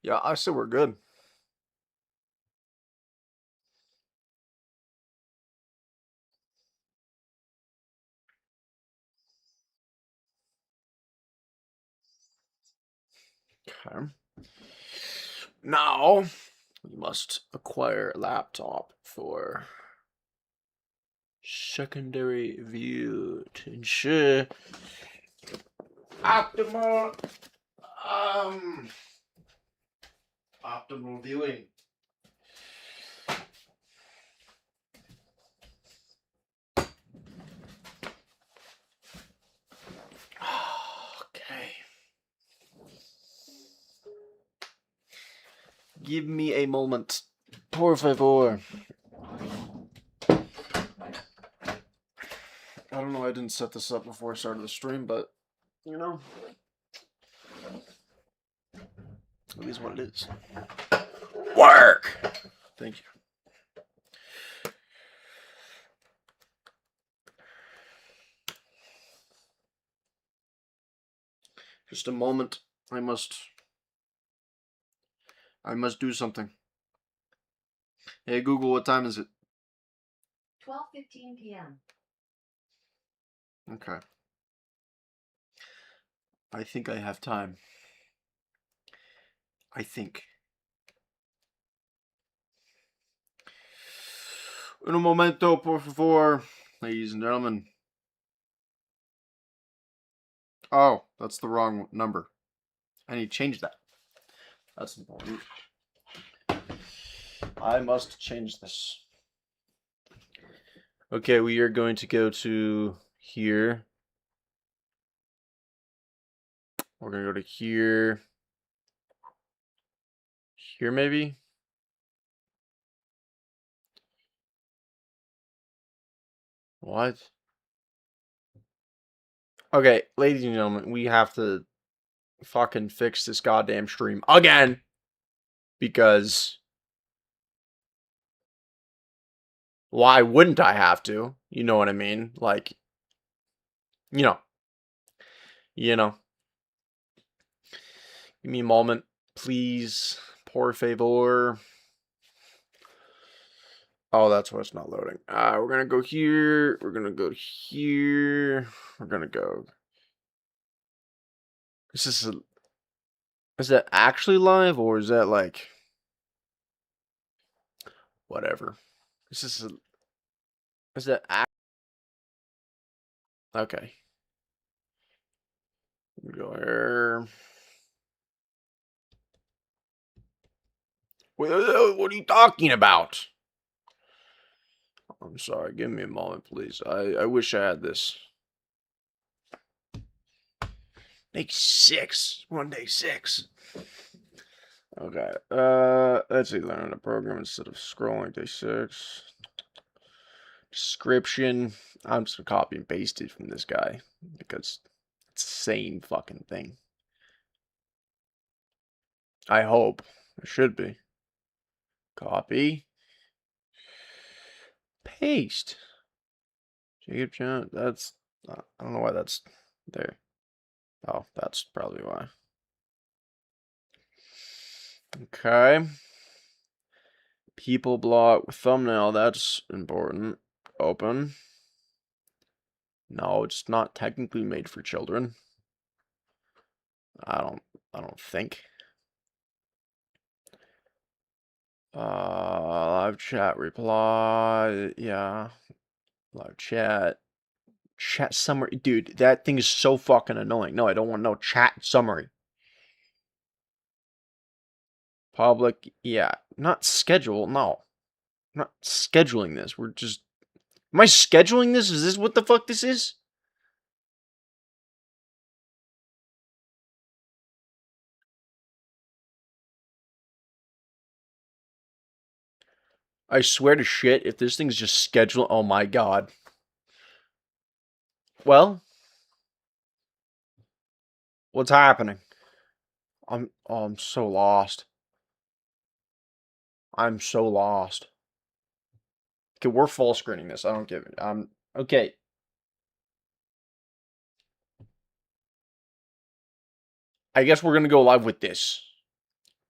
Yeah, I say we're good. Okay. Now, we must acquire a laptop for secondary view to ensure optimal, um, optimal viewing. Okay. Give me a moment. Por favor. I don't know, I didn't set this up before I started the stream, but, you know, it is what it is. Work! Thank you. Just a moment. I must do something. Hey Google, what time is it? 12:15 p.m. Okay. I think I have time. I think. Un momento, por favor, ladies and gentlemen. Oh, that's the wrong number. I need to change that. That's important. I must change this. Okay, we are going to go to here. We're going to go to here. Here, maybe? What? Okay, ladies and gentlemen, we have to fucking fix this goddamn stream again. Because why wouldn't I have to? You know what I mean? Like, you know. You know. Give me a moment, please. Por favor. Oh, that's why it's not loading. We're gonna go here. We're gonna go here. We're gonna go. Is that actually live or is that like whatever? Is that okay? We go here. What are you talking about? I'm sorry. Give me a moment, please. I wish I had this. Day 6. One day 6. Okay. Let's see. Learn the program instead of scrolling. Day 6. Description. I'm just gonna copy and paste it from this guy because it's the same fucking thing. I hope. It should be. Copy. Paste. Jacob John. That's. I don't know why that's there. Oh, that's probably why. Okay. People block thumbnail. That's important. Open. No, it's not technically made for children. I don't think. Live chat reply. Yeah. Live chat. Chat summary. Dude, that thing is so fucking annoying. No, I don't want no chat summary. Public. Yeah. Not schedule. No. I'm not scheduling this. We're just. Am I scheduling this? Is this what the fuck this is? I swear to shit, if this thing's just scheduled. Oh my god. Well. What's happening? I'm so lost. I'm so lost. Okay, we're full screening this. I don't give it. Okay. I guess we're gonna go live with this.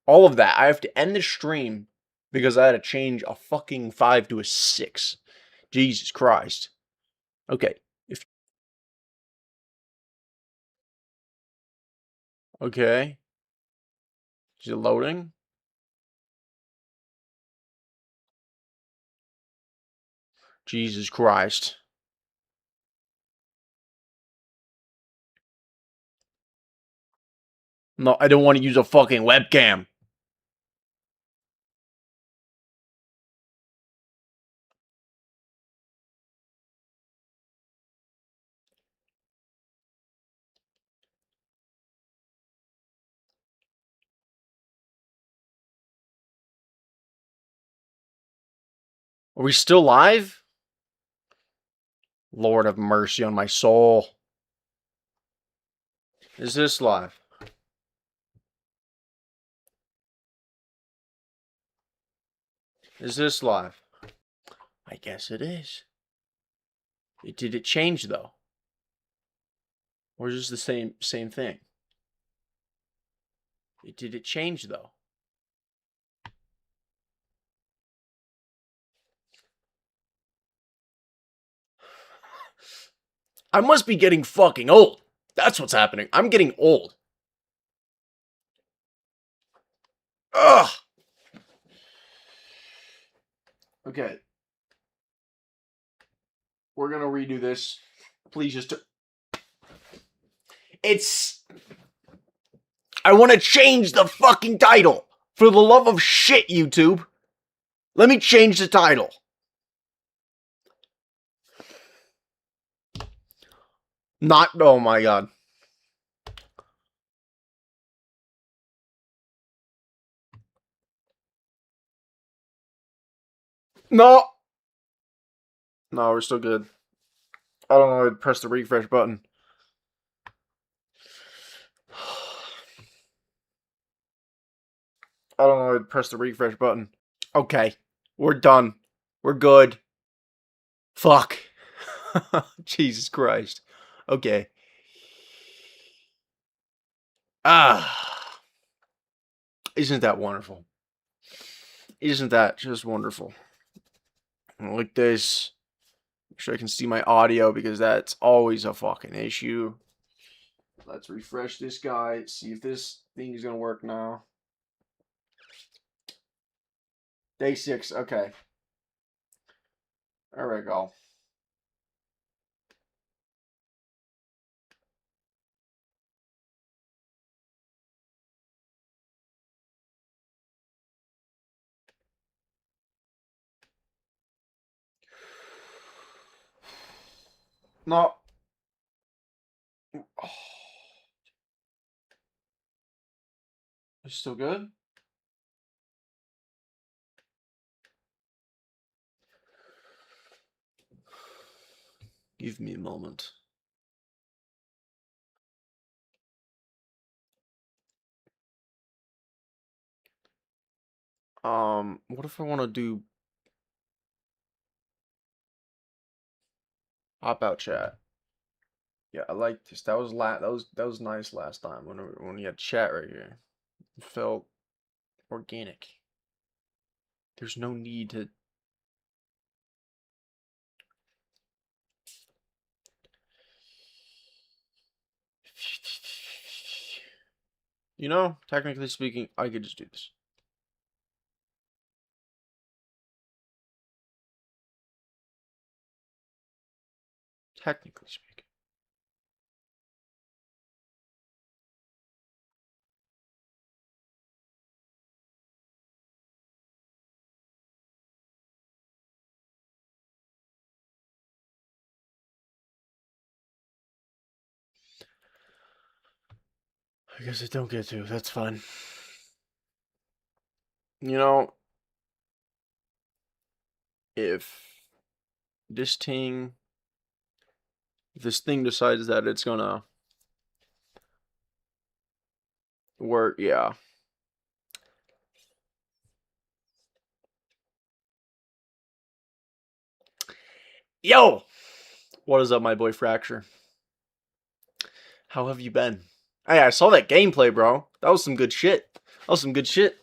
All of that. I have to end the stream because I had to change a fucking 5 to a 6. Jesus Christ. Okay. Okay. Is it loading? Jesus Christ. No, I don't want to use a fucking webcam. Are we still live? Lord have mercy on my soul. Is this live? Is this live? I guess it is. Did it change though? Or is this the same thing? Did it change though? I must be getting fucking old. That's what's happening. I'm getting old. Ugh. Okay. We're gonna redo this. Please just... I want to change the fucking title. For the love of shit, YouTube. Let me change the title. Not... Oh my god. No. No, we're still good. I don't know. I'd press the refresh button. I don't know. I'd press the refresh button. Okay. We're done. We're good. Fuck. Jesus Christ. Okay. Ah. Isn't that wonderful? Isn't that just wonderful? Like this. Make sure I can see my audio because that's always a fucking issue. Let's refresh this guy. See if this thing is going to work now. Day 6. Okay. There we go. No. Oh. It's still good? Give me a moment. What if I want to do pop out chat? Yeah, I like this. That was nice last time when you had chat right here. It felt organic. There's no need to... You know, technically speaking, I could just do this. Technically speaking. I guess I don't get to. That's fine. You know, if this thing decides that it's gonna work, yeah. Yo! What is up, my boy Fracture? How have you been? Hey, I saw that gameplay, bro. That was some good shit. Oh, some good shit.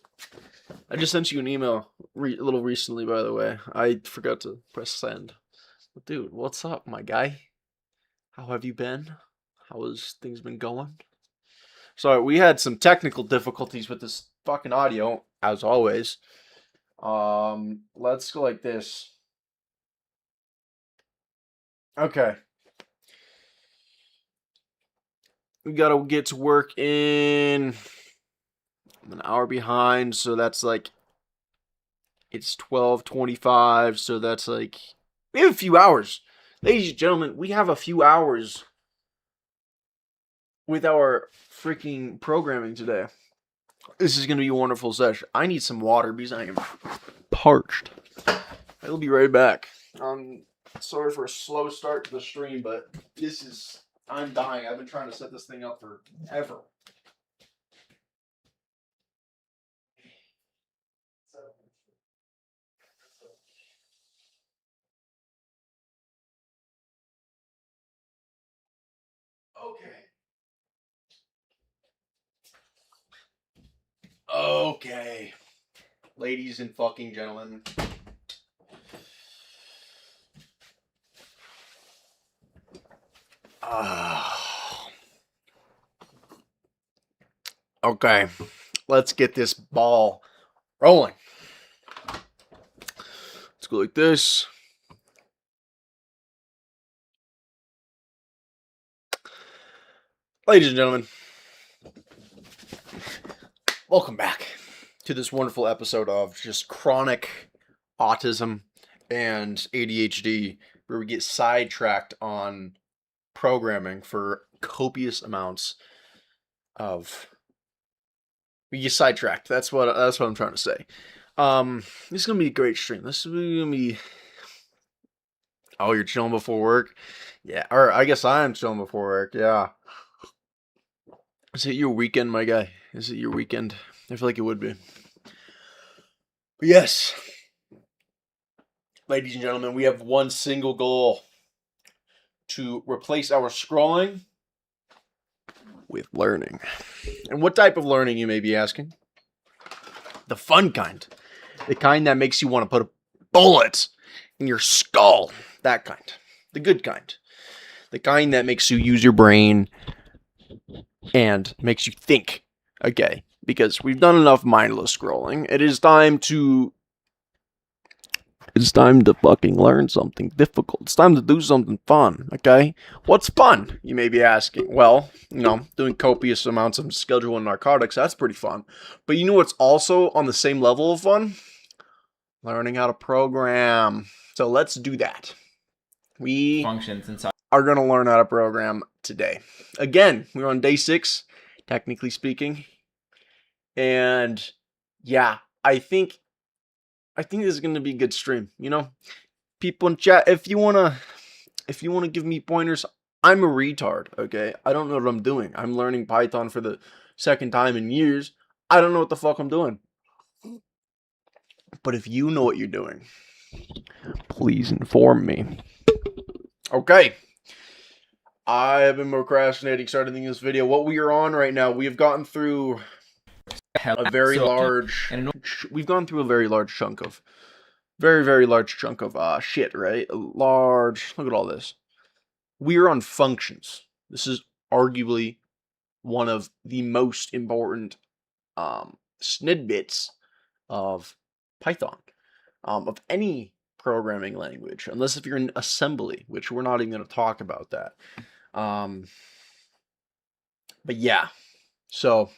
I just sent you an email a little recently, by the way. I forgot to press send. But dude, what's up, my guy? How have you been? How has things been going? Sorry, we had some technical difficulties with this fucking audio, as always. Let's go like this. Okay. We gotta get to work in... I'm an hour behind, so that's like... It's 12:25, so that's like... We have a few hours. Ladies and gentlemen, we have a few hours with our freaking programming today. This is going to be a wonderful session. I need some water because I am parched. I'll be right back. Sorry for a slow start to the stream, but I'm dying. I've been trying to set this thing up forever. Okay. Ladies and fucking gentlemen. Okay. Let's get this ball rolling. Let's go like this. Ladies and gentlemen, welcome back to this wonderful episode of just chronic autism and ADHD, where we get sidetracked on programming for copious amounts of... We get sidetracked. That's what I'm trying to say. This is gonna be a great stream. This is gonna be... Oh, you're chilling before work? Yeah, or I guess I am chilling before work, yeah. Is it your weekend, my guy? Is it your weekend? I feel like it would be. But yes, ladies and gentlemen, we have one single goal: to replace our scrolling with learning. And what type of learning, you may be asking? The fun kind. The kind that makes you want to put a bullet in your skull. That kind. The good kind. The kind that makes you use your brain and makes you think. Okay, because we've done enough mindless scrolling. It's time to fucking learn something difficult. It's time to do something fun, okay? What's fun, you may be asking? Well, doing copious amounts of schedule and narcotics, that's pretty fun. But you know what's also on the same level of fun? Learning how to program. So let's do that. We functions inside are going to learn how to program today. Again, we're on day 6, technically speaking. And yeah, I think this is going to be a good stream. People in chat, if you want to give me pointers, I'm a retard, okay? I don't know what I'm doing. I'm learning Python for the second time in years. I don't know what the fuck I'm doing. But if you know what you're doing, please inform me. Okay. I have been procrastinating starting this video. What we are on right now, we have gotten through a very large... We've gone through a very large chunk of... Very, very large chunk of shit, right? Look at all this. We are on functions. This is arguably one of the most important snidbits of Python, of any programming language, unless if you're in assembly, which we're not even going to talk about that. But yeah, so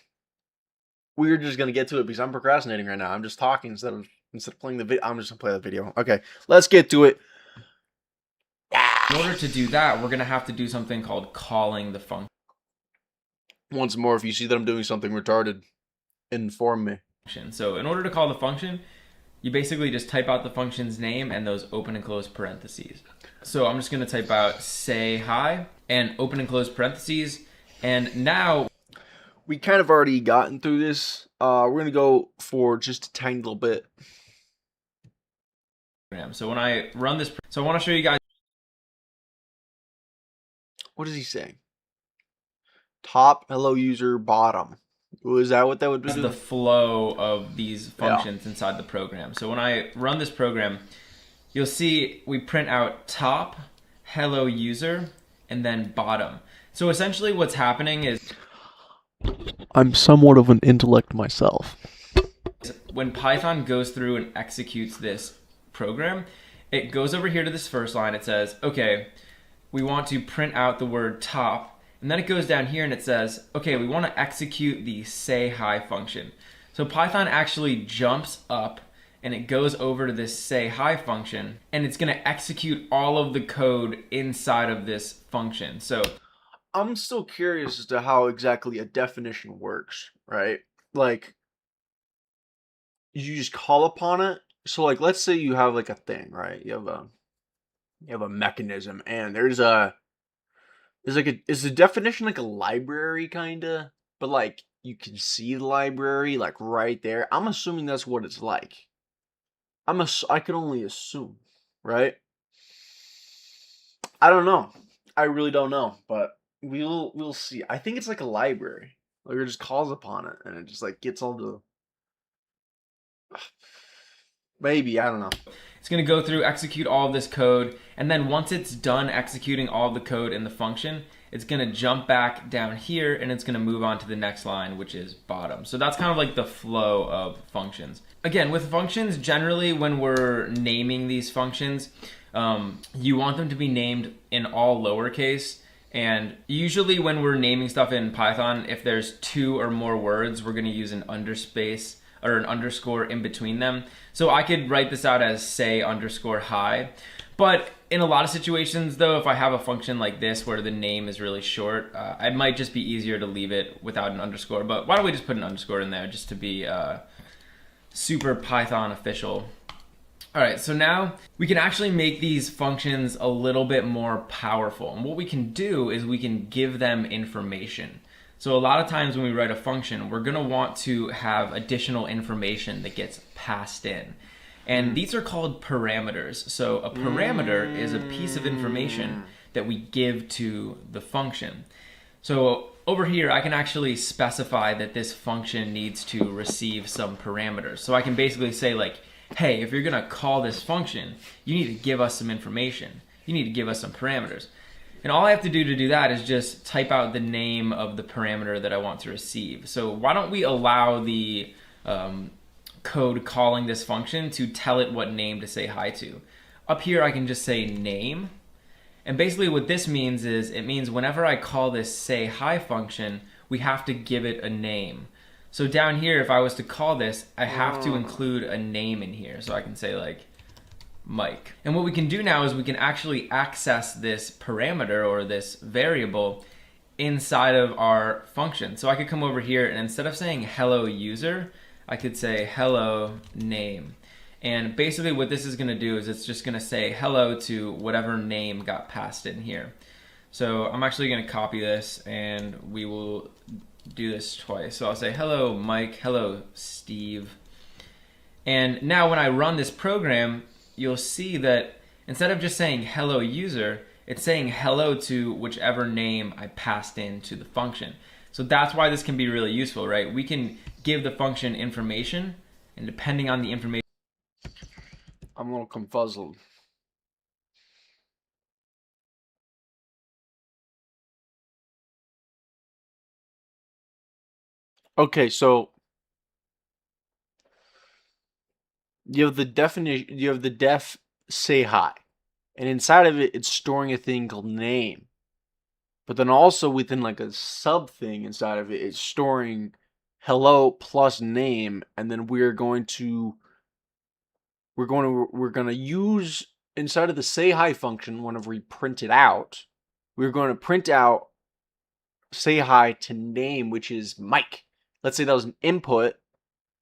we're just going to get to it because I'm procrastinating right now. I'm just talking instead of playing the video. I'm just going to play the video. Okay, let's get to it. In order to do that, we're going to have to do something called calling the function. Once more, if you see that I'm doing something retarded, inform me. So in order to call the function, you basically just type out the function's name and those open and close parentheses. So I'm just going to type out say hi and open and close parentheses. And now we kind of already gotten through this. We're going to go for just a tiny little bit. So when I run this, so I want to show you guys. What is he saying? Top, hello user, bottom. Was that what that would The do? flow of these Yeah. functions inside the program. So when I run this program, you'll see we print out top, hello user, and then bottom. So essentially what's happening is I'm somewhat of an intellect myself. when Python goes through and executes this program, it goes over here to this first line. It says, okay, we want to print out the word top. And then it goes down here and it says, okay, we want to execute the say hi function. So Python actually jumps up and it goes over to this say hi function and it's going to execute all of the code inside of this function. So I'm still curious as to how exactly a definition works, right? Like, you just call upon it. So, like, let's say you have like a thing, right? You have a mechanism, and is the definition like a library kinda, but like you can see the library like right there. I'm assuming that's what it's like. I can only assume, right? I don't know. I really don't know, but we'll see. I think it's like a library. Like it just calls upon it and it just like gets all the maybe, I don't know. it's going to go through, execute all of this code, and then once it's done executing all of the code in the function, it's going to jump back down here and it's going to move on to the next line, which is bottom. So that's kind of like the flow of functions. Again, with functions, generally when we're naming these functions, you want them to be named in all lowercase. And usually when we're naming stuff in Python, if there's 2 or more words, we're going to use an underspace or an underscore in between them. So I could write this out as say underscore hi. But in a lot of situations though, if I have a function like this where the name is really short, it might just be easier to leave it without an underscore. But why don't we just put an underscore in there just to be super Python official. All right, so now we can actually make these functions a little bit more powerful. And what we can do is we can give them information. So a lot of times when we write a function, we're gonna want to have additional information that gets passed in. And these are called parameters. So a parameter is a piece of information that we give to the function. So over here, I can actually specify that this function needs to receive some parameters. So I can basically say like, hey, if you're gonna call this function, you need to give us some information. You need to give us some parameters. And all I have to do that is just type out the name of the parameter that I want to receive. So why don't we allow the code calling this function to tell it what name to say hi to. Up here, I can just say name. And basically what this means is it means whenever I call this say hi function, we have to give it a name. So down here, if I was to call this, I have to include a name in here. So I can say like Mike. And what we can do now is we can actually access this parameter or this variable inside of our function. So I could come over here and instead of saying hello user, I could say hello name. And basically what this is going to do is it's just going to say hello to whatever name got passed in here. So I'm actually going to copy this and we will do this twice. So I'll say hello Mike, hello Steve. And now when I run this program, you'll see that instead of just saying hello user, it's saying hello to whichever name I passed into the function. So that's why this can be really useful, right? We can give the function information, and depending on the information, I'm a little confuzzled. Okay, so you have the definition, you have the def say hi, and inside of it, it's storing a thing called name. But then also within like a sub thing inside of it, it's storing hello plus name, and then we're gonna use inside of the say hi function whenever we print it out, we're going to print out say hi to name, which is Mike. Let's say that was an input.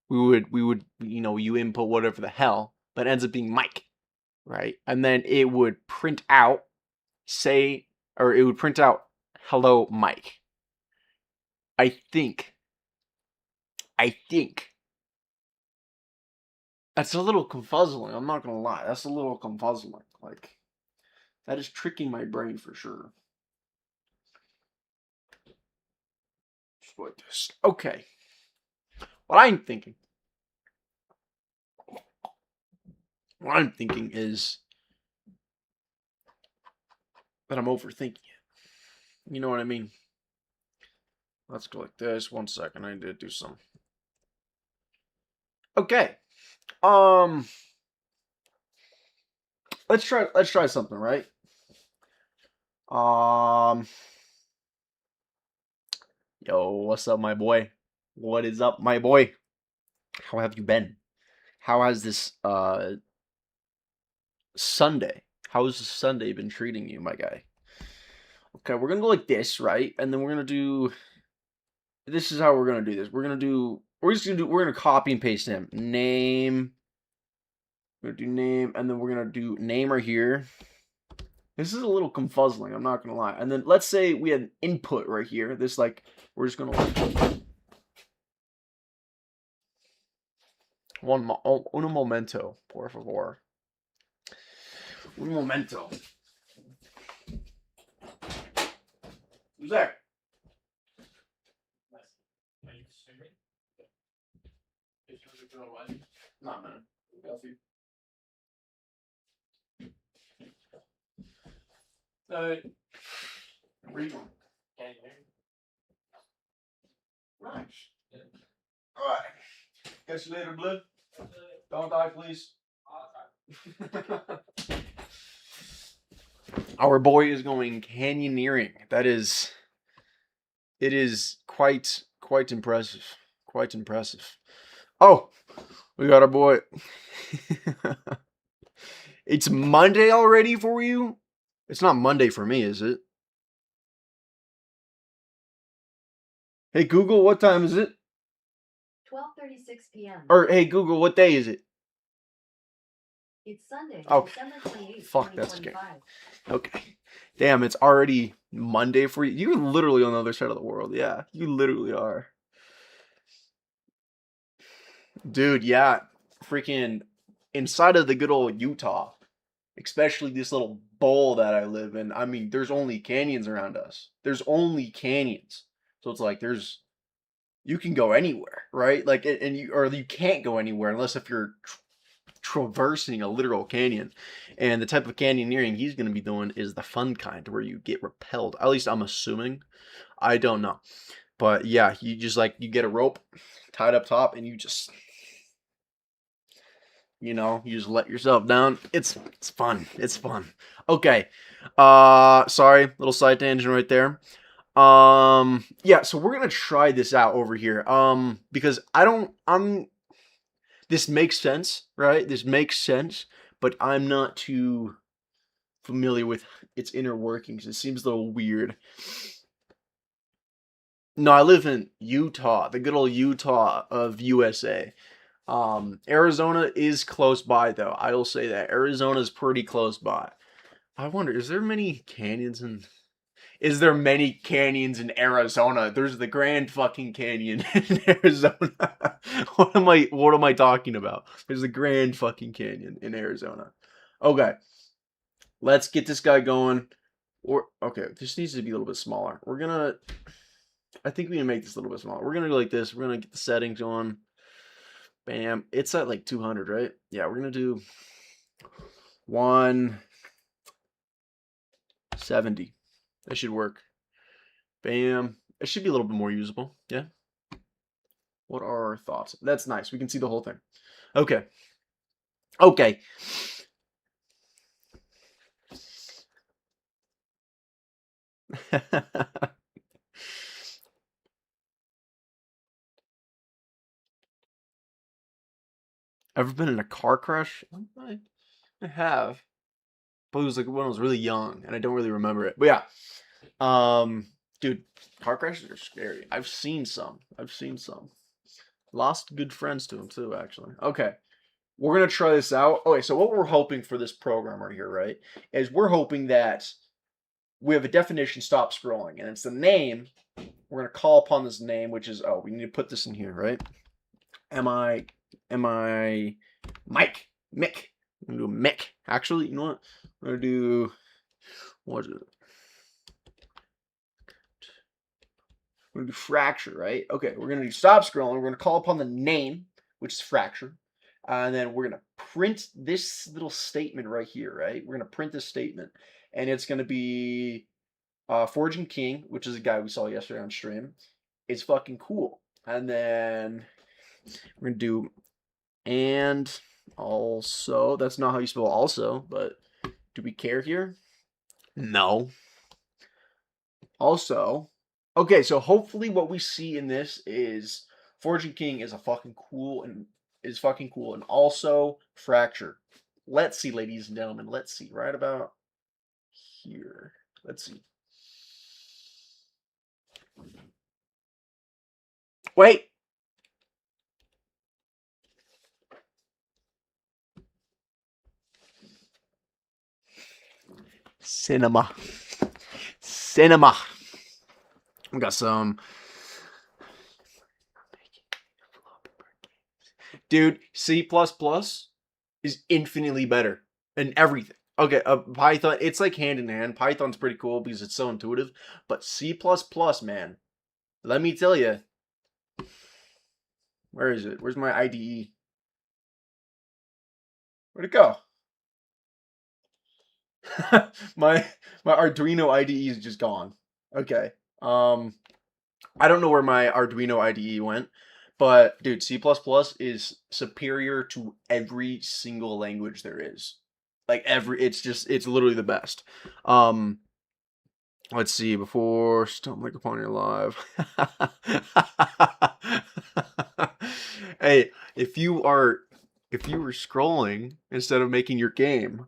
We would you input whatever the hell, but it ends up being Mike, right? And then it would print out hello Mike. I think that's a little confuzzling. I'm not gonna lie. That's a little confuzzling. Like that is tricking my brain for sure. Just like this. Okay. What I'm thinking. What I'm thinking is that I'm overthinking it. You know what I mean? Let's go like this. 1 second. I need to do some. Okay. Let's try something, right? Yo, what's up, my boy? What is up, my boy? How have you been? How has this Sunday? How has this Sunday been treating you, my guy? Okay, we're gonna go like this, right? And then we're gonna do. This is how we're gonna do this. We're gonna copy and paste him. Name. We're gonna do name, and then we're gonna do name right here. This is a little confuzzling, I'm not gonna lie. And then let's say we had input right here. This like we're just gonna un momento, por favor. Un momento. Who's there? Not man. Where you going? Nice. Alright. Catch you later, blood. Don't die, please. Our boy is going canyoneering. It is quite impressive. Quite impressive. Oh, we got our boy. It's Monday already for you? It's not Monday for me, is it? Hey Google, what time is it? 12:36 p.m. Or hey Google, what day is it? It's Sunday, Oh, December 28th, fuck, that's okay. 2025. Okay. Damn, it's already Monday for you. You're literally on the other side of the world. Yeah, you literally are. Dude, yeah. Freaking inside of the good old Utah, especially this little bowl that I live in. I mean, there's only canyons around us. There's only canyons. So it's like you can go anywhere, right? Like and you can't go anywhere unless if you're traversing a literal canyon. And the type of canyoneering he's going to be doing is the fun kind where you get repelled. At least I'm assuming. I don't know. But yeah, you just like you get a rope tied up top and you just you just let yourself down. It's fun. It's fun. Okay. Sorry, little side tangent right there. Yeah, so we're going to try this out over here. Because this makes sense, right? This makes sense, but I'm not too familiar with its inner workings. It seems a little weird. No, I live in Utah, the good old Utah of USA. Arizona is close by, though. I will say that Arizona is pretty close by. I wonder, is there many canyons in Arizona? There's the Grand fucking Canyon in Arizona. What am I talking about? There's the Grand fucking Canyon in Arizona. Okay. Let's get this guy going. Okay, this needs to be a little bit smaller. I think we can make this a little bit smaller. We're gonna do like this. We're gonna get the settings on. Bam. It's at like 200, right? Yeah, we're gonna do 170. That should work. Bam. It should be a little bit more usable. Yeah. What are our thoughts? That's nice. We can see the whole thing. Okay. Okay. Ever been in a car crash? I have. But it was like when I was really young and I don't really remember it. But yeah. Dude, car crashes are scary. I've seen some. Lost good friends to them too, actually. Okay. We're gonna try this out. Okay, so what we're hoping for this program right here, right, is we're hoping that we have a definition stop scrolling, and it's the name. We're gonna call upon this name, which is we need to put this in here, right? Am I Mike? Mick. I'm gonna do Mick. Actually, you know what? I'm gonna do what is it? We're gonna do fracture, right? Okay, we're gonna do stop scrolling. We're gonna call upon the name, which is fracture. And then we're gonna print this little statement right here, right? We're gonna print this statement. And it's gonna be Forging King, which is a guy we saw yesterday on stream. It's fucking cool. And then we're gonna do and also. That's not how you spell also, but do we care here? No. Also, okay, so hopefully what we see in this is Forging King is fucking cool and also fracture. Let's see, ladies and gentlemen. Let's see. Right about here. Let's see. Wait. Cinema. We got some. Dude, C++ is infinitely better in everything. Okay, Python, it's like hand in hand. Python's pretty cool because it's so intuitive. But C++, man, let me tell you. Where is it? Where's my IDE? Where'd it go? my Arduino IDE is just gone. Okay. I don't know where my Arduino IDE went, but dude, C++ is superior to every single language there is. Like it's literally the best. Let's see, before stumble upon your live. Hey, if you were scrolling instead of making your game,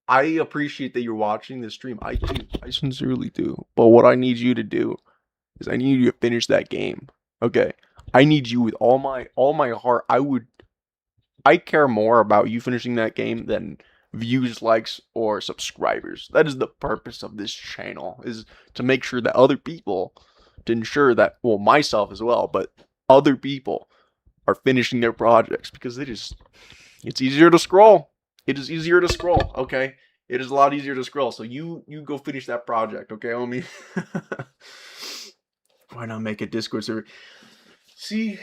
I appreciate that you're watching this stream. I do. I sincerely do. But what I need you to do is I need you to finish that game. Okay? I need you with all my heart. I care more about you finishing that game than views, likes, or subscribers. That is the purpose of this channel, is to make sure that other people, to ensure that, well, myself as well, but other people are finishing their projects, because it's easier to scroll. It is easier to scroll, okay? It is a lot easier to scroll. So you go finish that project, okay, homie? Why not make a Discord server? See,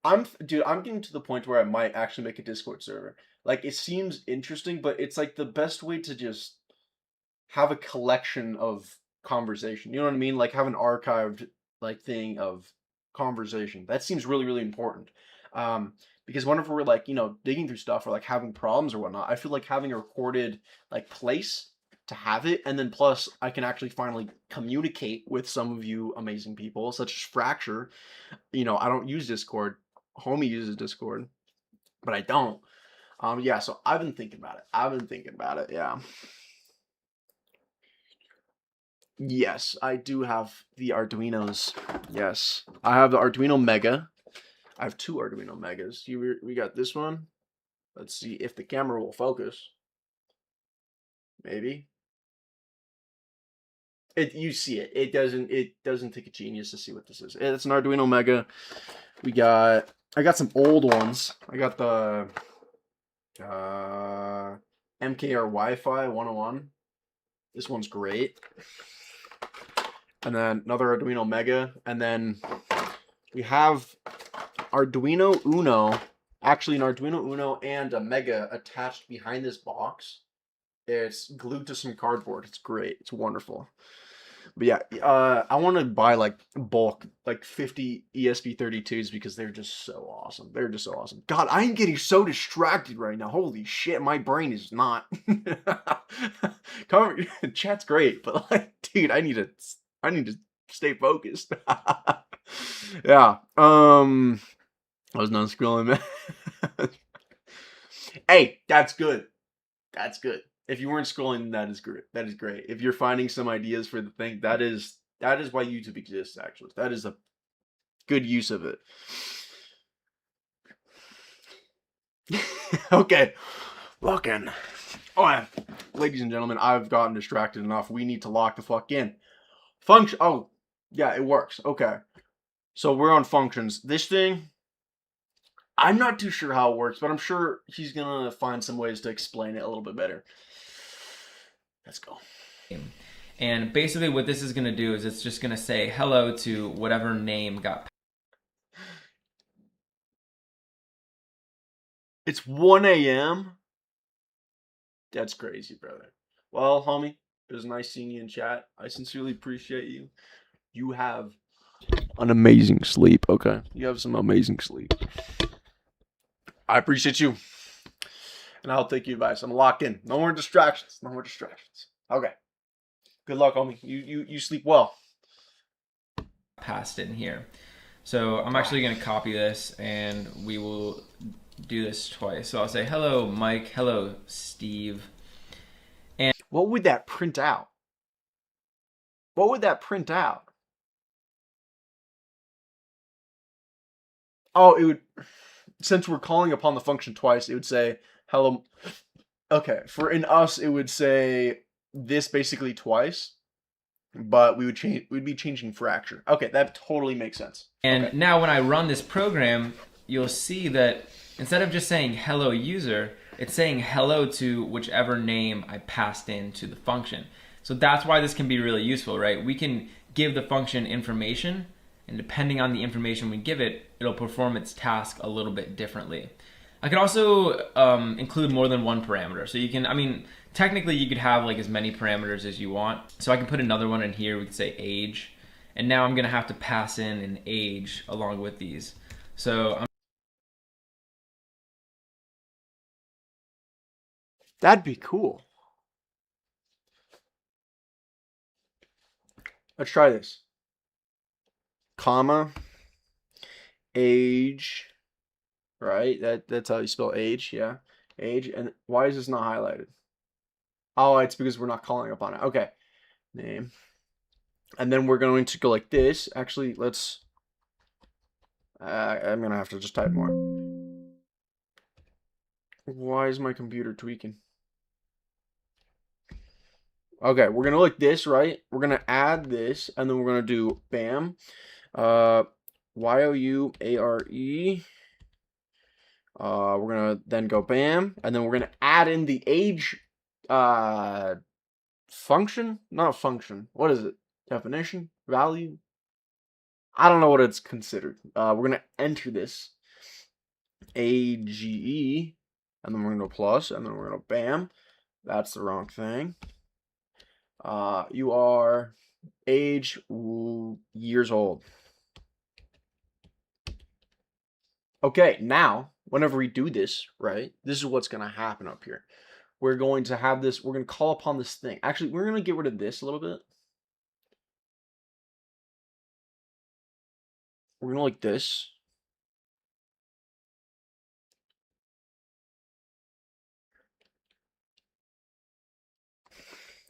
I'm getting to the point where I might actually make a Discord server. Like, it seems interesting, but it's like the best way to just have a collection of conversation. You know what I mean? Like, have an archived like thing of conversation. That seems really, really important. Because whenever we're like, digging through stuff or like having problems or whatnot, I feel like having a recorded like place to have it, and then plus I can actually finally communicate with some of you amazing people, such as Fracture. I don't use Discord. Homie uses Discord, but I don't. Yeah, so I've been thinking about it. Yeah. Yes, I do have the Arduinos. Yes, I have the Arduino Mega. I have two Arduino Megas. We got this one. Let's see if the camera will focus. Maybe. You see it. It doesn't take a genius to see what this is. It's an Arduino Mega. I got some old ones. I got the MKR Wi-Fi 101. This one's great. And then another Arduino Mega, and then we have Arduino Uno, actually an Arduino Uno and a Mega attached behind this box. It's glued to some cardboard. It's great. It's wonderful. But yeah, I want to buy like bulk, like 50 ESP32s, because they're just so awesome. God, I'm getting so distracted right now. Holy shit, my brain is not. Chat's great, but like, dude, I need to stay focused. Yeah. I was not scrolling, man. Hey, that's good. That's good. If you weren't scrolling, that is great. That is great. If you're finding some ideas for the thing, that is why YouTube exists, actually. That is a good use of it. Okay. Fucking. Oh, yeah. Ladies and gentlemen, I've gotten distracted enough. We need to lock the fuck in. Function. Oh, yeah, it works. Okay. So we're on functions. This thing, I'm not too sure how it works, but I'm sure he's gonna find some ways to explain it a little bit better. Let's go. And basically what this is going to do is it's just going to say hello to whatever name got. It's 1 a.m. That's crazy, brother. Well, homie, it was nice seeing you in chat. I sincerely appreciate you. You have an amazing sleep, okay? You have some amazing sleep. I appreciate you. And I'll take your advice. I'm locked in. No more distractions. No more distractions. Okay. Good luck, homie. You sleep well. Passed in here. So I'm actually going to copy this and we will do this twice. So I'll say hello Mike, hello Steve. And what would that print out? What would that print out? Oh, it would, since we're calling upon the function twice, it would say hello. Okay, for in us it would say this basically twice, but we would change, we'd be changing fracture. Okay, that totally makes sense. And okay. Now when I run this program, you'll see that instead of just saying hello user, it's saying hello to whichever name I passed into the function. So that's why this can be really useful, right? We can give the function information, and depending on the information we give it, it'll perform its task a little bit differently. I could also include more than one parameter. So you can, I mean, technically you could have like as many parameters as you want. So I can put another one in here. We could say age. And now I'm going to have to pass in an age along with these. So that'd be cool. Let's try this. Comma, age, right? That's how you spell age, yeah. Age, and why is this not highlighted? Oh, it's because we're not calling upon it. Okay. Name. And then we're going to go like this. Actually, let's... I'm going to have to just type more. Why is my computer tweaking? Okay, we're going to like this, right? We're going to add this, and then we're going to do bam. Y-O-U-A-R-E. We're going to then go bam, and then we're going to add in the age function? Not function. What is it? Definition? Value? I don't know what it's considered. We're going to enter this. A-G-E. And then we're going to go plus. And then we're going to bam. That's the wrong thing. You are age years old. Okay, now, whenever we do this, right, this is what's going to happen up here. We're going to have this, we're going to call upon this thing. Actually, we're going to get rid of this a little bit. We're going to like this.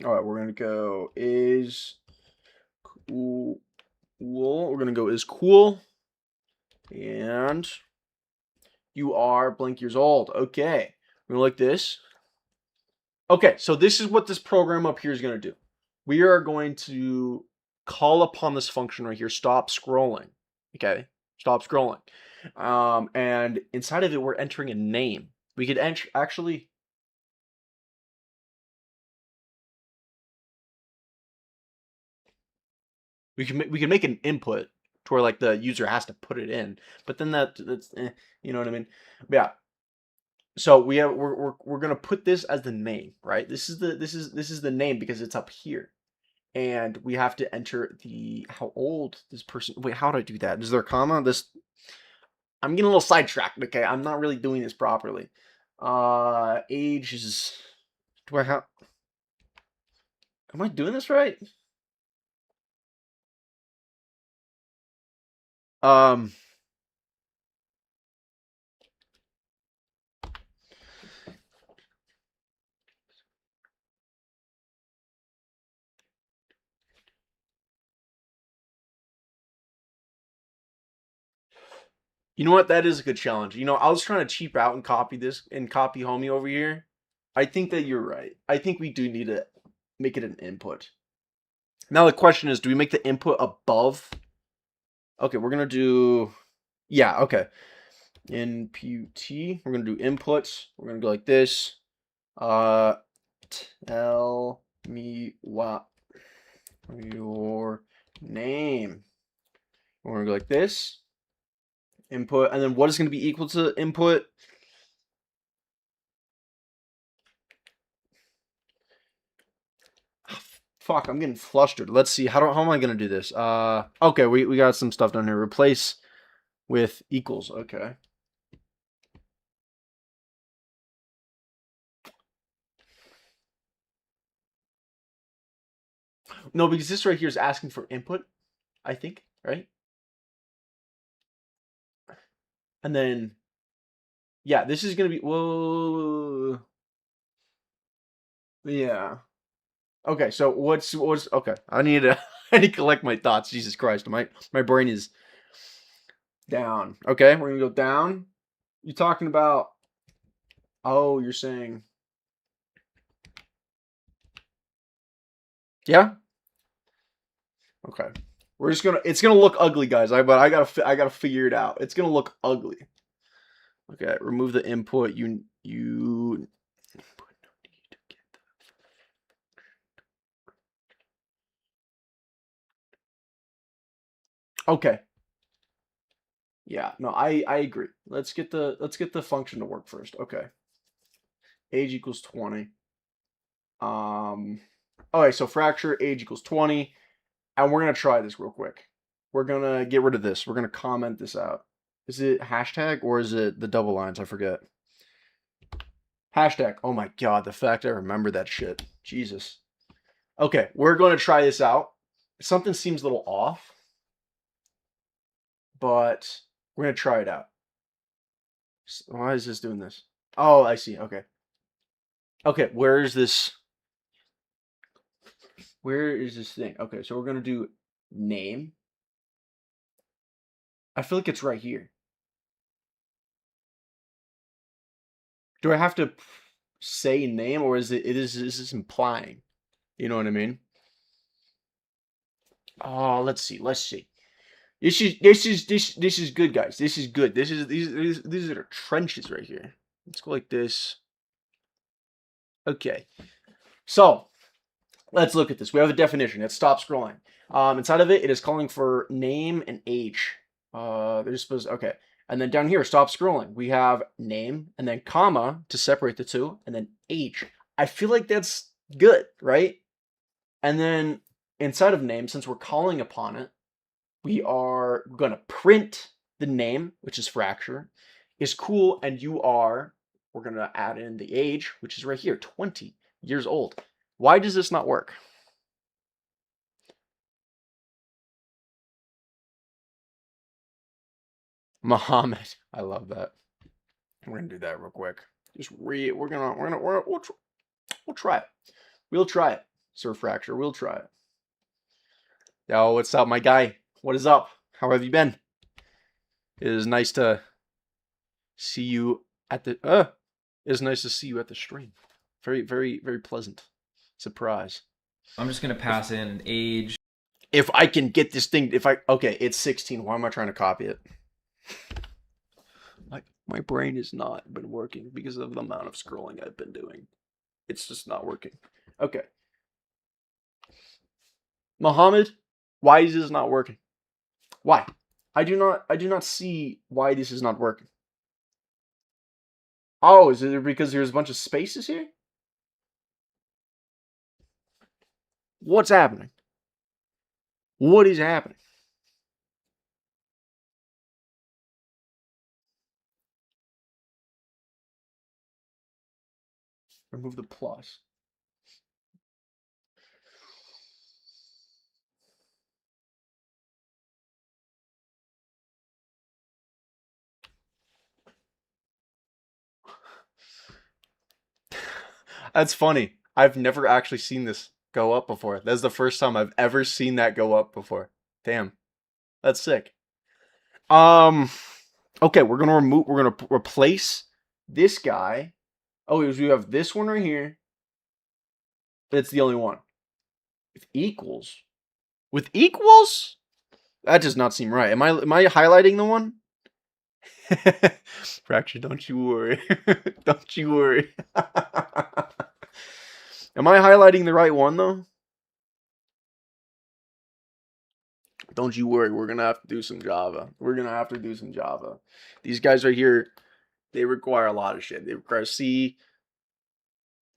All right, we're going to go is cool. We're going to go is cool. And you are blank years old. Okay, we're going to like this. Okay, so this is what this program up here is going to do. We are going to call upon this function right here, stop scrolling. Okay, stop scrolling. And inside of it, we're entering a name. We could actually... We can make an input to where like the user has to put it in, but then that's you know what I mean? But yeah. So we're gonna put this as the name, right? This is the name because it's up here, and we have to enter the how old this person. Wait, how do I do that? Is there a comma? This I'm getting a little sidetracked. Okay, I'm not really doing this properly. Age is. Do I have? Am I doing this right? You know what? That is a good challenge. You know, I was trying to cheap out and copy this and copy homie over here. I think that you're right. I think we do need to make it an input. Now the question is, do we make the input above? Okay, we're going to do... Yeah, okay. Input. We're going to do inputs. We're going to go like this. Tell me what... your name. We're going to go like this. Input. And then what is going to be equal to input? Fuck, I'm getting flustered. Let's see. How am I going to do this? Okay, we got some stuff down here. Replace with equals. Okay. No, because this right here is asking for input, I think, right? And then, yeah, this is going to be, whoa. Yeah. Okay, so what's okay? I need to I need to collect my thoughts. Jesus Christ, my brain is down. Okay, we're gonna go down. You talking about? Oh, you're saying, yeah. Okay, we're just gonna. It's gonna look ugly, guys. But I gotta figure it out. It's gonna look ugly. Okay, remove the input. You. Okay. Yeah, no, I agree. Let's get the function to work first. Okay. Age equals 20. Okay, so fracture age equals 20, and we're gonna try this real quick. We're gonna get rid of this. We're gonna comment this out. Is it hashtag or is it the double lines? I forget. Hashtag. Oh my god, the fact I remember that shit. Jesus. Okay, we're gonna try this out. Something seems a little off, but we're gonna try it out. Why is this doing this? Oh, I see. Okay. Okay, where is this? Where is this thing? Okay, so we're gonna do name. I feel like it's right here. Do I have to say name, or is this implying? You know what I mean? Oh, let's see. Let's see. This is good, guys. This is good. These are the trenches right here. Let's go like this. Okay. So let's look at this. We have a definition. Let's stop scrolling. Inside of it, it is calling for name and age. They're supposed okay. And then down here, stop scrolling. We have name and then comma to separate the two, and then age. I feel like that's good, right? And then inside of name, since we're calling upon it, we are going to print the name, which is fracture, is cool, and we're going to add in the age, which is right here, 20 years old. Why does this not work? Muhammad. I love that. We're gonna do that real quick. We'll try it. We'll try it, Sir Fracture. We'll try it. Yo, what's up, my guy? What is up? How have you been? It is nice to see you at the it is nice to see you at the stream. Very, very, very pleasant surprise. I'm just gonna pass in age. If I can get this thing, okay, it's 16. Why am I trying to copy it? My brain has not been working because of the amount of scrolling I've been doing. It's just not working. Okay. Muhammad, why is this not working? Why? I do not see why this is not working. Oh, is it because there's a bunch of spaces here? What's happening? What is happening? Remove the plus. That's funny. I've never actually seen this go up before. That's the first time I've ever seen that go up before. Damn. That's sick. Okay, we're gonna replace this guy. Oh, we have this one right here. That's the only one. With equals? With equals? That does not seem right. Am I highlighting the one? Fracture, don't you worry. Don't you worry. Am I highlighting the right one though? Don't you worry. We're going to have to do some Java. We're going to have to do some Java. These guys right here, they require a lot of shit. They require C,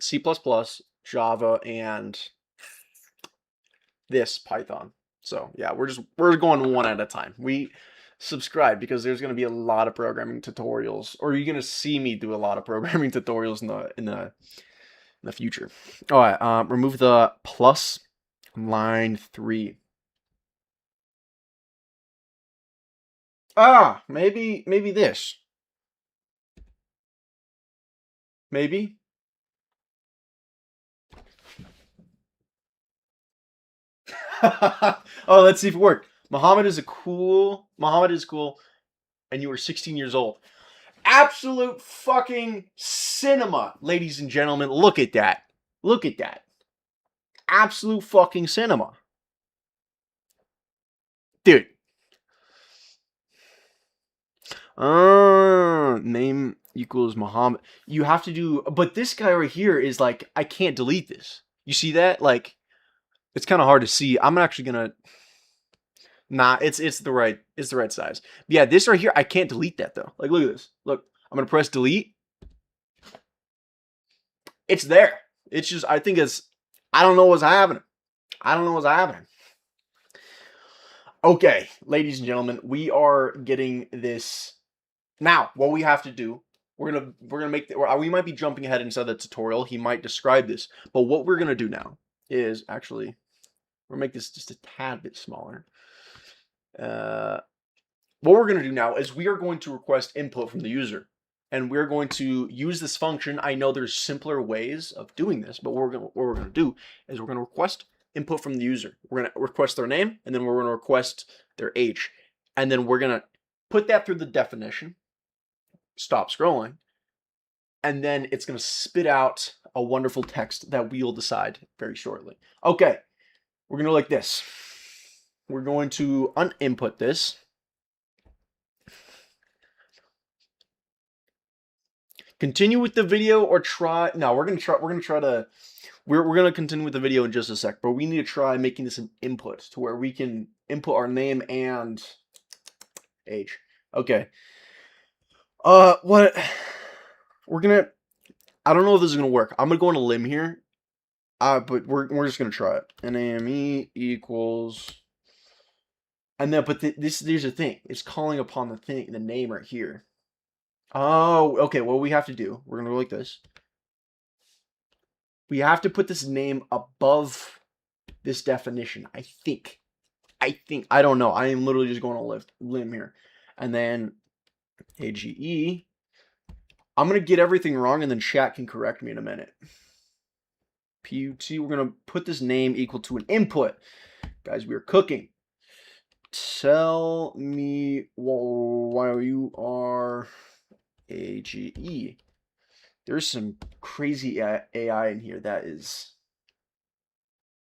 C++, Java, and this Python. So yeah, we're going one at a time. We subscribe because there's going to be a lot of programming tutorials, or you're going to see me do a lot of programming tutorials in the future. All right, remove the plus line 3. Maybe this. Maybe. Oh, let's see if it worked. Muhammad is cool, and you were 16 years old. Absolute fucking cinema, ladies and gentlemen. Look at that. Look at that. Absolute fucking cinema. Dude. Name equals Muhammad. You have to do, but this guy right here is like, I can't delete this. You see that? Like, it's kind of hard to see. I'm actually gonna, nah, it's the right size. But yeah, this right here, I can't delete that though. Like, look at this. Look, I'm gonna press delete. It's there. It's just, I think it's, I don't know what's happening. I don't know what's happening. Okay, ladies and gentlemen, we are getting this. Now, what we have to do, we're gonna make we might be jumping ahead inside the tutorial. He might describe this, but what we're gonna do now is actually we're gonna make this just a tad bit smaller. What we're gonna do now is we are going to request input from the user, and we're going to use this function. I know there's simpler ways of doing this, but what we're gonna do is we're gonna request input from the user. We're gonna request their name, and then we're gonna request their age, and then we're gonna put that through the definition. Stop scrolling, and then it's going to spit out a wonderful text that we'll decide very shortly. Okay, we're going to go like this. We're going to uninput this. Continue with the video or try. No, we're going to continue with the video in just a sec, but we need to try making this an input to where we can input our name and age. Okay. What we're gonna, I don't know if this is gonna work. I'm gonna go on a limb here. But we're just gonna try it. NAME equals, and then, but there's a thing. It's calling upon the name right here. Oh, okay. What we have to do, we're gonna go like this. We have to put this name above this definition. I think. I don't know. I am literally just going on a limb here, and then. AGE. I'm going to get everything wrong and then chat can correct me in a minute. PUT, we're going to put this name equal to an input. Guys, we are cooking. Tell me why you are AGE. There's some crazy AI in here that is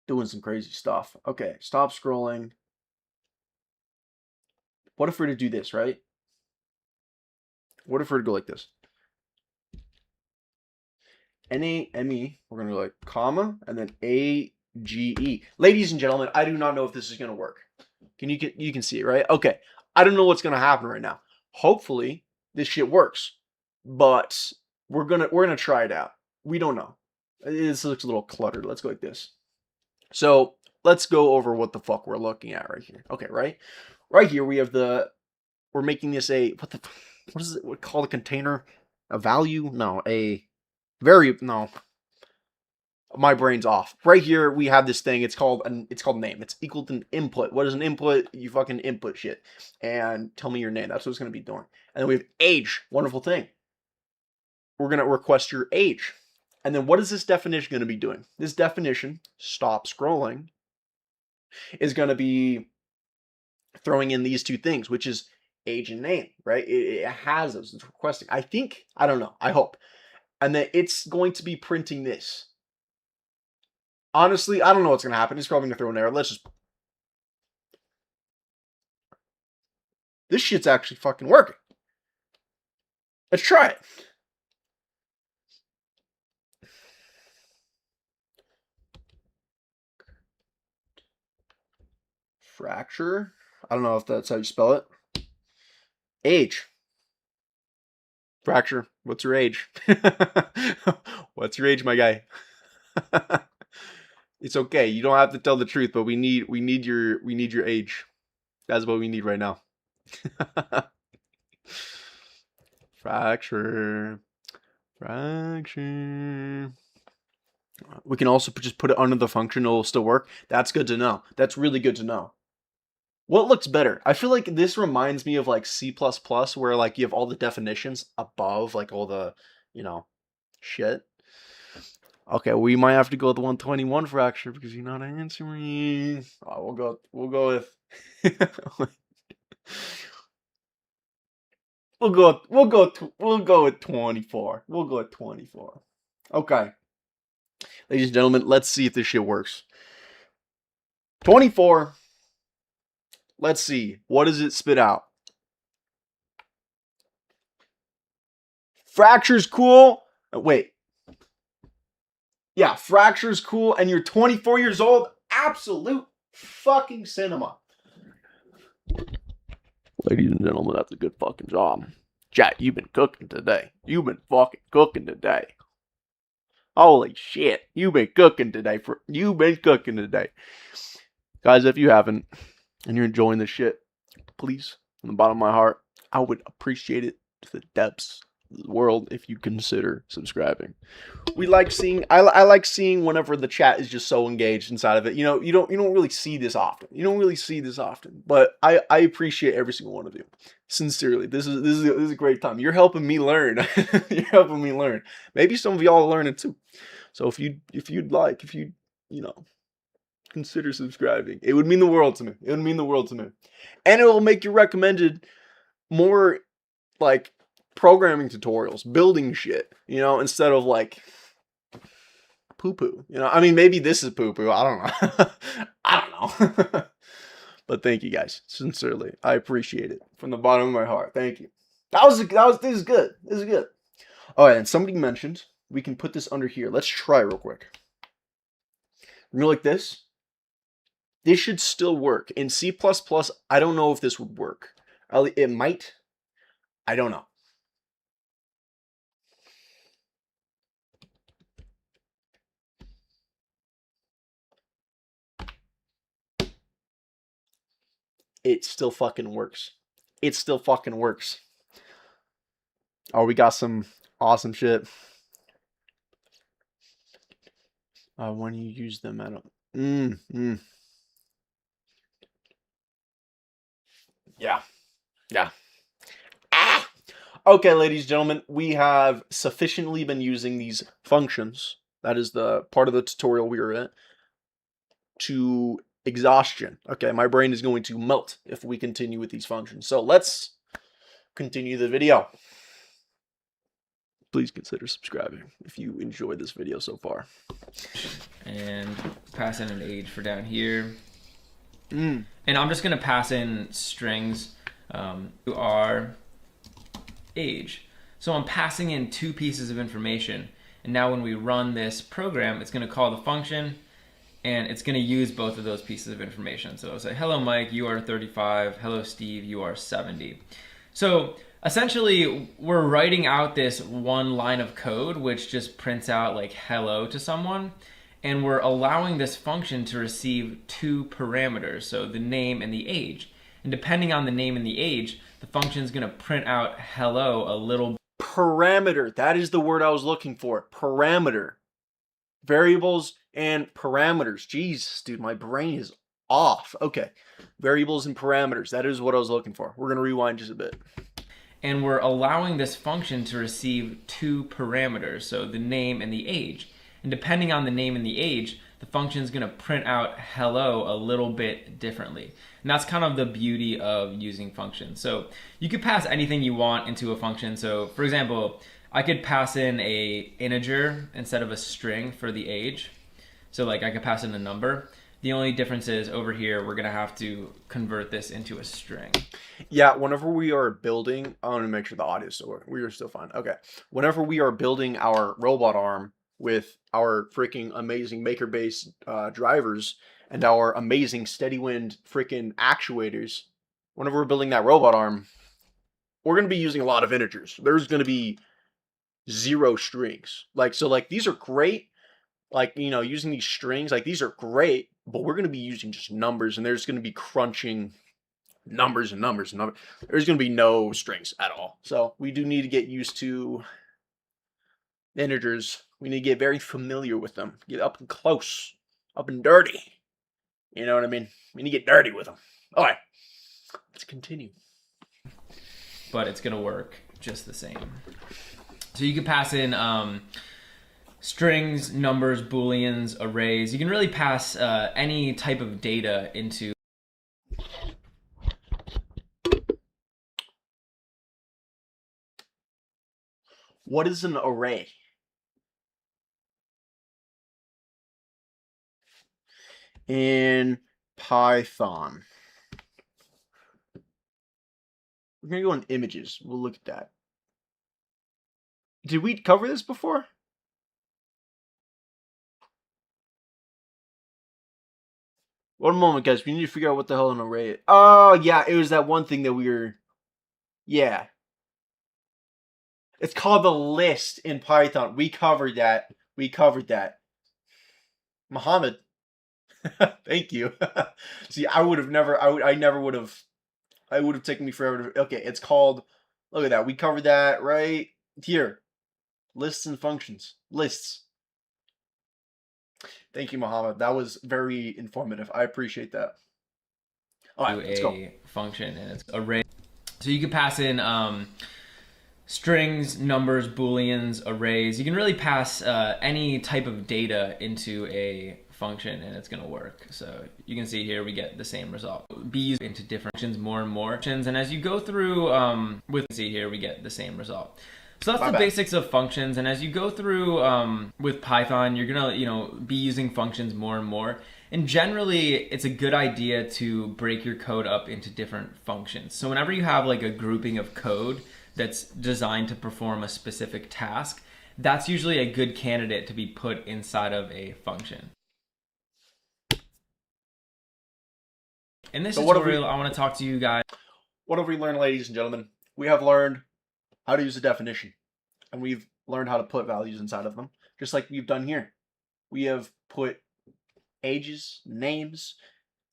doing some crazy stuff. Okay, stop scrolling. What if we're to do this, right? What if we're to go like this? NAME, we're going to go like comma, and then AGE. Ladies and gentlemen, I do not know if this is going to work. You can see it, right? Okay. I don't know what's going to happen right now. Hopefully, this shit works. But we're gonna try it out. We don't know. This looks a little cluttered. Let's go like this. So let's go over what the fuck we're looking at right here. Okay, right here we have we're making this what is it called, a container? A value? No, no. My brain's off. Right here we have this thing. It's called name. It's equal to an input. What is an input? You fucking input shit and tell me your name. That's what it's gonna be doing. And then we have age. Wonderful thing. We're gonna request your age. And then what is this definition gonna be doing? This definition, stop scrolling, is gonna be throwing in these two things, which is age and name, right? It has those. It's requesting. I think, I don't know. I hope. And then it's going to be printing this. Honestly, I don't know what's going to happen. It's probably going to throw an error. This shit's actually fucking working. Let's try it. Fracture. I don't know if that's how you spell it. Age. Fracture. What's your age? What's your age, my guy? It's okay. You don't have to tell the truth, but we need your age. That's what we need right now. Fracture. Fracture. We can also just put it under the function. It'll still work. That's good to know. That's really good to know. What looks better? I feel like this reminds me of like C++, where like you have all the definitions above, like all the, shit. Okay, we might have to go with the 121 fracture because you're not answering. Oh, we'll go with we'll go with 24. We'll go with 24. Okay. Ladies and gentlemen, let's see if this shit works. 24. Let's see. What does it spit out? Fracture's cool. Wait. Yeah, Fracture's cool, and you're 24 years old. Absolute fucking cinema. Ladies and gentlemen, that's a good fucking job. Chat, you've been cooking today. You've been fucking cooking today. Holy shit. You've been cooking today. Guys, if you haven't, and you're enjoying this shit, please, from the bottom of my heart, I would appreciate it to the depths of the world if you consider subscribing. We like seeing, I like seeing whenever the chat is just so engaged inside of it. You don't really see this often. But I appreciate every single one of you. Sincerely, this is a great time. You're helping me learn. Maybe some of y'all are learning too. So if you'd consider subscribing, it would mean the world to me. And it will make you recommended more like programming tutorials, building shit, instead of like poo-poo. I mean, maybe this is poo-poo. I don't know. But thank you guys. Sincerely. I appreciate it from the bottom of my heart. Thank you. This is good. All right, and somebody mentioned we can put this under here. Let's try real quick. Like this. This should still work. In C++, I don't know if this would work. It might. I don't know. It still fucking works. Oh, we got some awesome shit. When you use them, I don't. Yeah. Okay, ladies and gentlemen, we have sufficiently been using these functions. That is the part of the tutorial we are at. To exhaustion. Okay, my brain is going to melt if we continue with these functions. So let's continue the video. Please consider subscribing if you enjoyed this video so far. And pass in an age for down here. And I'm just going to pass in strings to our age. So I'm passing in two pieces of information. And now when we run this program, it's going to call the function, and it's going to use both of those pieces of information. So it'll say, hello, Mike, you are 35. Hello, Steve, you are 70. So essentially, we're writing out this one line of code, which just prints out like hello to someone. And we're allowing this function to receive two parameters, so the name and the age. And depending on the name and the age, the function is going to print out hello a little. Parameter. That is the word I was looking for. Parameter. Variables and parameters. Jeez, dude, my brain is off. Okay. Variables and parameters. That is what I was looking for. We're going to rewind just a bit. And we're allowing this function to receive two parameters, so the name and the age. And depending on the name and the age, the function is going to print out hello a little bit differently. And that's kind of the beauty of using functions. So you could pass anything you want into a function. So for example, I could pass in a integer instead of a string for the age. So like I could pass in a number. The only difference is over here, we're going to have to convert this into a string. Yeah, whenever we are building, I want to make sure the audio is still working. We are still fine. Okay. Whenever we are building our robot arm, with our freaking amazing MakerBase drivers and our amazing Steadywind freaking actuators, whenever we're building that robot arm, we're going to be using a lot of integers. There's going to be 0 strings. Like these are great. Like, you know, using these strings, like these are great, but we're going to be using just numbers, and there's going to be crunching numbers and numbers and numbers. There's going to be no strings at all. So we do need to get used to integers. We need to get very familiar with them. Get up and close, up and dirty. You know what I mean? We need to get dirty with them. All right, let's continue. But it's gonna work just the same. So you can pass in strings, numbers, booleans, arrays. You can really pass any type of data into. What is an array? In Python. We're going to go on images. We'll look at that. Did we cover this before? One moment, guys. We need to figure out what the hell an array is. Oh, yeah. It was that one thing that we were... Yeah. It's called the list in Python. We covered that. We covered that. Muhammad. Thank you. See, I would have never... I never would have... It would have taken me forever to... Okay, it's called... Look at that. We covered that right here. Lists and functions. Lists. Thank you, Muhammad. That was very informative. I appreciate that. All right, let's go. Function, and it's array. So you can pass in strings, numbers, booleans, arrays. You can really pass any type of data into a function, and it's going to work. So you can see here we get the same result. Be used into different functions more and more. And as you go through we get the same result. So that's the basics of functions, and as you go through with Python, you're gonna be using functions more and more. And generally, it's a good idea to break your code up into different functions. So whenever you have like a grouping of code that's designed to perform a specific task, that's usually a good candidate to be put inside of a function. In this tutorial, I want to talk to you guys. What have we learned, ladies and gentlemen? We have learned how to use a definition, and we've learned how to put values inside of them, just like we've done here. We have put ages, names,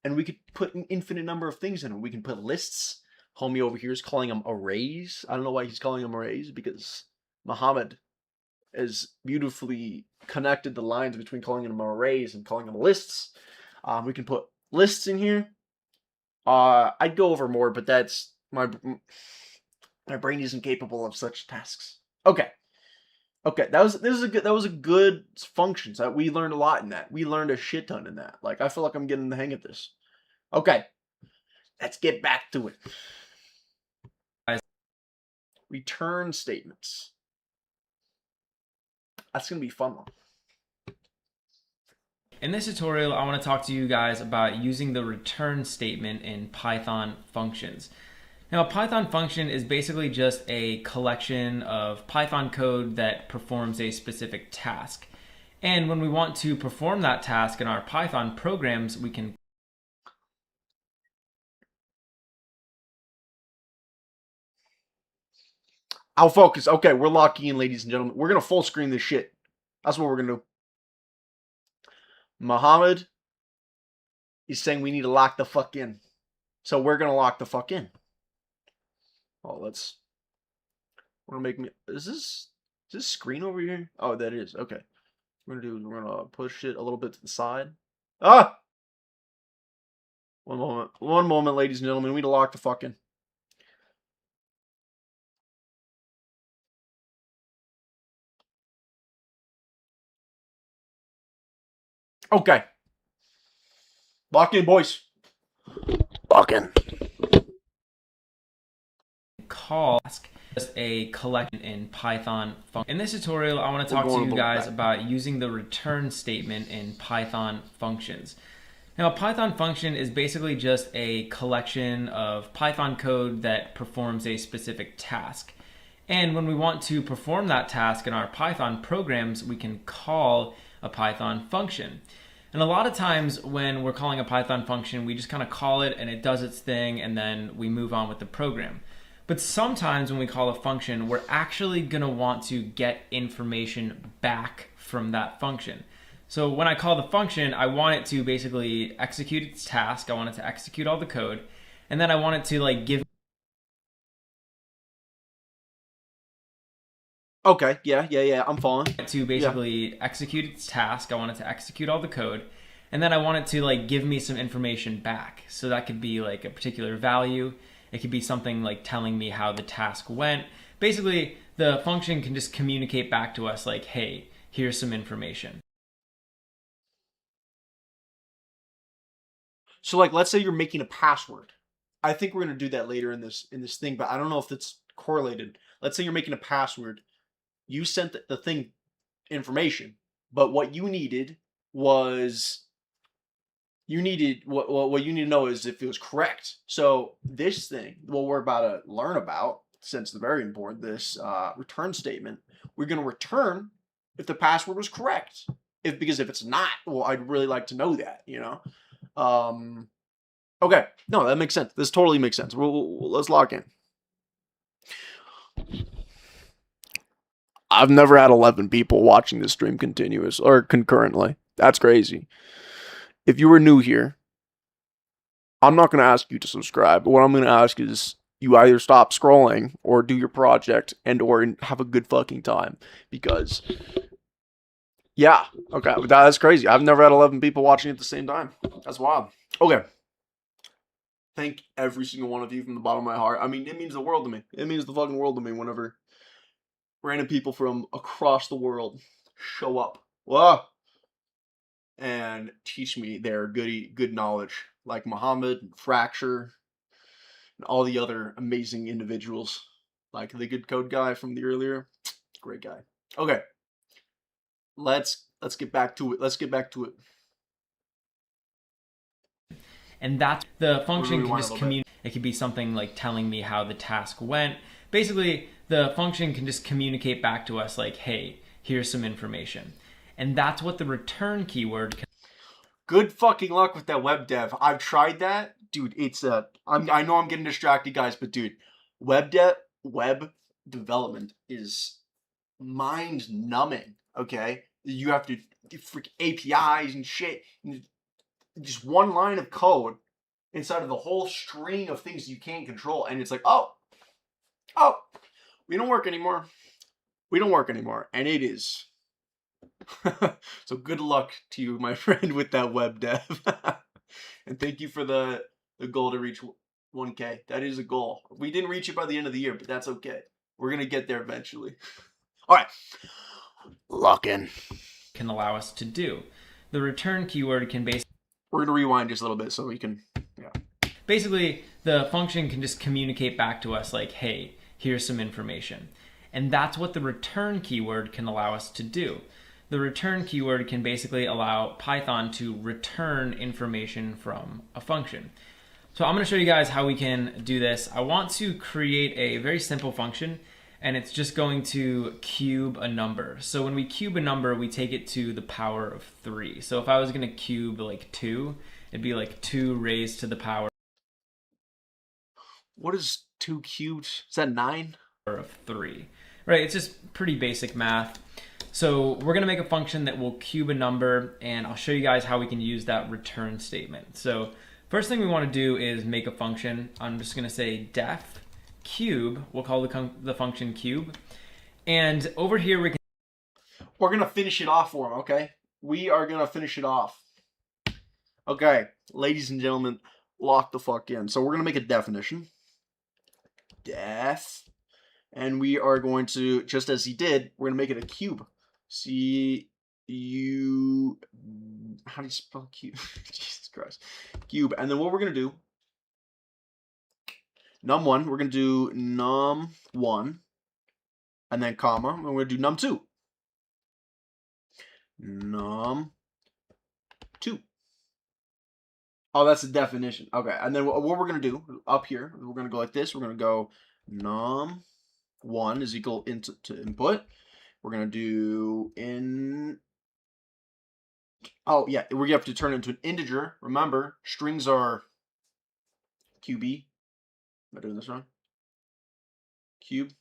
and we could put an infinite number of things in them. We can put lists. Homie over here is calling them arrays. I don't know why he's calling them arrays, because Muhammad has beautifully connected the lines between calling them arrays and calling them lists. We can put lists in here. I'd go over more, but that's my brain isn't capable of such tasks. Okay, that was a good function. So we learned a lot in that. We learned a shit ton in that. Like, I feel like I'm getting the hang of this. Okay, let's get back to it. Return statements. That's gonna be fun one. In this tutorial, I want to talk to you guys about using the return statement in Python functions. Now, a Python function is basically just a collection of Python code that performs a specific task. And when we want to perform that task in our Python programs, we can... I'll focus. Okay, we're locking in, ladies and gentlemen. We're going to full screen this shit. That's what we're going to do. Muhammad is saying we need to lock the fuck in. So we're going to lock the fuck in. Oh, let's... We're going to make me... Is this screen over here? Oh, that is. Okay. We're going to push it a little bit to the side. Ah! One moment, ladies and gentlemen. We need to lock the fuck in. Okay. Lock in, boys. Lock in. Call just a collection in Python function. In this tutorial, I want to talk to you guys about using the return statement in Python functions. Now, a Python function is basically just a collection of Python code that performs a specific task. And when we want to perform that task in our Python programs, we can call a Python function. And a lot of times when we're calling a Python function, we just kind of call it and it does its thing and then we move on with the program. But sometimes when we call a function, we're actually going to want to get information back from that function. So when I call the function, I want it to basically execute its task. I want it to execute all the code. And then I want it to like give Okay, yeah, I'm following. to basically execute its task. I want it to execute all the code. And then I want it to like give me some information back. So that could be like a particular value. It could be something like telling me how the task went. Basically, the function can just communicate back to us like, hey, here's some information. So like, let's say you're making a password. I think we're gonna do that later in this thing, but I don't know if that's correlated. Let's say you're making a password. You sent the thing information, but what you needed was what you need to know is if it was correct. So this thing, what we're about to learn about, since it's very important, this return statement, we're going to return if the password was correct. Because if it's not, well, I'd really like to know that, you know. Okay, no, that makes sense. This totally makes sense. Let's lock in. I've never had 11 people watching this stream continuous or concurrently. That's crazy. If you were new here, I'm not going to ask you to subscribe. But what I'm going to ask is you either stop scrolling or do your project and or have a good fucking time. Because, yeah, okay, that's crazy. I've never had 11 people watching at the same time. That's wild. Okay. Thank every single one of you from the bottom of my heart. I mean, it means the world to me. It means the fucking world to me whenever random people from across the world show up. Whoa. And teach me their good knowledge, like Muhammad, and Fracture, and all the other amazing individuals, like the good code guy from the earlier. Great guy. Okay, let's get back to it. Let's get back to it. And that's the function Rewind can a just little communicate. It could be something like telling me how the task went. Basically, the function can just communicate back to us like, hey, here's some information. And that's what the return keyword can. Good fucking luck with that web dev. I've tried that. Dude, it's I know I'm getting distracted, guys, but dude, web development is mind numbing, okay? You have to freak APIs and shit. Just one line of code inside of the whole string of things you can't control, and it's like, oh, we don't work anymore. And it is. So good luck to you, my friend, with that web dev. And thank you for the goal to reach 1K. That is a goal. We didn't reach it by the end of the year, but that's okay. We're going to get there eventually. All right. Lock in. Can allow us to do. The return keyword can basically. We're going to rewind just a little bit so we can, yeah. Basically, the function can just communicate back to us like, hey, here's some information. And that's what the return keyword can allow us to do. The return keyword can basically allow Python to return information from a function. So I'm going to show you guys how we can do this. I want to create a very simple function, and it's just going to cube a number. So when we cube a number, we take it to the power of 3. So if I was going to cube like 2, it'd be like 2 raised to the power. What is 2 cubed? Is that 9? Of 3. Right, it's just pretty basic math. So we're going to make a function that will cube a number, and I'll show you guys how we can use that return statement. So first thing we want to do is make a function. I'm just going to say def cube. We'll call the function cube. And over here we're going to finish it off for him, okay? We are going to finish it off. Okay, ladies and gentlemen, lock the fuck in. So we're going to make a definition. Def. And we are going to, just as he did, we're going to make it a cube. C-U... How do you spell cube? Jesus Christ. Cube. And then what we're going to do, num1, we're going to do num1, and then comma, and we're going to do num2. Num2. Oh, that's the definition. Okay, and then what we're going to do up here, we're going to go like this. We're going to go num 1 is equal to input. We're going to do in... Oh, yeah, we're going to have to turn it into an integer. Remember, strings are QB. Am I doing this wrong? Cube.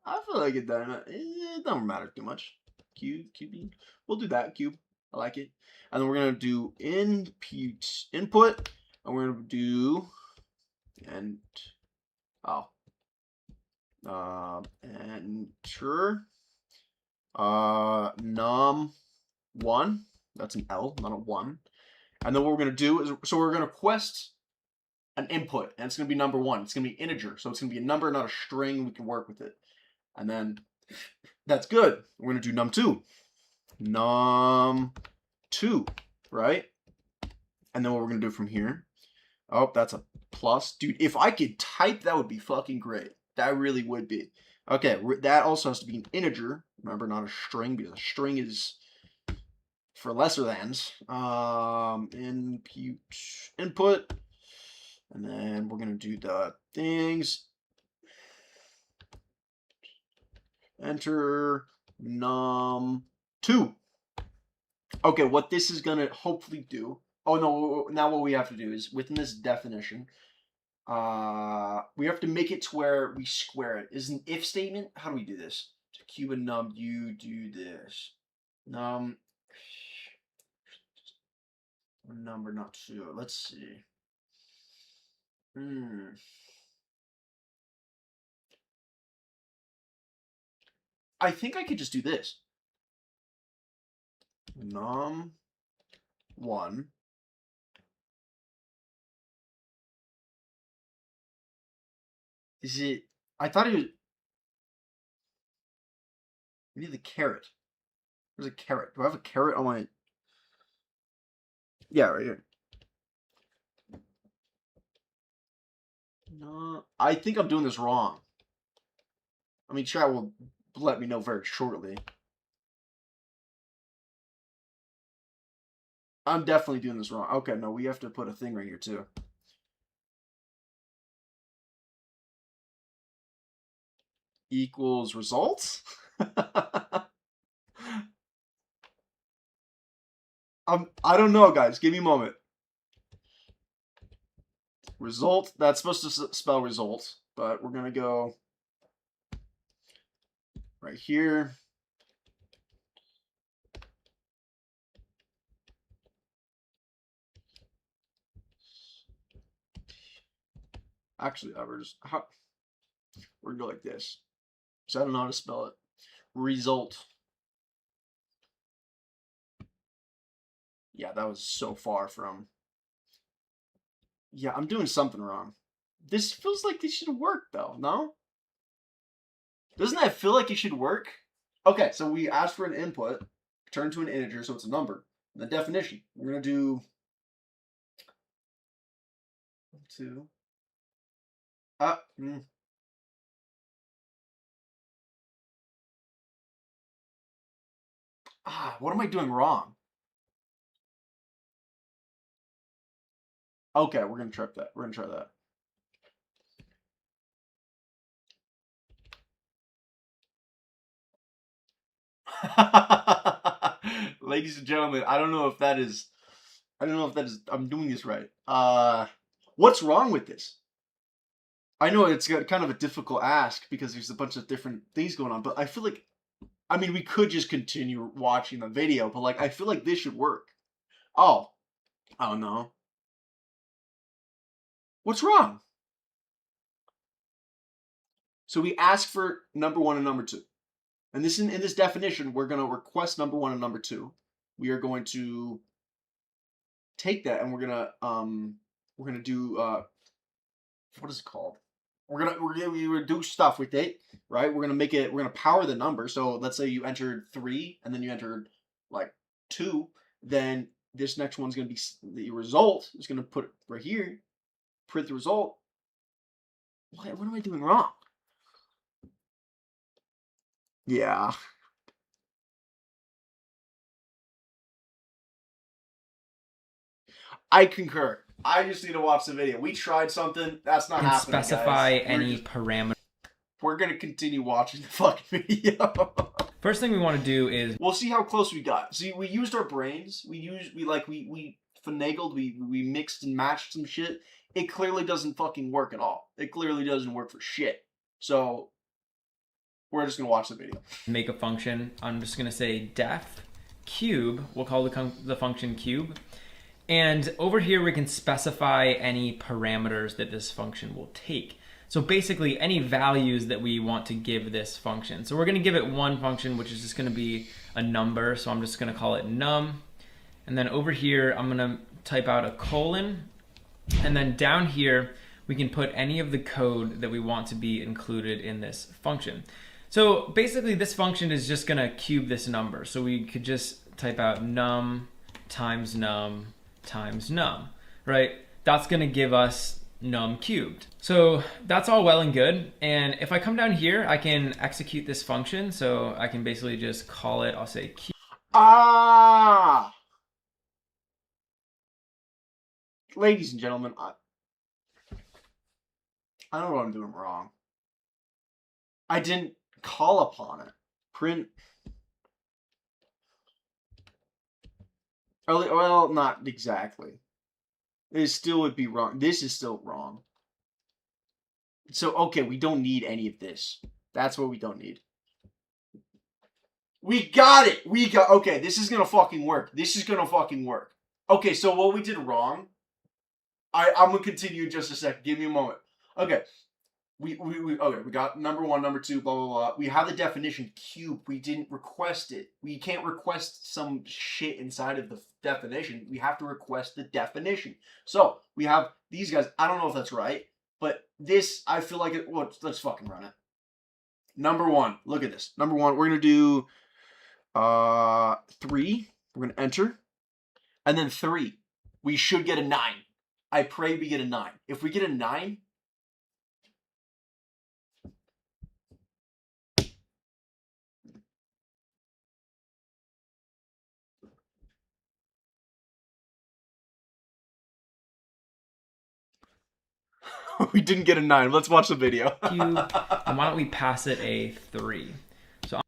I feel like it don't matter too much. QB. We'll do that, cube. I like it. And then we're going to do input, and we're going to do, enter, num1. That's an L, not a 1. And then what we're going to do is, so we're going to request an input, and it's going to be number 1. It's going to be integer, so it's going to be a number, not a string. We can work with it. And then that's good. We're going to do num2. Num2, right? And then what we're going to do from here. Oh, that's a plus. Dude, if I could type, that would be fucking great. That really would be. Okay, that also has to be an integer. Remember, not a string, because a string is for lesser thans. Input. And then we're going to do the things. Enter num2. Okay, what this is going to hopefully do. Oh, no, now what we have to do is within this definition, we have to make it to where we square it. Is an if statement? How do we do this? To cube and num, you do this. Number not 2. Let's see. I think I could just do this. Num1. Is it? I thought it was. Maybe the caret. There's a caret. Do I have a caret on my? Yeah, right here. No, I think I'm doing this wrong. I mean, chat will let me know very shortly. I'm definitely doing this wrong. Okay, no, we have to put a thing right here too. Equals results. I don't know, guys. Give me a moment. Result. That's supposed to spell result, but we're gonna go right here. Actually, we're gonna go like this. So I don't know how to spell it. Result. Yeah, that was so far from. Yeah, I'm doing something wrong. This feels like this should work, though, no? Doesn't that feel like it should work? Okay, so we asked for an input, turn to an integer, so it's a number. The definition, we're going to do 2. What am I doing wrong? Okay, we're going to try that. We're going to try that. Ladies and gentlemen, I don't know if that is, I'm doing this right. What's wrong with this? I know it's got kind of a difficult ask because there's a bunch of different things going on, but I feel like, I mean, we could just continue watching the video, but like, I feel like this should work. Oh no. What's wrong? So we ask for number 1 and number 2. And this in this definition, we're going to request number 1 and number 2. We are going to take that and we're going to do what is it called? We're gonna do stuff with it, right? We're gonna power the number. So let's say you entered 3 and then you entered like 2, then this next one's gonna be the result is gonna put it right here, print the result. What am I doing wrong? Yeah. I concur. I just need to watch the video. We tried something. That's not happening. Specify guys. any parameter. we're gonna continue watching the fucking video. First thing we want to do is We'll see how close we got. See, we used our brains. We finagled. We mixed and matched some shit. It clearly doesn't fucking work at all. It clearly doesn't work for shit. So we're just gonna watch the video. make a function. I'm just gonna say def cube. We'll call the function cube. And over here we can specify any parameters that this function will take. So basically any values that we want to give this function. So we're gonna give it one function, which is just gonna be a number. So I'm just gonna call it num. And then over here, I'm gonna type out a colon. And then down here, we can put any of the code that we want to be included in this function. So basically this function is just gonna cube this number. So we could just type out num times num times num, right? That's gonna give us num cubed. So that's all well and good. And if I come down here, I can execute this function. So I can basically just call it, I'll say cube. Ah! Ladies and gentlemen, I don't know what I'm doing wrong. I didn't call upon it. Print. Well, not exactly. It still would be wrong. This is still wrong. So, okay, we don't need any of this. That's what we don't need. We got it! Okay, this is gonna fucking work. This is gonna fucking work. Okay, so what we did wrong, I'm gonna continue in just a second. Give me a moment. Okay. We got number one, number two, blah, blah, blah. We have the definition cube. We didn't request it. We can't request some shit inside of the definition. We have to request the definition. So, we have these guys. I don't know if that's right, but this, I feel like it, well, let's fucking run it. Number one, look at this. Number one, we're going to do 3. We're going to enter. And then 3. We should get a 9. I pray we get a 9. If we get a 9... we didn't get a 9. Let's watch the video. Cube, and why don't we pass it a 3? So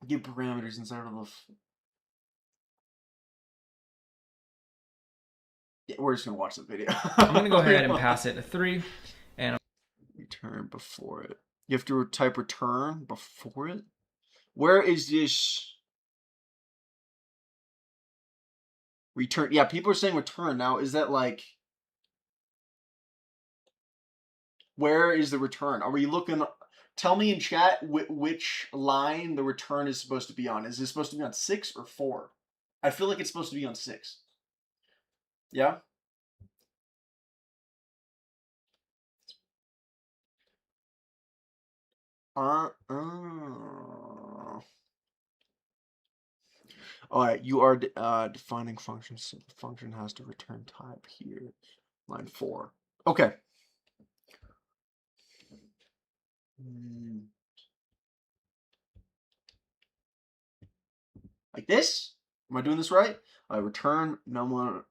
give parameters inside of the... Yeah, we're just going to watch the video. I'm going to go ahead and pass it a 3. And return before it. You have to type return before it? Where is this... Return. Yeah, people are saying return. Now, is that like... Where is the return? Are we looking... Tell me in chat which line the return is supposed to be on. Is it supposed to be on 6 or 4? I feel like it's supposed to be on 6. Yeah? Alright, you are defining functions. So the function has to return type here. Line 4. Okay. Like this? Am I doing this right? I return num1.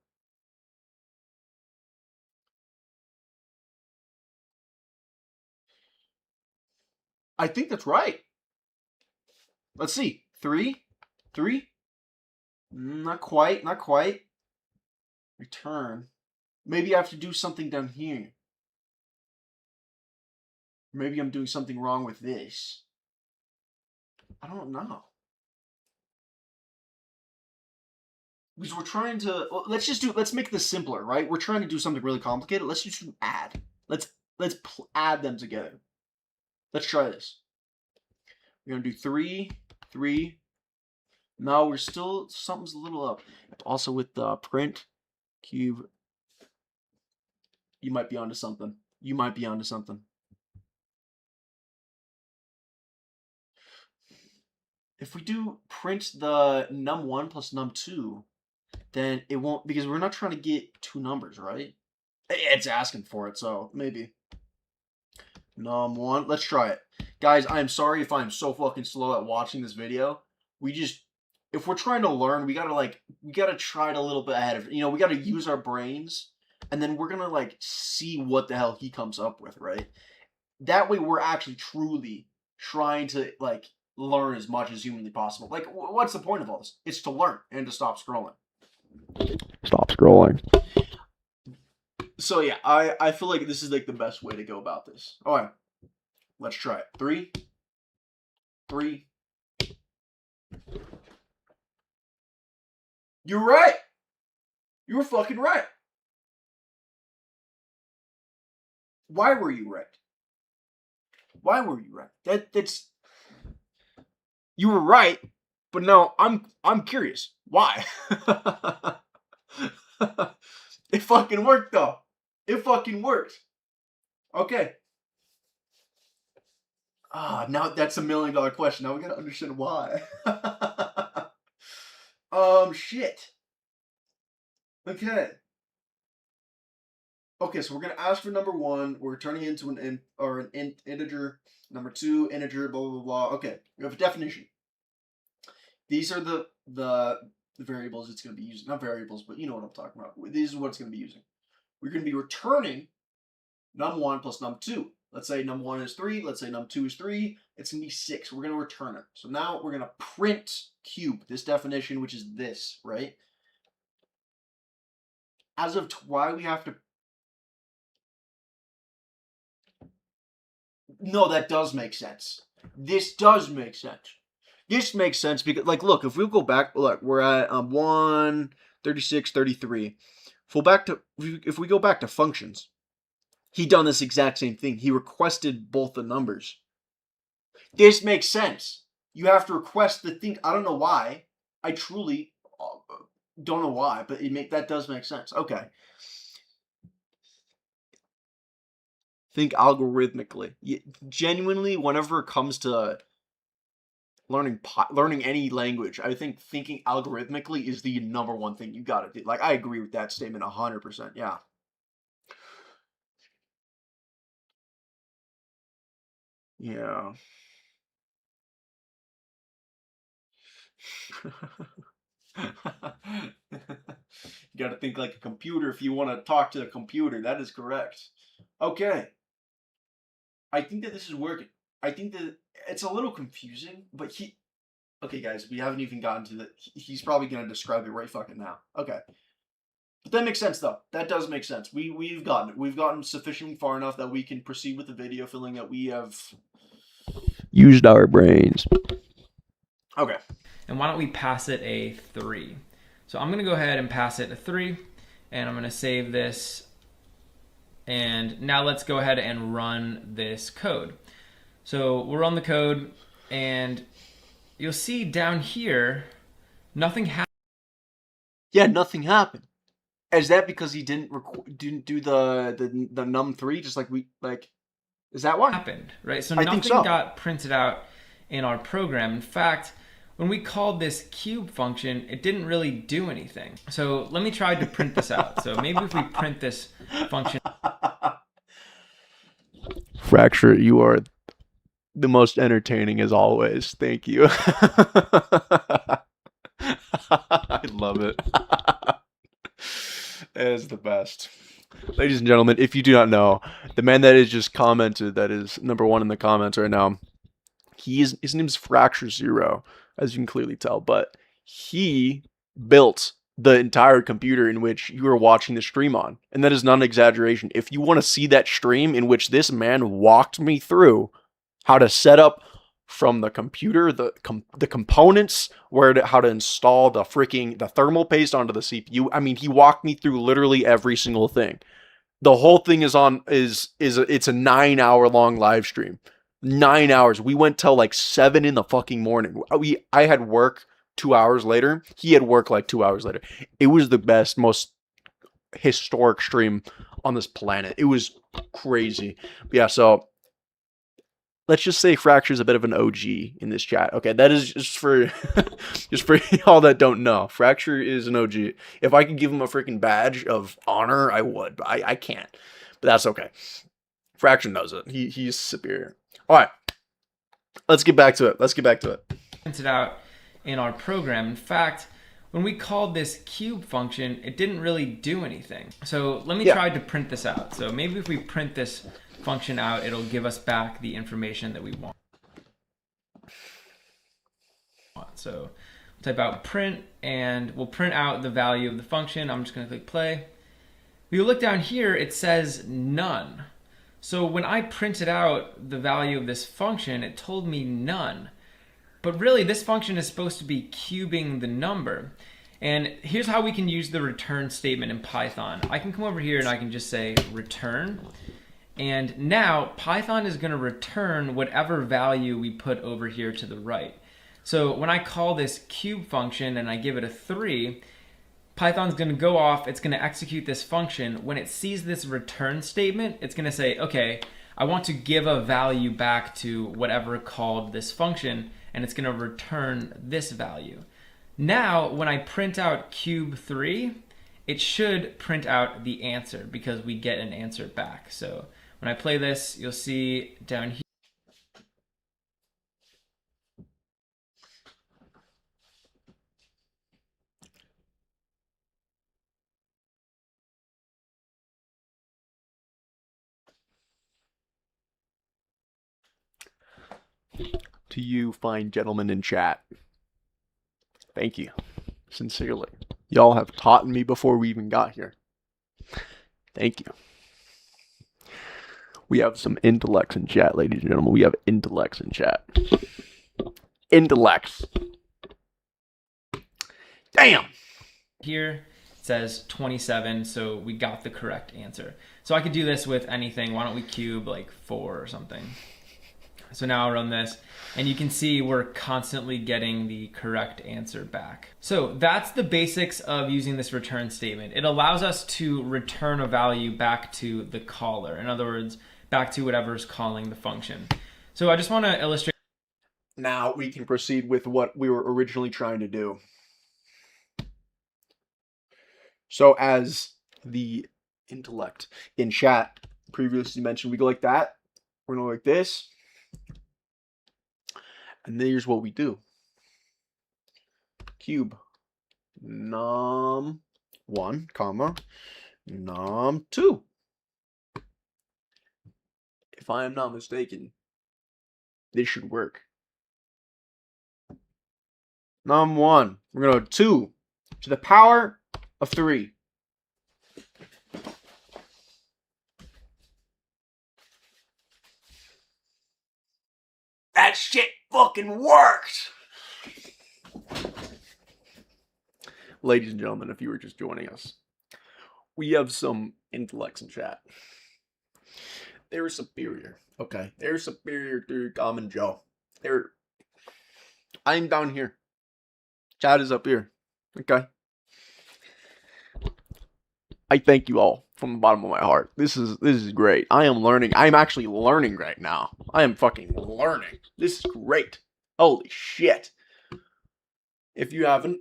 I think that's right. Let's see. 3. Not quite. Return. Maybe I have to do something down here. Maybe I'm doing something wrong with this. I don't know. Because we're trying to... Well, let's make this simpler, right? We're trying to do something really complicated. Let's just do add. Let's add them together. Let's try this. We're going to do 3. No, we're still... Something's a little up. Also with the print cube. You might be onto something. If we do print the num1 plus num2, then it won't... Because we're not trying to get 2 numbers, right? It's asking for it, so maybe. Num1. Let's try it. Guys, I am sorry if I'm so fucking slow at watching this video. If we're trying to learn, we gotta try it a little bit ahead of, we gotta use our brains, and then we're gonna, see what the hell he comes up with, right? That way we're actually truly trying to like learn as much as humanly possible. Like, what's the point of all this? It's to learn and to stop scrolling. Stop scrolling. So yeah, I feel like this is like the best way to go about this. All right, let's try it. 3, 3. You're right. You were fucking right. Why were you right? Why were you right? That's you were right, but no, I'm curious. Why? It fucking worked though. It fucking worked. Okay. Now that's $1 million question. Now we gotta understand why. Shit. Okay. Okay, so we're gonna ask for number 1. We're turning into an integer. Number 2, integer. Blah blah blah. Okay, we have a definition. These are the variables it's gonna be using. Not variables, but you know what I'm talking about. This is what it's gonna be using. We're gonna be returning num1 plus num2. Let's say num1 is 3. Let's say num2 is 3. It's gonna be 6. We're gonna return it. So now we're gonna print cube this definition, which is this, right? As of why we have to. No, that does make sense. This does make sense. This makes sense because, like, look, if we go back, look, we're at 136, 33. If we go back to functions, he done this exact same thing. He requested both the numbers. This makes sense. You have to request the thing. I don't know why. I truly don't know why, but that does make sense. Okay. Think algorithmically. Genuinely, whenever it comes to learning any language, I think thinking algorithmically is the number one thing you gotta do. Like, I agree with that statement 100%. Yeah. Yeah. You gotta think like a computer if you want to talk to a computer. That is correct. Okay. I think that this is working. I think that it's a little confusing, but okay, guys, we haven't even gotten to he's probably going to describe it right fucking now. Okay. But that makes sense, though. That does make sense. We've gotten it. We've gotten sufficiently far enough that we can proceed with the video, feeling that we have used our brains. Okay. And why don't we pass it a 3? So I'm going to go ahead and pass it a 3, and I'm going to save this. And now let's go ahead and run this code. So we'll run the code, and you'll see down here, nothing happened. Yeah, nothing happened. Is that because he didn't do the num3 just like is that why? Happened, right? So nothing got printed out in our program. In fact, when we called this cube function, it didn't really do anything. So let me try to print this out. So maybe if we print this function. Fracture, you are the most entertaining as always. Thank you. I love it. It is the best. Ladies and gentlemen, if you do not know, the man that is just commented, that is number 1 in the comments right now, his name's Fracture Zero, as you can clearly tell, but he built the entire computer in which you are watching the stream on. And that is not an exaggeration. If you want to see that stream in which this man walked me through how to set up from the computer, the components, how to install the thermal paste onto the CPU. I mean, he walked me through literally every single thing. The whole thing is it's a 9-hour long live stream. 9 hours. We went till like 7 in the fucking morning. I had work 2 hours later. He had work like 2 hours later. It was the best, most historic stream on this planet. It was crazy. But yeah, so let's just say Fracture's a bit of an OG in this chat. Okay, that is just for just for y'all that don't know. Fracture is an OG. If I could give him a freaking badge of honor, I would, but I can't. But that's okay. Fracture knows it. He's superior. All right, let's get back to it. Printed out in our program. In fact, when we called this cube function, it didn't really do anything. So let me try to print this out. So maybe if we print this function out, it'll give us back the information that we want. So type out print, and we'll print out the value of the function. I'm just going to click play. If you look down here, it says none. So when I printed out the value of this function, it told me none. But really, this function is supposed to be cubing the number. And here's how we can use the return statement in Python. I can come over here and I can just say return. And now Python is going to return whatever value we put over here to the right. So when I call this cube function and I give it a 3, Python's going to go off, it's going to execute this function. When it sees this return statement, it's going to say, okay, I want to give a value back to whatever called this function, and it's going to return this value. Now, when I print out cube 3, it should print out the answer because we get an answer back. So when I play this, you'll see down here. To you fine gentlemen in chat, thank you. Sincerely. Y'all have taught me before we even got here. Thank you. We have some intellects in chat, ladies and gentlemen. We have intellects in chat. Intellects. Damn! Here it says 27, so we got the correct answer. So I could do this with anything. Why don't we cube like 4 or something? So now I'll run this, and you can see we're constantly getting the correct answer back. So that's the basics of using this return statement. It allows us to return a value back to the caller. In other words, back to whatever's calling the function. So I just want to illustrate. Now we can proceed with what we were originally trying to do. So as the intellect in chat previously mentioned, we go like that. We're going to go like this. And here's what we do. Cube num1, comma, num2. If I am not mistaken, this should work. Num1, we're going to 2 to the power of 3. That shit fucking worked! Ladies and gentlemen, if you were just joining us, we have some intellects in chat. They're superior, okay? They're superior to Common Joe. I'm down here. Chat is up here, okay? I thank you all from the bottom of my heart. This is great. I am learning. I'm actually learning right now. I am fucking learning. This is great. Holy shit. If you haven't,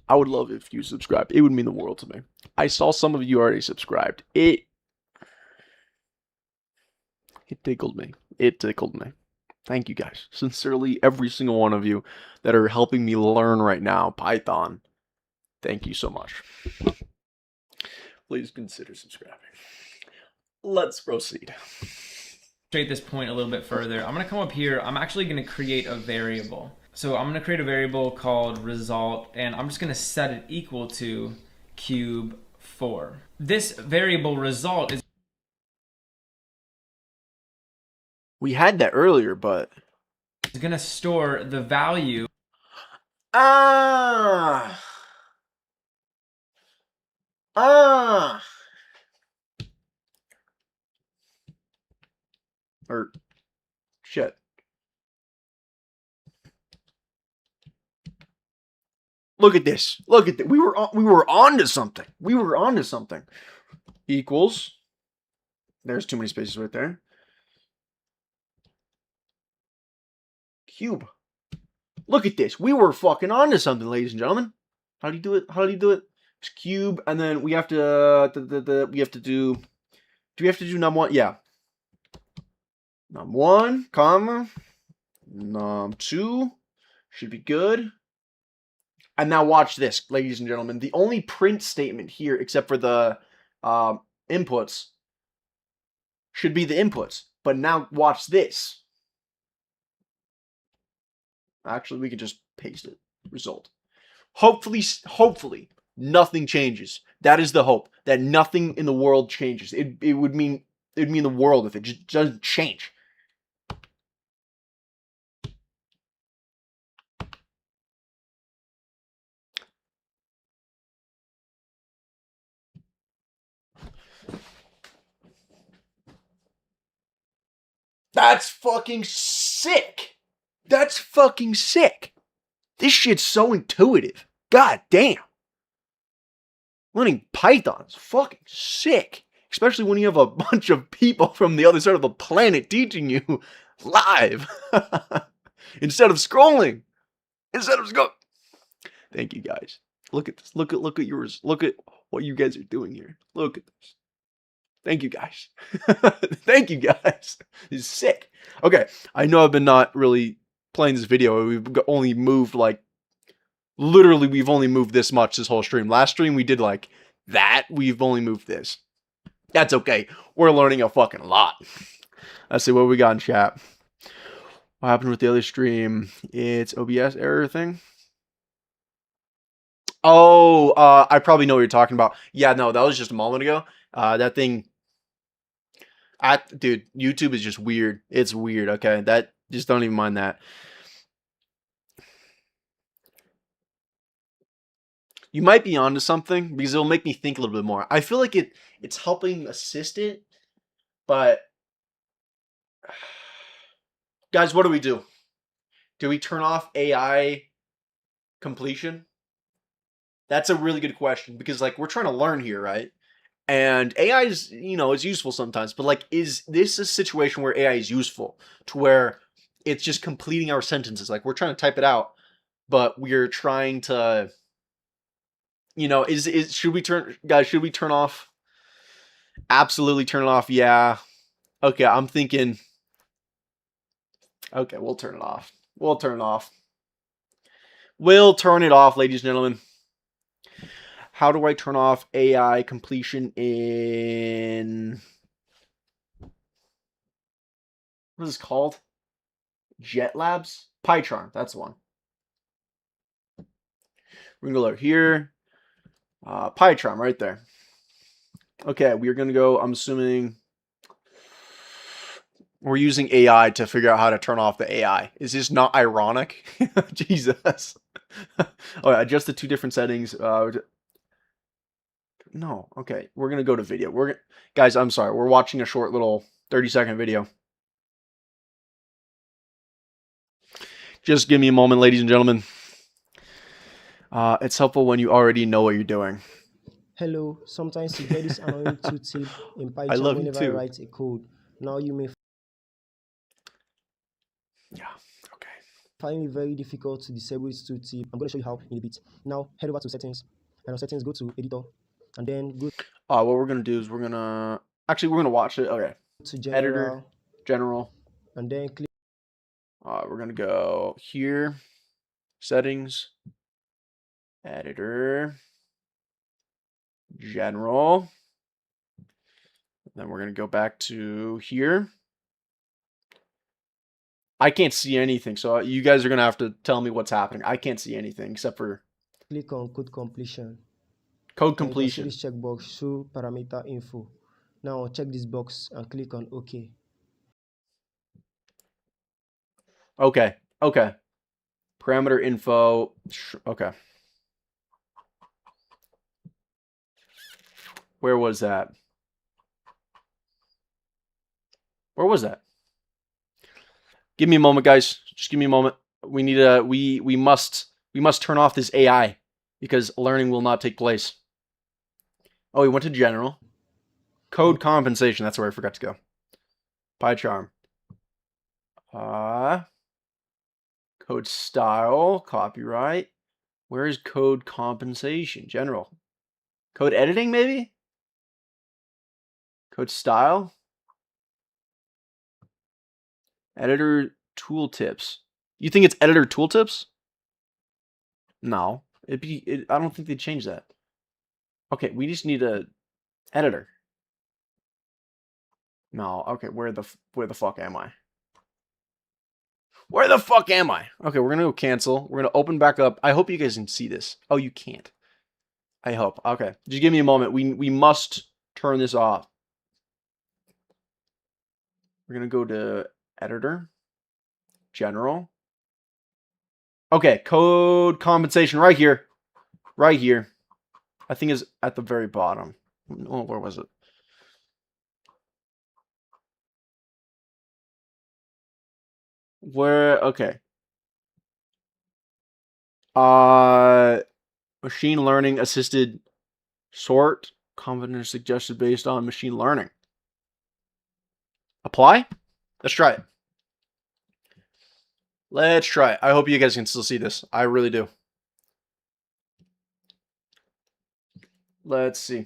I would love if you subscribed. It would mean the world to me. I saw some of you already subscribed. It tickled me. It tickled me. Thank you guys. Sincerely, every single one of you that are helping me learn right now Python. Thank you so much. Please consider subscribing. Let's proceed. Illustrate this point a little bit further. I'm going to come up here. I'm actually going to create a variable. So I'm going to create a variable called result, and I'm just going to set it equal to cube 4. This variable result is. We had that earlier, but. It's going to store the value. Or shit. Look at this. Look at that. We were on to something. We were on to something. Equals. There's too many spaces right there. Cube. Look at this. We were fucking on to something, ladies and gentlemen. How do you do it? How do you do it? It's cube, and then we have to do we have to do num1? Yeah. Num1, comma, num2 should be good. And now watch this, ladies and gentlemen. The only print statement here, except for the inputs, should be the inputs. But now watch this. Actually, we can just paste it. Result. Hopefully, nothing changes. That is the hope. That nothing in the world changes. It would mean the world if it just doesn't change. That's fucking sick. That's fucking sick. This shit's so intuitive. God damn. Learning Python is fucking sick. Especially when you have a bunch of people from the other side of the planet teaching you live. Instead of scrolling. Thank you guys. Look at this. Look at yours. Look at what you guys are doing here. Look at this. Thank you guys. Thank you guys. This is sick. Okay, I know I've been not really playing this video. We've only moved like literally we've only moved this much this whole stream. Last stream we did like that. We've only moved this. That's okay. We're learning a fucking lot. Let's see what we got in chat. What happened with the other stream? It's OBS error thing. Oh, I probably know what you're talking about. Yeah, no, that was just a moment ago. That thing, dude, YouTube is just weird. It's weird. Okay, just don't even mind that. You might be onto something because it'll make me think a little bit more. I feel like it's helping assist it, but guys, what do we do? Do we turn off AI completion? That's a really good question because like we're trying to learn here, right? And AI is, is useful sometimes, but like, is this a situation where AI is useful to where it's just completing our sentences? Like we're trying to type it out, but we're trying to, should we turn off? Absolutely turn it off. Yeah. Okay. I'm thinking, okay, we'll turn it off. We'll turn it off. We'll turn it off, ladies and gentlemen. How do I turn off AI completion in... What is this called? JetLabs? PyCharm, that's the one. We're going to go here. PyCharm right there. Okay, we're going to go, I'm assuming... We're using AI to figure out how to turn off the AI. Is this not ironic? Jesus. Oh, yeah, adjust the two different settings. No, okay. We're gonna go to video. Guys, I'm sorry. We're watching a short little 30-second video. Just give me a moment, ladies and gentlemen. It's helpful when you already know what you're doing. Hello. Sometimes you get this annoying tooltip in I Python love you whenever too. I write a code. Now you may Yeah, okay. find it very difficult to disable this tooltip. I'm going to show you how in a bit. Now head over to settings, and on settings go to editor, and then go What we're gonna do is we're gonna watch it. Okay. to General, and then click we're gonna go here, settings, editor, general. Then we're gonna go back to here. I can't see anything, so you guys are gonna have to tell me what's happening. I can't see anything except for click on code completion. code And completion. you can see this checkbox show parameter info. Now check this box and click on OK. Okay. Parameter info. Okay. Where was that? Give me a moment, guys. Just give me a moment. We need we must turn off this AI because learning will not take place. Oh, we went to general. Code compensation. That's where I forgot to go. PyCharm. Code style, copyright. Where is code compensation? General. Code editing, maybe? Code style? Editor tooltips. You think it's editor tooltips? No. I don't think they changed that. Okay, we just need a editor. No, okay, where the fuck am I? Where the fuck am I? Okay, we're gonna go cancel. We're gonna open back up. I hope you guys can see this. Oh, you can't. I hope. Okay, just give me a moment. We must turn this off. We're gonna go to editor, general. Okay, code compensation right here. Right here. I think is at the very bottom. Oh, where was it? Where, okay. Machine learning assisted sort confidence suggested based on machine learning. Apply? Let's try it. Let's try it. I hope you guys can still see this. I really do. Let's see.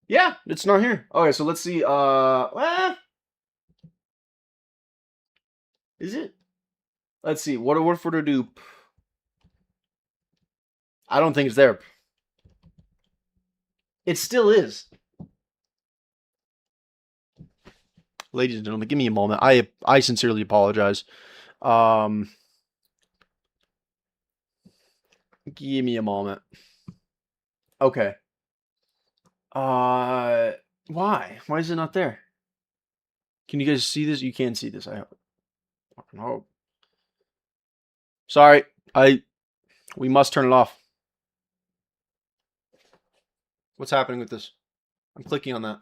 Yeah, it's not here. Okay, so let's see. Is it? Let's see. What for to do? I don't think it's there. It still is. Ladies and gentlemen, give me a moment. I sincerely apologize. Give me a moment. Okay. Why? Why is it not there? Can you guys see this? You can see this. I fucking hope. Sorry. We must turn it off. What's happening with this? I'm clicking on that.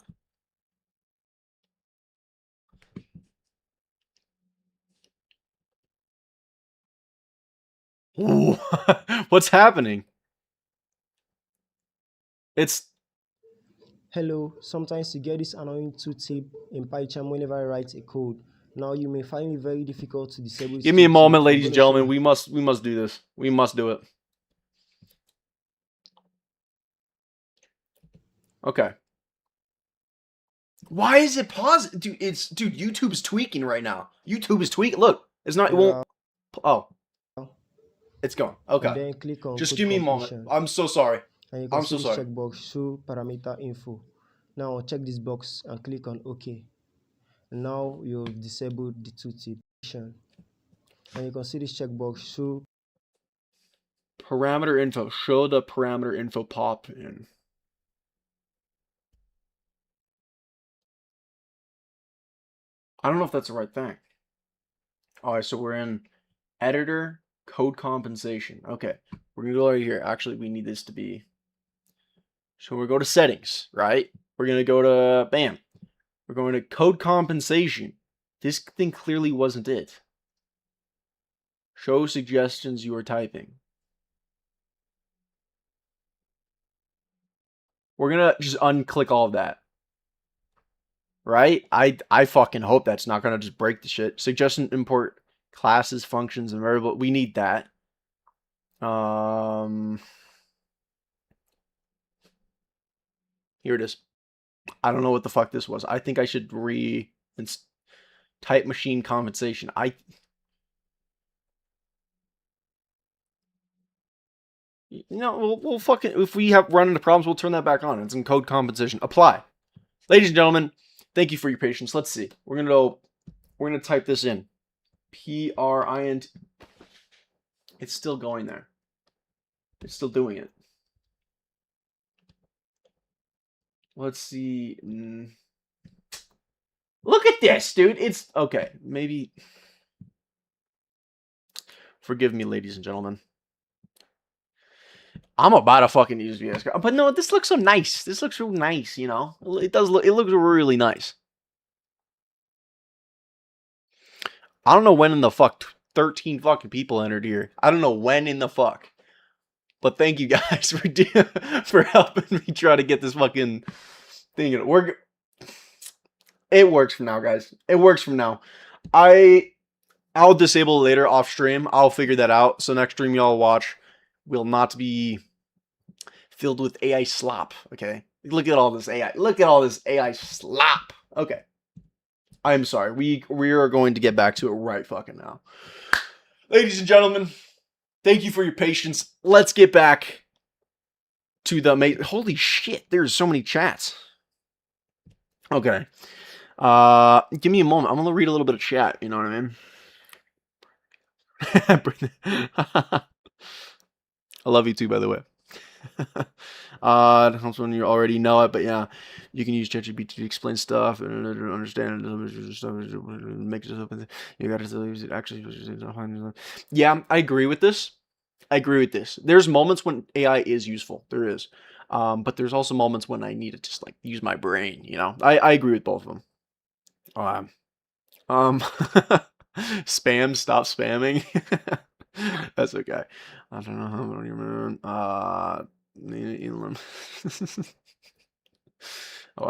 Ooh. What's happening? It's Hello, sometimes you get this annoying tooltip in PyCharm whenever I write a code. Now you may find it very difficult to disable this Give me a tooltip. moment, I'm ladies and gonna show gentlemen. you. We must do this. We must do it. Okay. Why is it paused? Dude, YouTube's tweaking right now. YouTube is tweaking. Look, it's not, it won't. Oh, it's gone. And Okay. then click on Just code give me a moment. completion. I'm so sorry. And you can I'm see so this sorry. checkbox show parameter info. Now check this box and click on OK. Now you've disabled the tooltip. And you can see this checkbox show Parameter info. Show the parameter info pop in. I don't know if that's the right thing. Alright, so we're in editor, code compensation. Okay, we're gonna go right here. Actually, we need this to be. So we're go to settings, right? We're gonna go to bam. We're going to code compensation. This thing clearly wasn't it. Show suggestions you are typing. We're gonna just unclick all of that. Right? I fucking hope that's not gonna just break the shit. Suggestion import classes, functions, and variable. We need that. Here it is. I don't know what the fuck this was. I think I should type machine compensation. We'll fucking, if we have run into problems, we'll turn that back on. It's in code compensation. Apply. Ladies and gentlemen, thank you for your patience. Let's see. We're gonna type this in. PRINT. It's still going there. It's still doing it. Let's see. Look at this, dude. It's okay. Maybe. Forgive me, ladies and gentlemen. I'm about to fucking use VS Code. But no, this looks so nice. This looks real nice, you know? It does look, it looks really nice. I don't know when in the fuck 13 fucking people entered here. I don't know when in the fuck. But thank you guys for helping me try to get this fucking thing. It works from now, guys. It works from now. I'll disable it later off stream. I'll figure that out. So next stream y'all watch will not be filled with AI slop. Okay. Look at all this AI. Look at all this AI slop. Okay. I'm sorry. We are going to get back to it right fucking now. Ladies and gentlemen, thank you for your patience. Let's get back to the holy shit, there's so many chats. Okay. Give me a moment. I'm gonna read a little bit of chat. You know what I mean? I love you too, by the way. It helps when you already know it, but yeah, you can use ChatGPT to explain stuff and understand it. Make it open. You gotta actually. Yeah, I agree with this. There's moments when AI is useful. There is. But there's also moments when I need to just like use my brain, you know. I agree with both of them. Um, spam, stop spamming. That's okay. I don't know how many remember. Elon. Oh,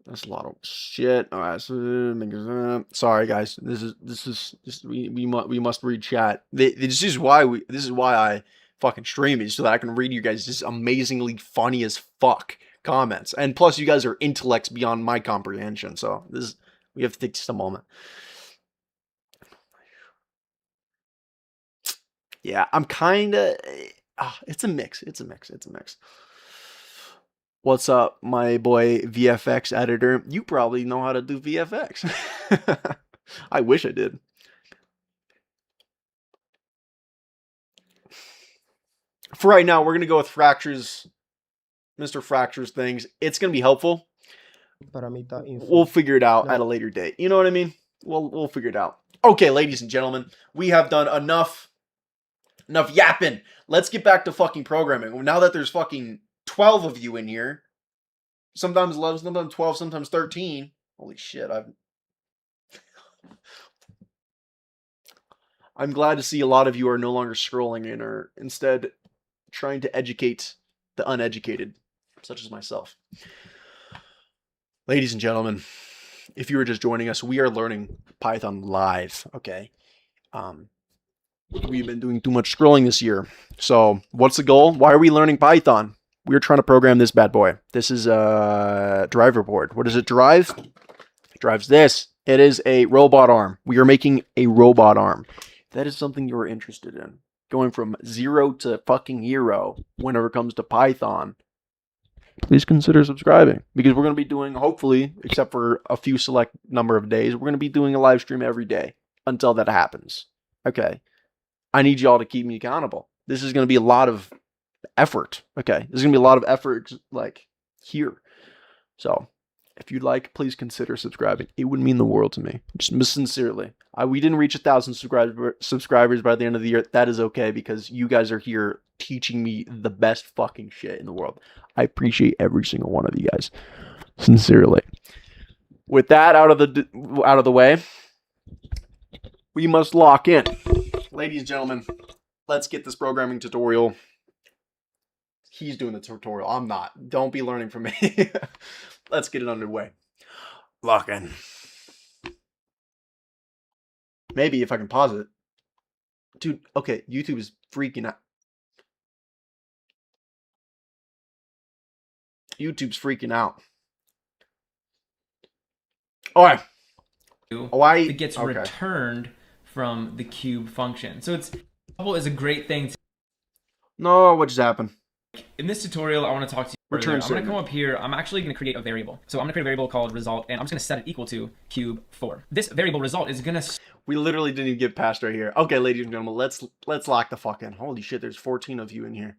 that's a lot of shit. All right, so sorry guys. This is just we must read chat. This is why I fucking stream it so that I can read you guys just amazingly funny as fuck comments. And plus, you guys are intellects beyond my comprehension. So we have to take just a moment. Yeah, I'm kind of. It's a mix. What's up, my boy VFX editor? You probably know how to do VFX. I wish I did. For right now, we're going to go with Fracture's, Mr. Fracture's things. It's going to be helpful. Parameter info. We'll figure it out Now, at a later date. You know what I mean? We'll figure it out. Okay, ladies and gentlemen, we have done enough yapping. Let's get back to fucking programming. Now that there's fucking 12 of you in here, sometimes 11, sometimes 12, sometimes 13. Holy shit, I'm glad to see a lot of you are no longer scrolling and are instead trying to educate the uneducated, such as myself. Ladies and gentlemen, if you were just joining us, we are learning Python live, okay? We've been doing too much scrolling this year. So what's the goal? Why are we learning Python? We're trying to program this bad boy. This is a driver board. What does it drive? It drives this. It is a robot arm. We are making a robot arm. If that is something you're interested in, going from 0 to fucking hero whenever it comes to Python, please consider subscribing, because we're going to be doing, hopefully, except for a few select number of days, we're going to be doing a live stream every day until that happens. Okay. I need y'all to keep me accountable. This is going to be a lot of effort. Okay. There's going to be a lot of effort like here. So if you'd like, please consider subscribing. It would mean the world to me. Just sincerely. We didn't reach 1,000 subscribers by the end of the year. That is okay, because you guys are here teaching me the best fucking shit in the world. I appreciate every single one of you guys. Sincerely. With that out of the way, we must lock in. Ladies and gentlemen, let's get this programming tutorial. He's doing the tutorial. I'm not. Don't be learning from me. Let's get it underway. Lock in. Maybe if I can pause it. Dude, okay, YouTube is freaking out. YouTube's freaking out. Alright. That gets returned from the cube function. So double is a great thing. No, what just happened? In this tutorial, I want to talk to you. I'm going to come up here. I'm actually going to create a variable. So I'm going to create a variable called result, and I'm just going to set it equal to cube 4. This variable result is going to... We literally didn't even get past right here. Okay, ladies and gentlemen, let's lock the fuck in. Holy shit, there's 14 of you in here.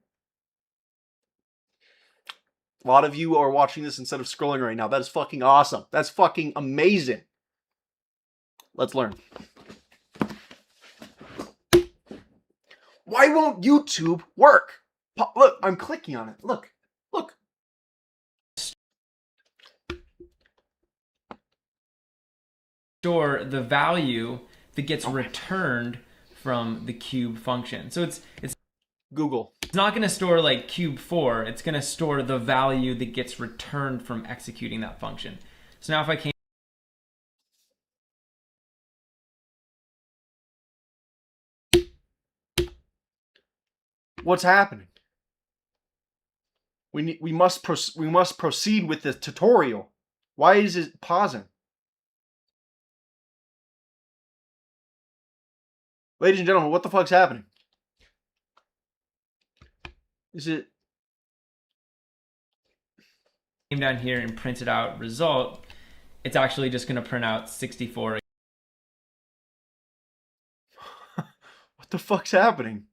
A lot of you are watching this instead of scrolling right now. That is fucking awesome. That's fucking amazing. Let's learn. Why won't YouTube work? Look, I'm clicking on it. Look. Store the value that gets returned from the cube function. So it's Google. It's not going to store like cube 4. It's going to store the value that gets returned from executing that function. So now if I came... What's happening? We must proceed with the tutorial. Why is it pausing? Ladies and gentlemen, what the fuck's happening? Is it... came down here and printed out result, it's actually just going to print out 64 What the fuck's happening?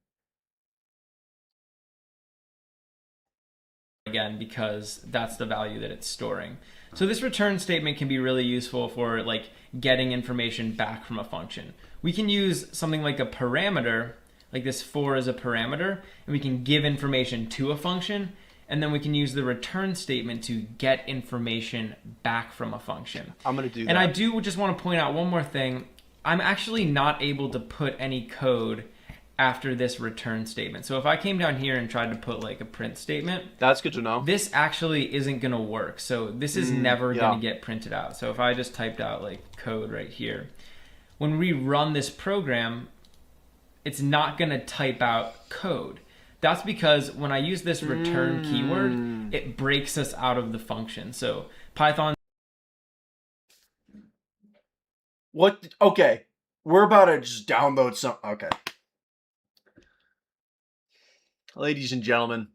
again, because that's the value that it's storing. So this return statement can be really useful for like getting information back from a function. We can use something like a parameter, like this for is a parameter, and we can give information to a function, and then we can use the return statement to get information back from a function. I'm gonna do that. And I do just want to point out one more thing. I'm actually not able to put any code after this return statement. So if I came down here and tried to put like a print statement, That's good to know. this actually isn't going to work. So this is never yeah. going to get printed out. So if I just typed out like code right here, when we run this program, it's not going to type out code. That's because when I use this return keyword, it breaks us out of the function. So Python. What? Okay. We're about to just download some. Okay. Ladies and gentlemen,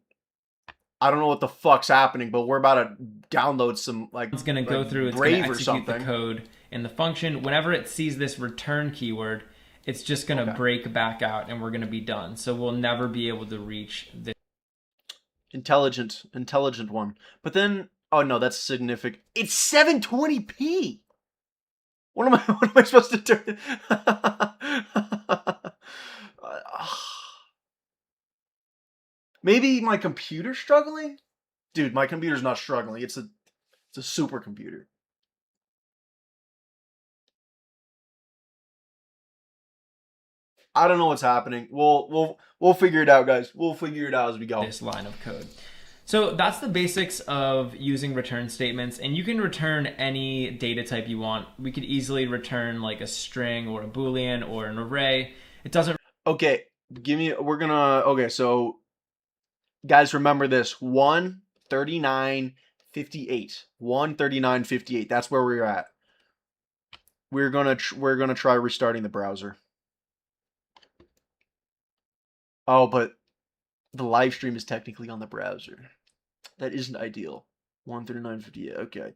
I don't know what the fuck's happening, but we're about to download some like. It's going to go like through, it's going Brave to or execute the something. code in the function. Whenever it sees this return keyword, it's just going to break back out and we're going to be done. So we'll never be able to reach this. Intelligent one. But then, oh no, that's significant. It's 720p. What am I supposed to do? Maybe my computer's struggling? Dude, my computer's not struggling. It's a supercomputer. I don't know what's happening. We'll figure it out, guys. We'll figure it out as we go. This line of code. So that's the basics of using return statements, and you can return any data type you want. We could easily return like a string or a Boolean or an array. It doesn't. Okay, okay, so guys, remember this. 139.58. 139.58. That's where we're at. We're gonna try restarting the browser. Oh, but the live stream is technically on the browser. That isn't ideal. 139.58. Okay.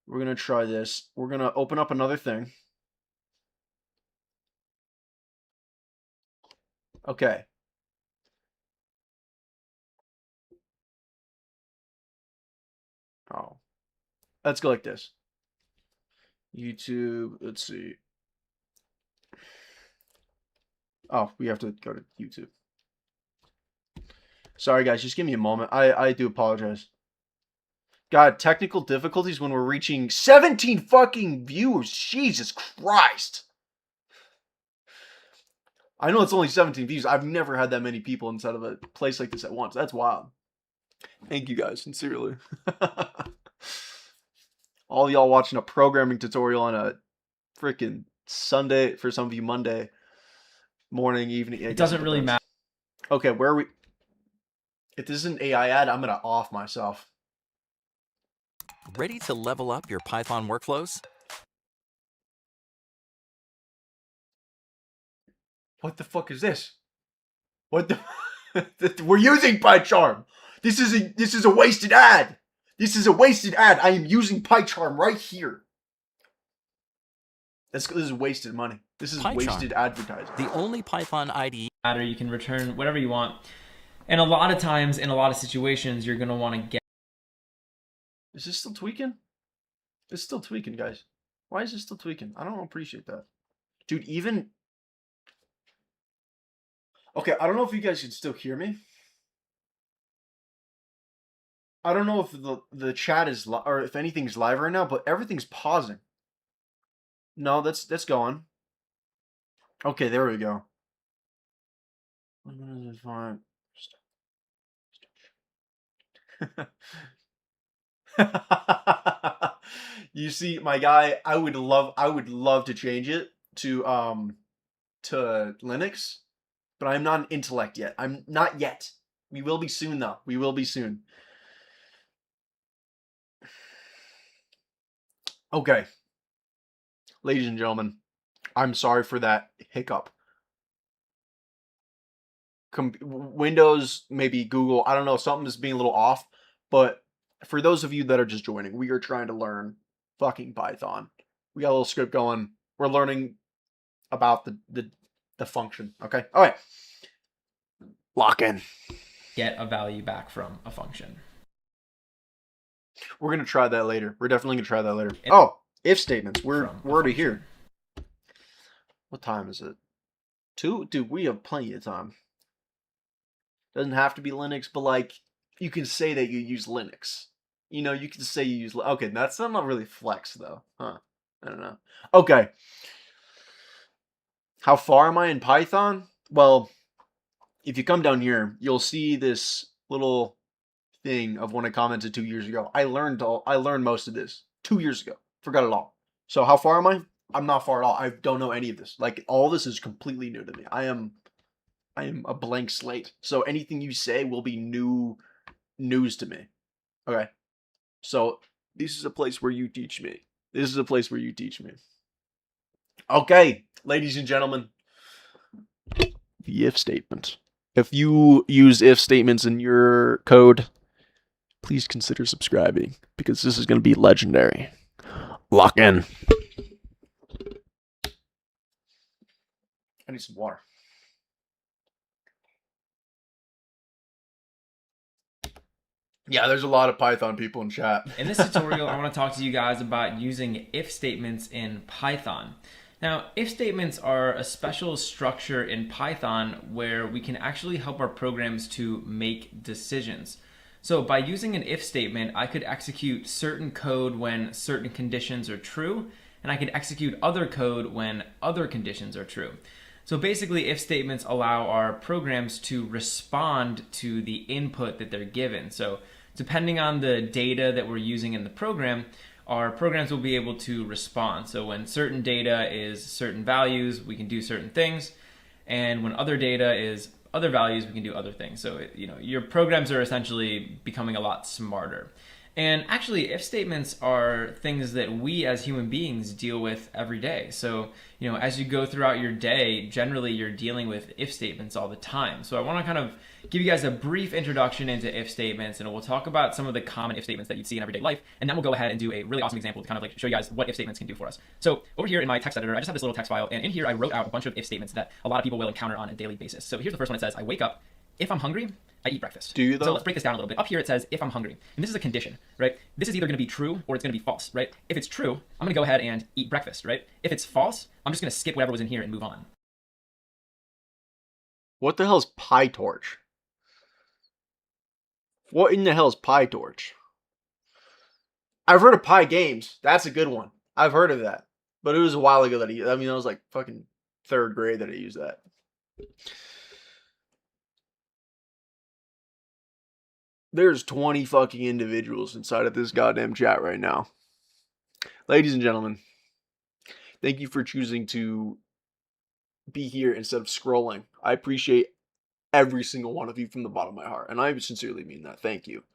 We're going to try this. We're going to open up another thing. Okay. Oh. Let's go like this. YouTube, let's see. Oh, we have to go to YouTube. Sorry, guys. Just give me a moment. I do apologize. God, technical difficulties when we're reaching 17 fucking viewers. Jesus Christ. I know it's only 17 views. I've never had that many people inside of a place like this at once. That's wild. Thank you guys, sincerely. All y'all watching a programming tutorial on a freaking Sunday, for some of you Monday morning, evening. It doesn't really matter. Okay, where are we? If this is an AI ad, I'm going to off myself. Ready to level up your Python workflows? What the fuck is this? What the? We're using PyCharm. This is a wasted ad. This is a wasted ad. I am using PyCharm right here. This is wasted money. This is PyCharm, wasted advertising. the only Python IDE. You can return whatever you want. And a lot of times, in a lot of situations, you're going to want to get. Is this still tweaking? It's still tweaking, guys. Why is this still tweaking? I don't appreciate that. Dude, even... Okay, I don't know if you guys can still hear me. I don't know if the chat is or if anything's live right now, but everything's pausing. No, that's going. Okay, there we go. Fine. You see, my guy, I would love to change it to Linux, but I'm not an intellect yet. I'm not yet. We will be soon, though. We will be soon. Okay. Ladies and gentlemen, I'm sorry for that hiccup. Windows, maybe Google, I don't know, something is being a little off, but for those of you that are just joining, we are trying to learn fucking Python. We got a little script going. We're learning about the function. Okay. All right. Lock in. Get a value back from a function. We're gonna try that later. We're definitely gonna try that later. If- Oh, if statements. We're From a already function. here. What time is it? 2? Dude, we have plenty of time. Doesn't have to be Linux, but like you can say that you use Linux. You know, you can say you use. Okay, that's not really flex though, huh? I don't know. Okay. How far am I in Python? Well, if you come down here, you'll see this little thing of when I commented 2 years ago. I learned most of this 2 years ago. Forgot it all. So how far am I? I'm not far at all. I don't know any of this. Like all this is completely new to me. I am a blank slate. So anything you say will be news to me. Okay. So this is a place where you teach me. This is a place where you teach me. Okay, ladies and gentlemen. The if statement. If you use if statements in your code, please consider subscribing because this is going to be legendary. Lock in. I need some water. Yeah, there's a lot of Python people in chat. In this tutorial, I want to talk to you guys about using if statements in Python. Now, if statements are a special structure in Python where we can actually help our programs to make decisions. So by using an if statement, I could execute certain code when certain conditions are true, and I could execute other code when other conditions are true. So basically, if statements allow our programs to respond to the input that they're given. So depending on the data that we're using in the program, our programs will be able to respond. So when certain data is certain values, we can do certain things. And when other data is other values, we can do other things. So, your programs are essentially becoming a lot smarter. And actually, if statements are things that we as human beings deal with every day. So, as you go throughout your day, generally you're dealing with if statements all the time. So I want to kind of give you guys a brief introduction into if statements, and we'll talk about some of the common if statements that you'd see in everyday life. And then we'll go ahead and do a really awesome example to kind of like show you guys what if statements can do for us. So over here in my text editor, I just have this little text file, and in here I wrote out a bunch of if statements that a lot of people will encounter on a daily basis. So here's the first one. It says, I wake up. If I'm hungry, I eat breakfast. Do you though? So let's break this down a little bit. Up here it says, if I'm hungry. And this is a condition, right? This is either going to be true or it's going to be false, right? If it's true, I'm going to go ahead and eat breakfast, right? If it's false, I'm just going to skip whatever was in here and move on. What the hell is PyTorch? What in the hell is PyTorch? I've heard of Pygames. That's a good one. I've heard of that. But it was a while ago that that was like fucking 3rd grade that I used that. There's 20 fucking individuals inside of this goddamn chat right now. Ladies and gentlemen, thank you for choosing to be here instead of scrolling. I appreciate every single one of you from the bottom of my heart, and I sincerely mean that. Thank you.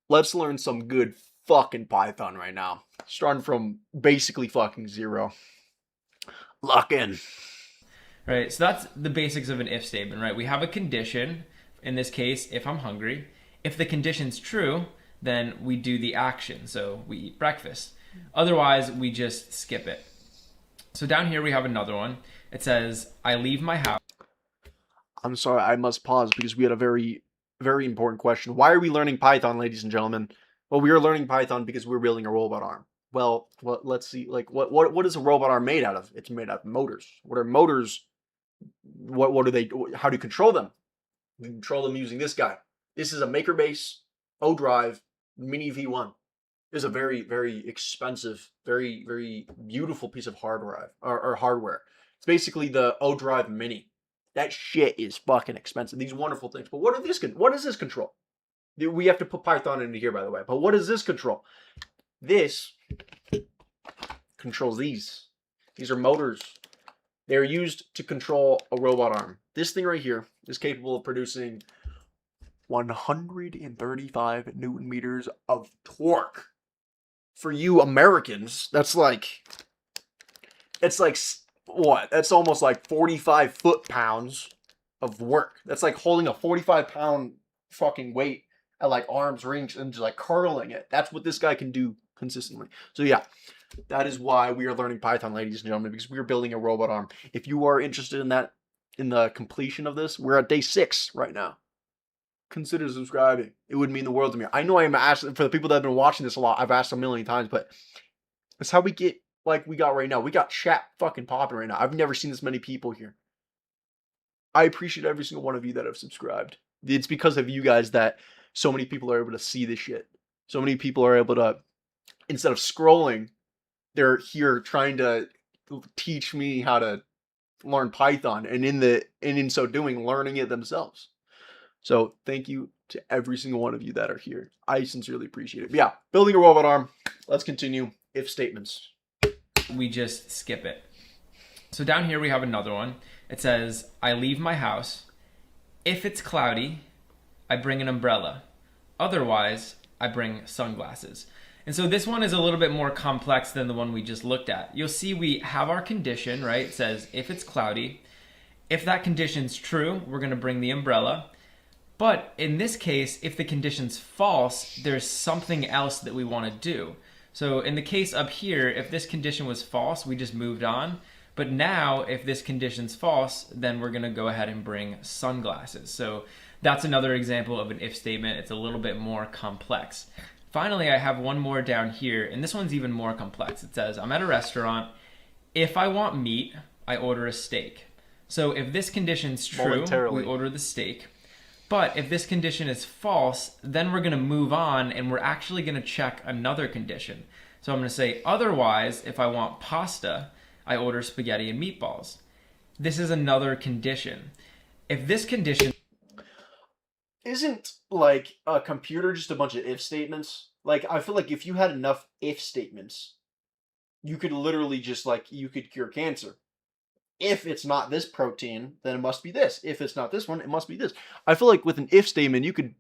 Let's learn some good fucking Python right now. Starting from basically fucking zero. Lock in. Right, so that's the basics of an if statement, right? We have a condition, in this case, if I'm hungry. If the condition's true, then we do the action, so we eat breakfast. Otherwise, we just skip it. So down here we have another one. It says, I leave my house. I'm sorry, I must pause because we had a very, very important question. Why are we learning Python, ladies and gentlemen? Well, we are learning Python because we're building a robot arm. Well, let's see. Like, what is a robot arm made out of? It's made out of motors. What are motors? What do they? How do you control them? You control them using this guy. This is a MakerBase O-Drive Mini V1. It's a very, very expensive, very, very beautiful piece of hardware. Or hardware. It's basically the O-Drive Mini. That shit is fucking expensive. These wonderful things. But what does this control? We have to put Python into here, by the way. But what does this control? This controls these. These are motors. They're used to control a robot arm. This thing right here is capable of producing 135 Newton meters of torque. For you Americans, that's like, it's like, what? That's almost like 45 foot-pounds of work. That's like holding a 45-pound fucking weight at like arm's reach and just like curling it. That's what this guy can do consistently. So yeah, that is why we are learning Python, ladies and gentlemen, because we are building a robot arm. If you are interested in that, in the completion of this, we're at day 6 right now. Consider subscribing. It would mean the world to me. I know I'm asking, for the people that have been watching this a lot, I've asked a million times, but that's how we get like we got right now. We got chat fucking popping right now. I've never seen this many people here. I appreciate every single one of you that have subscribed. It's because of you guys that so many people are able to see this shit. So many people are able to, instead of scrolling, they're here trying to teach me how to learn Python, and in so doing, learning it themselves. So thank you to every single one of you that are here. I sincerely appreciate it. But yeah, building a robot arm. Let's continue. If statements. We just skip it. So down here we have another one. It says, I leave my house. If it's cloudy, I bring an umbrella. Otherwise, I bring sunglasses. And so this one is a little bit more complex than the one we just looked at. You'll see we have our condition, right? It says, if it's cloudy. If that condition's true, we're going to bring the umbrella. But in this case, if the condition's false, there's something else that we want to do. So in the case up here, if this condition was false, we just moved on. But now, if this condition's false, then we're going to go ahead and bring sunglasses. So that's another example of an if statement. It's a little bit more complex. Finally, I have one more down here, and this one's even more complex. It says, I'm at a restaurant. If I want meat, I order a steak. So if this condition's true, we order the steak. But if this condition is false, then we're going to move on, and we're actually going to check another condition. So I'm going to say, otherwise, if I want pasta, I order spaghetti and meatballs. This is another condition. If this condition... Isn't, like, a computer just a bunch of if statements? Like, I feel like if you had enough if statements, you could literally just, like, you could cure cancer. If it's not this protein, then it must be this. If it's not this one, it must be this. I feel like with an if statement, you could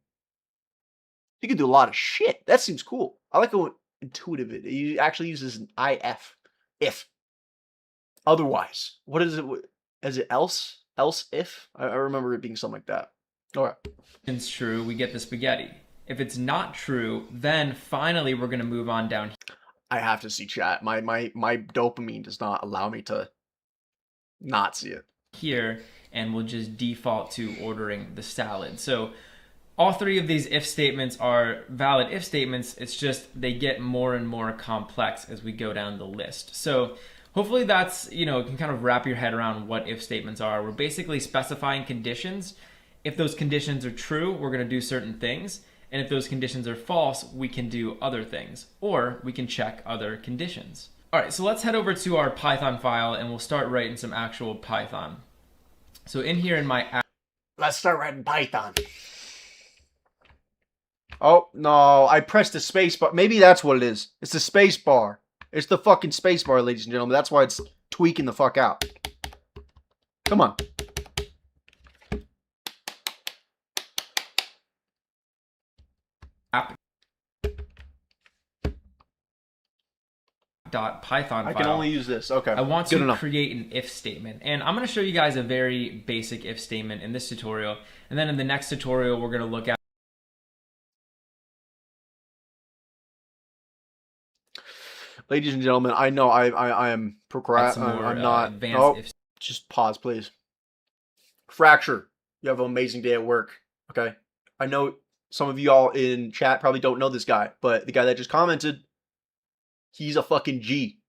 do a lot of shit. That seems cool. I like how intuitive it is. It actually uses an if. If. Otherwise. What is it? Is it else? Else if? I remember it being something like that. All right. If it's true, we get the spaghetti. If it's not true, then finally we're going to move on down here. I have to see chat. My dopamine does not allow me to not see it. Here, and we'll just default to ordering the salad. So all three of these if statements are valid if statements. It's just they get more and more complex as we go down the list. So hopefully that's, you know, can kind of wrap your head around what if statements are. We're basically specifying conditions. If those conditions are true, we're going to do certain things. And if those conditions are false, we can do other things. Or we can check other conditions. All right, so let's head over to our Python file and we'll start writing some actual Python. So in here in my... Let's start writing Python. Oh, no, I pressed the space bar. Maybe that's what it is. It's the space bar. It's the fucking space bar, ladies and gentlemen. That's why it's tweaking the fuck out. Come on. .python file. I can only use this. Okay. I want to create an if statement. And I'm going to show you guys a very basic if statement in this tutorial. And then in the next tutorial, we're going to look at... Ladies and gentlemen, I know I am procrastinating. I'm not. Oh, just pause, please. Fracture. You have an amazing day at work. Okay. I know some of y'all in chat probably don't know this guy, but the guy that just commented, he's a fucking G.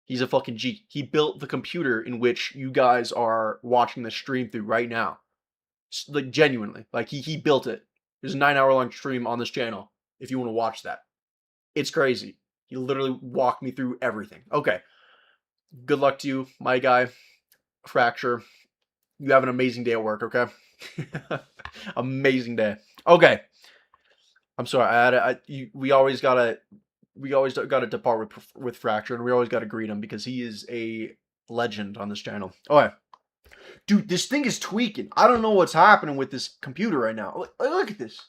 He's a fucking G. He built the computer in which you guys are watching the stream through right now. Like, genuinely. Like, he built it. There's a 9-hour-long stream on this channel if you want to watch that. It's crazy. He literally walked me through everything. Okay. Good luck to you, my guy. Fracture. You have an amazing day at work, okay? Amazing day. Okay. I'm sorry. We always gotta depart with Fracture, and we always gotta greet him because he is a legend on this channel. Okay. Dude, this thing is tweaking. I don't know what's happening with this computer right now. Look at this.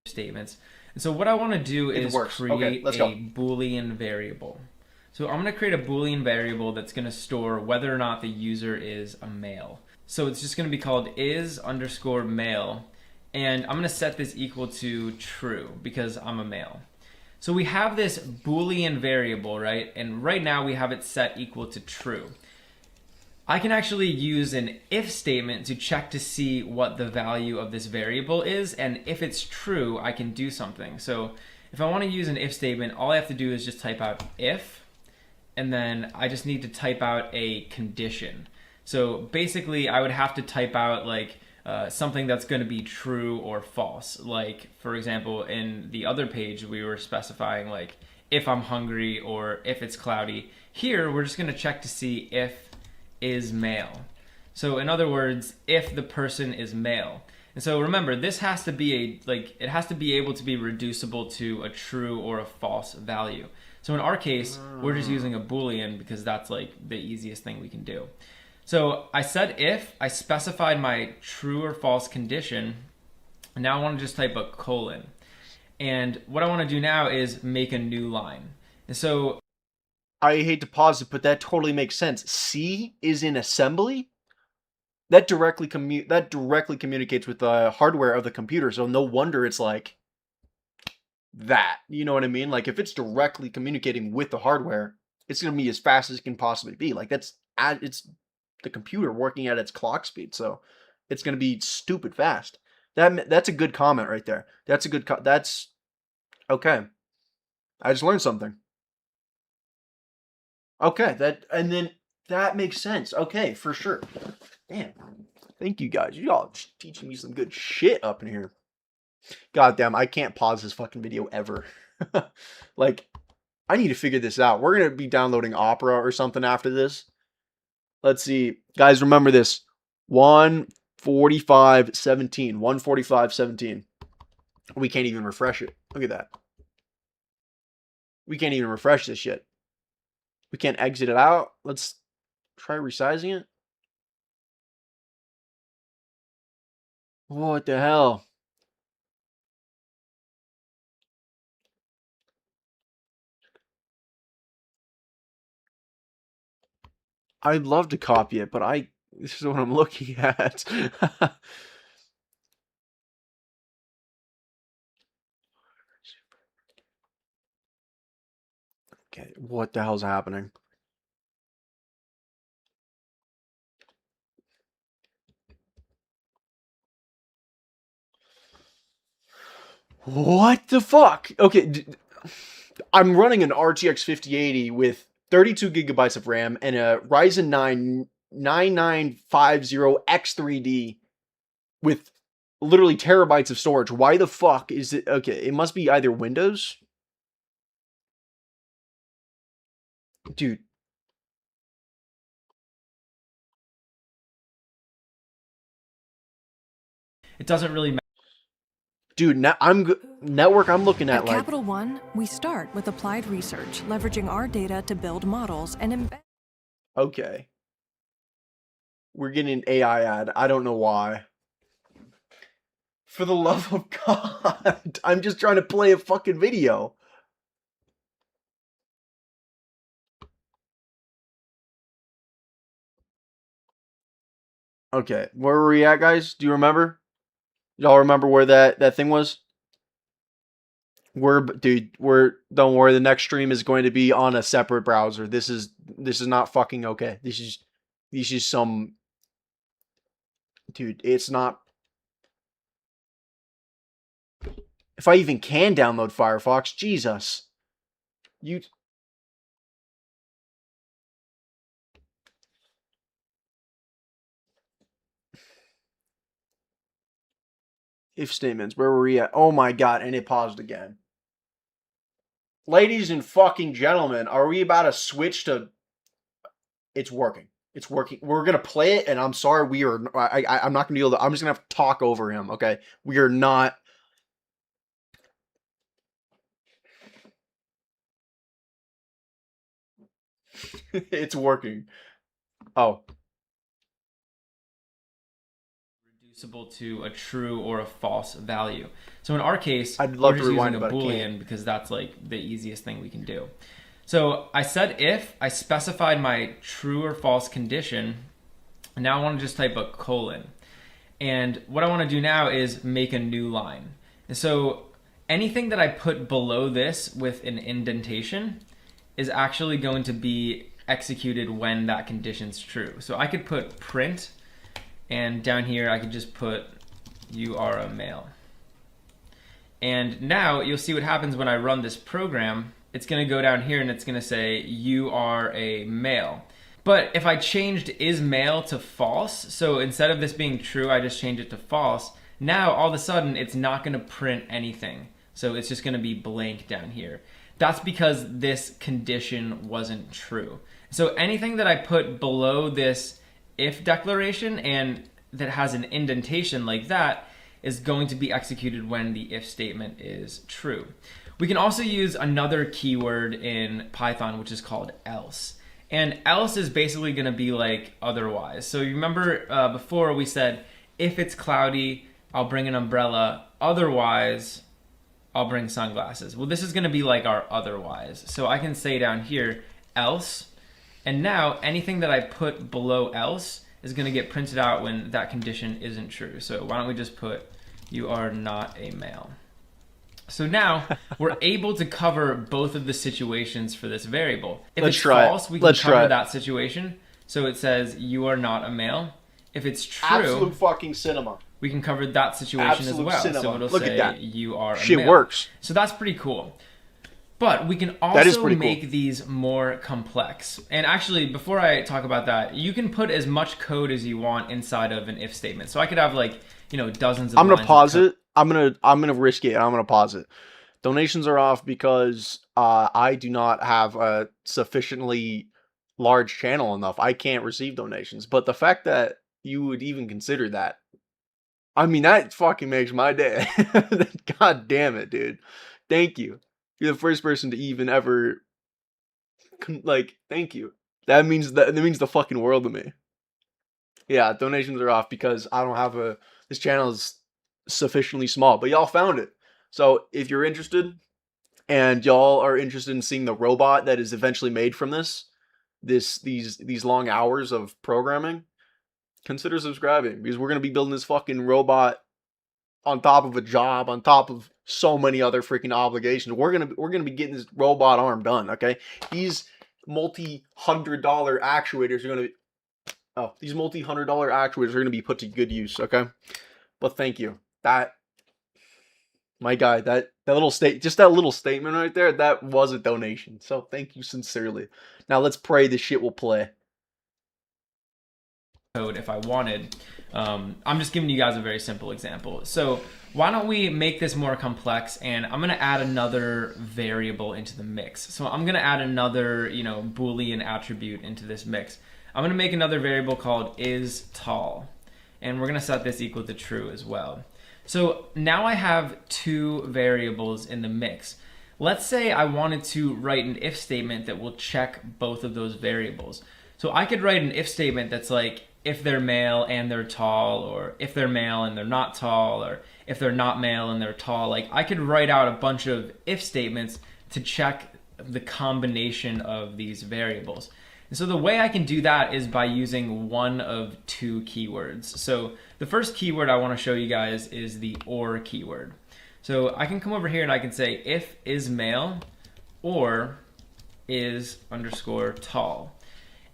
Statements. And so what I want to do is create a Boolean variable. So I'm going to create a Boolean variable that's going to store whether or not the user is a male. So it's just going to be called is_male. And I'm going to set this equal to true because I'm a male. So we have this Boolean variable, right? And right now we have it set equal to true. I can actually use an if statement to check to see what the value of this variable is. And if it's true, I can do something. So if I want to use an if statement, all I have to do is just type out if, and then I just need to type out a condition. So basically I would have to type out like something that's going to be true or false. Like, for example, in the other page, we were specifying like if I'm hungry or if it's cloudy. Here, we're just going to check to see if is male. So in other words, if the person is male. And so remember, this has to be it has to be able to be reducible to a true or a false value. So in our case, we're just using a Boolean because that's like the easiest thing we can do. So I said if, I specified my true or false condition, and now I want to just type a colon. And what I want to do now is make a new line. And so I hate to pause it, but that totally makes sense. C is in assembly. That directly communicates with the hardware of the computer. So no wonder it's like that. You know what I mean? Like if it's directly communicating with the hardware, it's gonna be as fast as it can possibly be. Like it's the computer working at its clock speed, so it's gonna be stupid fast. That's a good comment right there. That's a good. That's okay. I just learned something. Okay, that makes sense. Okay, for sure. Damn. Thank you guys. Y'all just teaching me some good shit up in here. God damn, I can't pause this fucking video ever. Like, I need to figure this out. We're going to be downloading Opera or something after this. Let's see. Guys, remember this. 1:45:17. 1:45:17. We can't even refresh it. Look at that. We can't even refresh this shit. We can't exit it out. Let's try resizing it. What the hell? I'd love to copy it, but this is what I'm looking at. Okay, what the hell's happening? What the fuck? Okay, I'm running an RTX 5080 with 32 gigabytes of RAM and a Ryzen 9 9950X3D with literally terabytes of storage. Why the fuck is it? Okay, it must be either Windows. Dude. it doesn't really matter. Dude, network I'm looking at like Capital One, we start with applied research, leveraging our data to build models and embed. okay. We're getting an AI ad. I don't know why. For the love of God. I'm just trying to play a fucking video. Okay, where were we at, guys? Do you remember? Y'all remember where that thing was? Don't worry, the next stream is going to be on a separate browser. This is not fucking okay. This is some dude, it's not. If I even can download Firefox, Jesus. If statements, where were we at? Oh my god, and it paused again. Ladies and fucking gentlemen, are we about to switch to... It's working. It's working. We're going to play it, and I'm sorry, I'm not going to be able to... I'm just going to have to talk over him, okay? We are not... It's working. Oh. Reducible to a true or a false value. So in our case, I'd love we're to just rewind using a it, but I Boolean can't. because that's like the easiest thing we can do. So I said if, I specified my true or false condition, and now I want to just type a colon. And what I want to do now is make a new line. And so anything that I put below this with an indentation is actually going to be executed when that condition's true. So I could put print, and down here I could just put you are a male. And now you'll see what happens when I run this program. It's going to go down here and it's going to say you are a male. But if I changed is male to false, so instead of this being true, I just changed it to false, now all of a sudden it's not going to print anything. So it's just going to be blank down here. That's because this condition wasn't true. So anything that I put below this if declaration and that has an indentation like that is going to be executed when the if statement is true. We can also use another keyword in Python, which is called else. And else is basically going to be like otherwise. So you remember before we said, if it's cloudy, I'll bring an umbrella. Otherwise, I'll bring sunglasses. Well, this is going to be like our otherwise. So I can say down here, else. And now anything that I put below else is going to get printed out when that condition isn't true. So why don't we just put, you are not a male. So now we're able to cover both of the situations for this variable. If it's false, we can cover that situation. So it says you are not a male. If it's true, absolute fucking cinema. We can cover that situation as well. Cinema. So it'll Look say at that. you are a Shit male. works. So that's pretty cool. But we can also make cool. these more complex. And actually, before I talk about that, you can put as much code as you want inside of an if statement. So I could have like, you know, dozens of I'm lines gonna pause it. I'm gonna risk it. I'm gonna pause it. Donations are off because I do not have a sufficiently large channel enough. I can't receive donations. But the fact that you would even consider that, I mean, that fucking makes my day. God damn it, dude. Thank you. You're the first person to even ever, like, thank you. That means the fucking world to me. Yeah, donations are off because I don't have this channel is sufficiently small, but y'all found it. So if you're interested and y'all are interested in seeing the robot that is eventually made from these long hours of programming, consider subscribing because we're going to be building this fucking robot on top of a job, on top of so many other freaking obligations. We're going to be getting this robot arm done, okay? These multi-$100 actuators are going to these multi-$100 actuators are going to be put to good use, okay? But thank you. My guy, that little statement right there, that was a donation. So thank you sincerely. Now let's pray this shit will play. Code if I wanted. I'm just giving you guys a very simple example. So why don't we make this more complex, and I'm going to add another variable into the mix. So I'm going to add another, Boolean attribute into this mix. I'm going to make another variable called is tall, and we're going to set this equal to true as well. So now I have two variables in the mix. Let's say I wanted to write an if statement that will check both of those variables. So I could write an if statement that's like, if they're male and they're tall, or if they're male and they're not tall, or if they're not male and they're tall. Like, I could write out a bunch of if statements to check the combination of these variables. And so the way I can do that is by using one of two keywords. So the first keyword I want to show you guys is the or keyword. So I can come over here and I can say if is male or is underscore tall.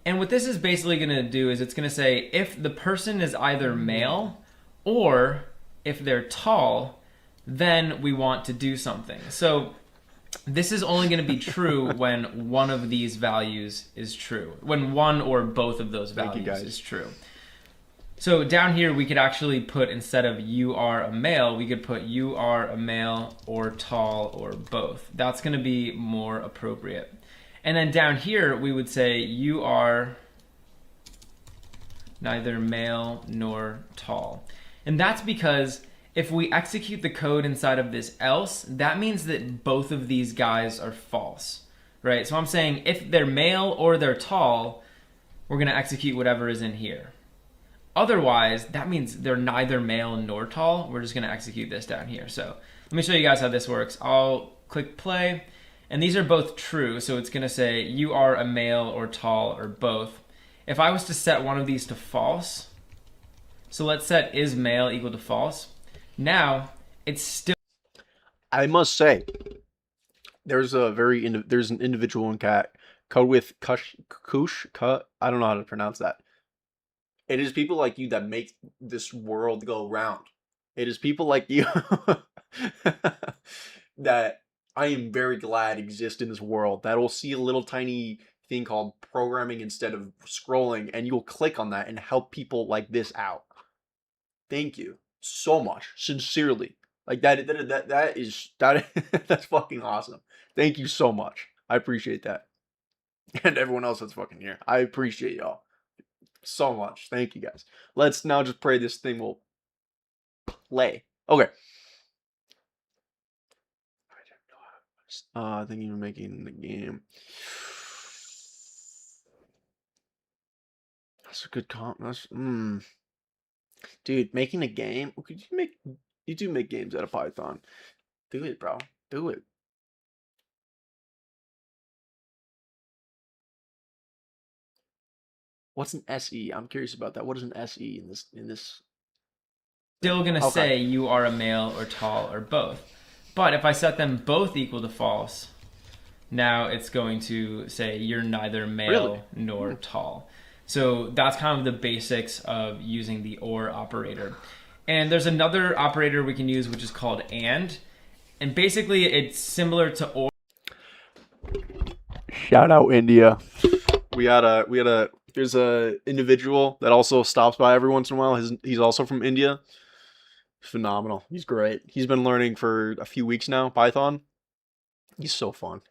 And what this is basically going to do is it's going to say if the person is either male or if they're tall, then we want to do something. So this is only going to be true when one of these values is true, when one or both of those values is true. So down here we could actually put, instead of you are a male, we could put you are a male or tall or both. That's going to be more appropriate. And then down here we would say you are neither male nor tall. And that's because if we execute the code inside of this else, that means that both of these guys are false, right? So I'm saying if they're male or they're tall, we're going to execute whatever is in here. Otherwise, that means they're neither male nor tall. We're just going to execute this down here. So let me show you guys how this works. I'll click play, And these are both true, so it's going to say you are a male or tall or both. If I was to set one of these to false, so let's set is male equal to false. Now, it's still... I must say, there's an individual in code with Kush. I don't know how to pronounce that. It is people like you that make this world go round. It is people like you that I am very glad exist in this world. That will see a little tiny thing called programming instead of scrolling, and you'll click on that and help people like this out. Thank you so much, sincerely. Like that's fucking awesome. Thank you so much. I appreciate that, and everyone else that's fucking here. I appreciate y'all so much. Thank you guys. Let's now just pray this thing will play. Okay. I think you're making the game. That's a good comp. Dude, making a game. Could you make? You do make games out of Python. Do it, bro. Do it. What's an SE? I'm curious about that. What is an SE in this? Still going to Okay. say you are a male or tall or both. But if I set them both equal to false, now it's going to say you're neither male Really? nor tall. So that's kind of the basics of using the OR operator. And there's another operator we can use which is called AND. And basically it's similar to OR. Shout out India. There's a individual that also stops by every once in a while. He's also from India. Phenomenal. He's great. He's been learning for a few weeks now, Python. He's so fun.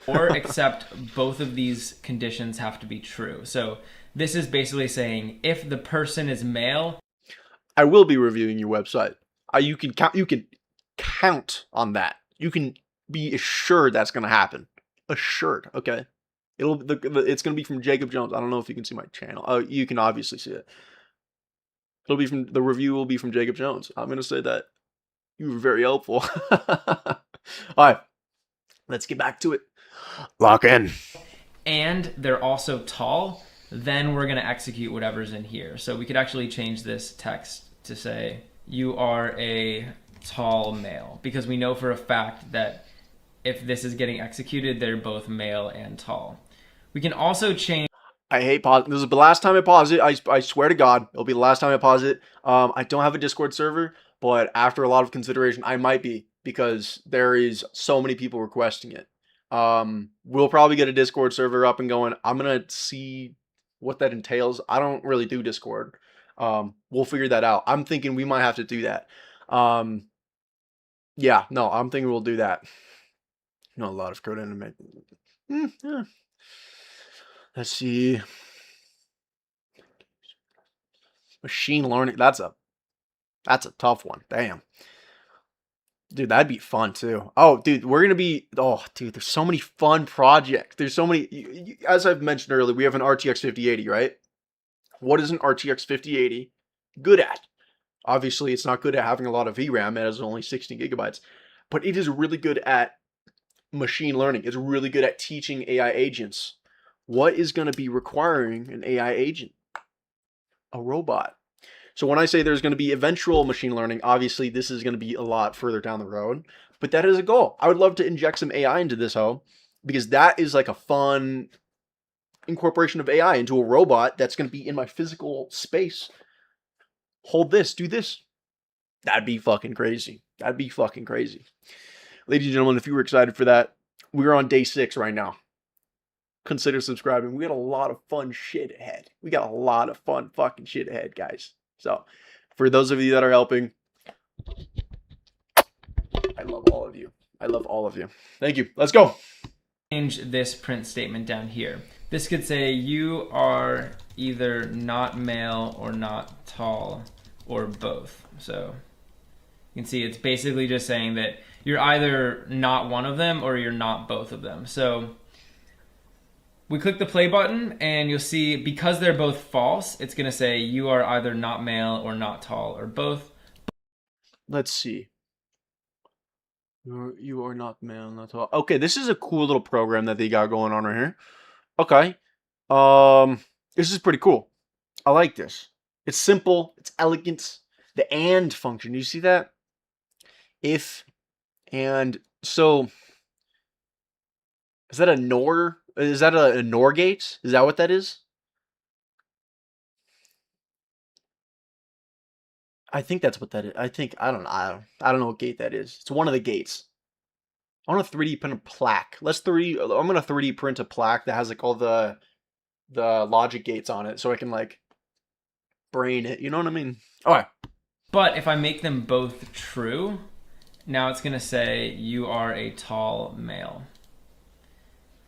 Or except both of these conditions have to be true. So this is basically saying if the person is male. I will be reviewing your website. You can count on that. You can be assured that's going to happen. Assured, okay? It's going to be from Jacob Jones. I don't know if you can see my channel. Oh, you can obviously see it. The review will be from Jacob Jones. I'm going to say that. You were very helpful. All right. Let's get back to it. Lock in. And they're also tall, then we're going to execute whatever's in here. So we could actually change this text to say, you are a tall male, because we know for a fact that if this is getting executed, they're both male and tall. We can also change... I hate pause. This is the last time I pause it. I swear to God, it'll be the last time I pause it. I don't have a Discord server, but after a lot of consideration, I might be, because there is so many people requesting it. We'll probably get a Discord server up and going. I'm gonna see what that entails. I don't really do Discord. We'll figure that out. I'm thinking we might have to do that. Yeah, no, I'm thinking we'll do that. A lot of code animate. Yeah. Let's see. Machine learning. That's a tough one. Damn. Dude, that'd be fun too. Oh, dude, there's so many fun projects. There's so many, as I've mentioned earlier, we have an RTX 5080, right? What is an RTX 5080 good at? Obviously, it's not good at having a lot of VRAM. It has only 16 gigabytes, but it is really good at machine learning. It's really good at teaching AI agents. What is going to be requiring an AI agent? A robot. So when I say there's going to be eventual machine learning, obviously this is going to be a lot further down the road, but that is a goal. I would love to inject some AI into this hoe, because that is like a fun incorporation of AI into a robot that's going to be in my physical space. Hold this, do this. That'd be fucking crazy. Ladies and gentlemen, if you were excited for that, we're on day 6 right now. Consider subscribing. We got a lot of fun shit ahead. We got a lot of fun fucking shit ahead, guys. So, for those of you that are helping, I love all of you. Thank you. Let's go. Change this print statement down here. This could say you are either not male or not tall or both. So you can see it's basically just saying that you're either not one of them or you're not both of them. So we click the play button and you'll see, because they're both false, it's going to say you are either not male or not tall or both. Let's see. You are not male, not tall. Okay, this is a cool little program that they got going on right here. Okay. This is pretty cool. I like this. It's simple, it's elegant. The and function, you see that? If and so is that a NOR? Is that a NOR gate? Is that what that is? I think that's what that is. I don't know. I don't know what gate that is. It's one of the gates. I want to 3D print a plaque. I'm gonna 3D print a plaque that has like all the logic gates on it so I can like brain it. You know what I mean? Alright. But if I make them both true, now it's gonna say you are a tall male.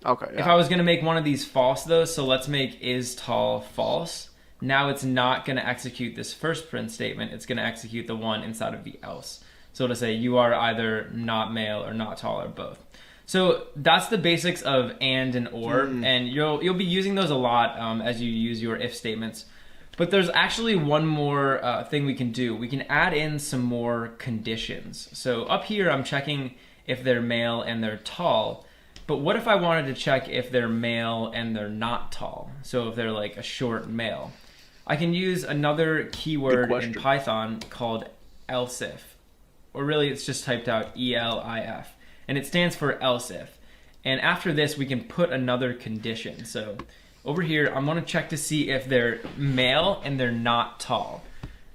Okay. If Yeah. I was gonna make one of these false though, so let's make is tall false. Now it's not gonna execute this first print statement. It's gonna execute the one inside of the else. So it'll say you are either not male or not tall or both. So that's the basics of and or, and you'll be using those a lot as you use your if statements. But there's actually one more thing we can do. We can add in some more conditions. So up here, I'm checking if they're male and they're tall. But what if I wanted to check if they're male and they're not tall? So if they're like a short male. I can use another keyword in Python called elseif. Or really, it's just typed out ELIF. And it stands for elseif. And after this, we can put another condition. So over here, I'm going to check to see if they're male and they're not tall.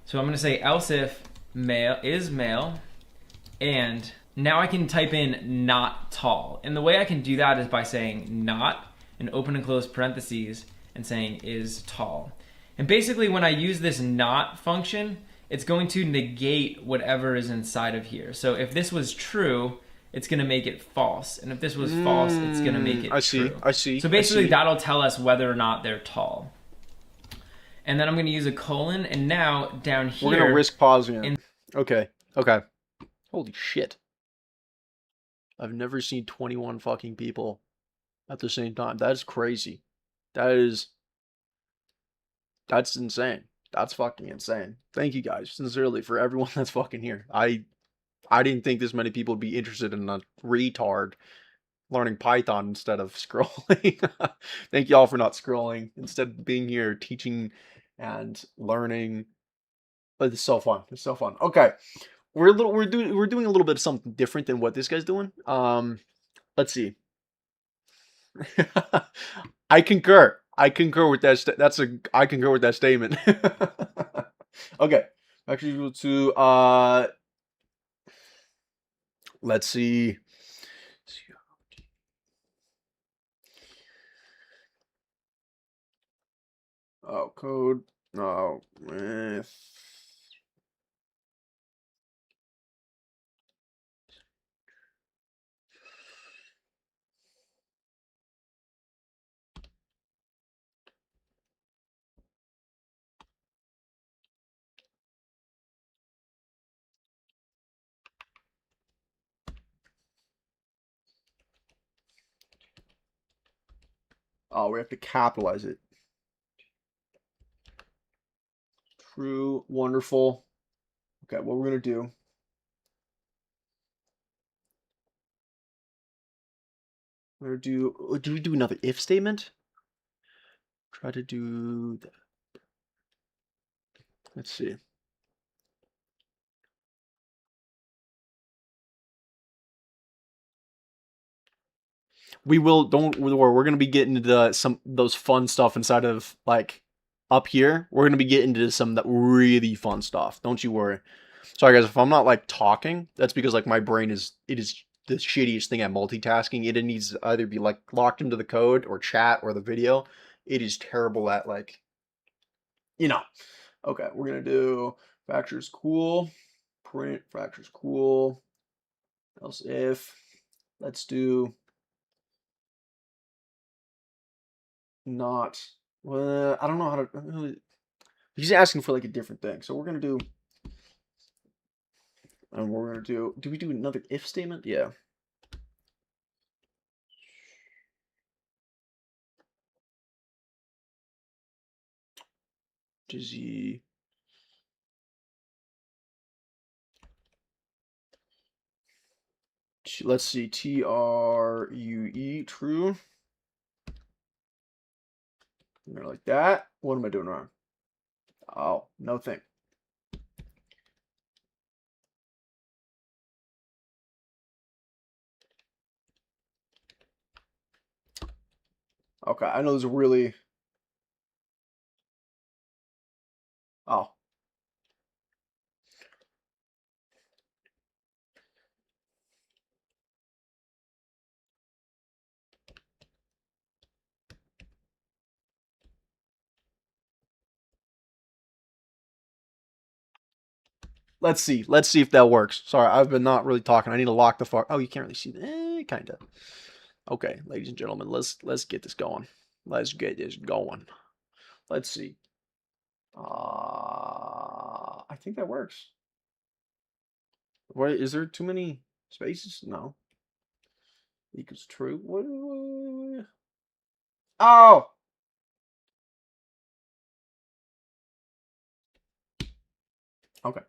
So I'm going to say elseif male is male, and now I can type in not tall. And the way I can do that is by saying not and open and close parentheses and saying is tall. And basically when I use this not function, it's going to negate whatever is inside of here. So if this was true, it's going to make it false. And if this was false, it's going to make it true. I see. So basically that'll tell us whether or not they're tall. And then I'm going to use a colon, and now down here... We're going to risk pausing it. Okay. Holy shit. I've never seen 21 fucking people at the same time. That is crazy. That's insane. That's fucking insane. Thank you guys, sincerely, for everyone that's fucking here. I didn't think this many people would be interested in a retard learning Python instead of scrolling. Thank you all for not scrolling. Instead of being here teaching and learning. But it's so fun. It's so fun. Okay. We're doing a little bit of something different than what this guy's doing. Let's see. I concur. I concur with that. I concur with that statement. Okay. Actually, go to let's see. Oh, code. Oh, with. Oh, we have to capitalize it. True, wonderful. Okay, what we're gonna do. Do we do another if statement? Try to do that. Let's see. Don't worry, we're gonna be getting into some those fun stuff inside of like up here. We're gonna be getting into some that really fun stuff. Don't you worry. Sorry guys, if I'm not like talking, that's because like my brain is the shittiest thing at multitasking. It needs to either be like locked into the code or chat or the video. It is terrible at like, you know. Okay, we're gonna do fractures cool, print fractures cool. Else if let's do not. Well, I don't know how to. He's asking for like a different thing, so we're gonna do. And we're gonna do. Do we do another if statement? Yeah. Dizzy. Let's see. TRUE, true. Like that. What am I doing wrong? Oh, no thing. Okay, I know there's a really... Oh. Let's see. Let's see if that works. Sorry, I've been not really talking. I need to lock the far. Oh, you can't really see that. Kind of. Okay, ladies and gentlemen, let's get this going. Let's get this going. Let's see. I think that works. What is there too many spaces? No. Equals true. What? Oh. Okay.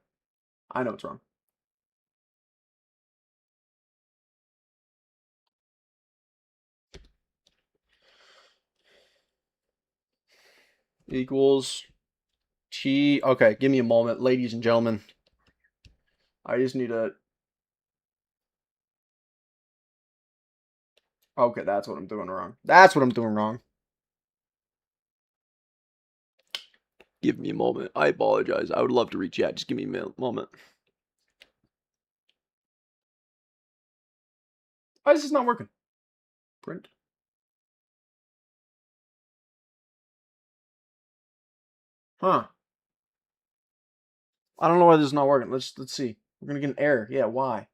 I know it's wrong. Equals T. Okay, give me a moment, ladies and gentlemen. I just need to. Okay, that's what I'm doing wrong. That's what I'm doing wrong. Give me a moment. I apologize. I would love to reach out. Just give me a moment. Why is this not working? Print. Huh. I don't know why this is not working. Let's see. We're gonna get an error. Yeah, why?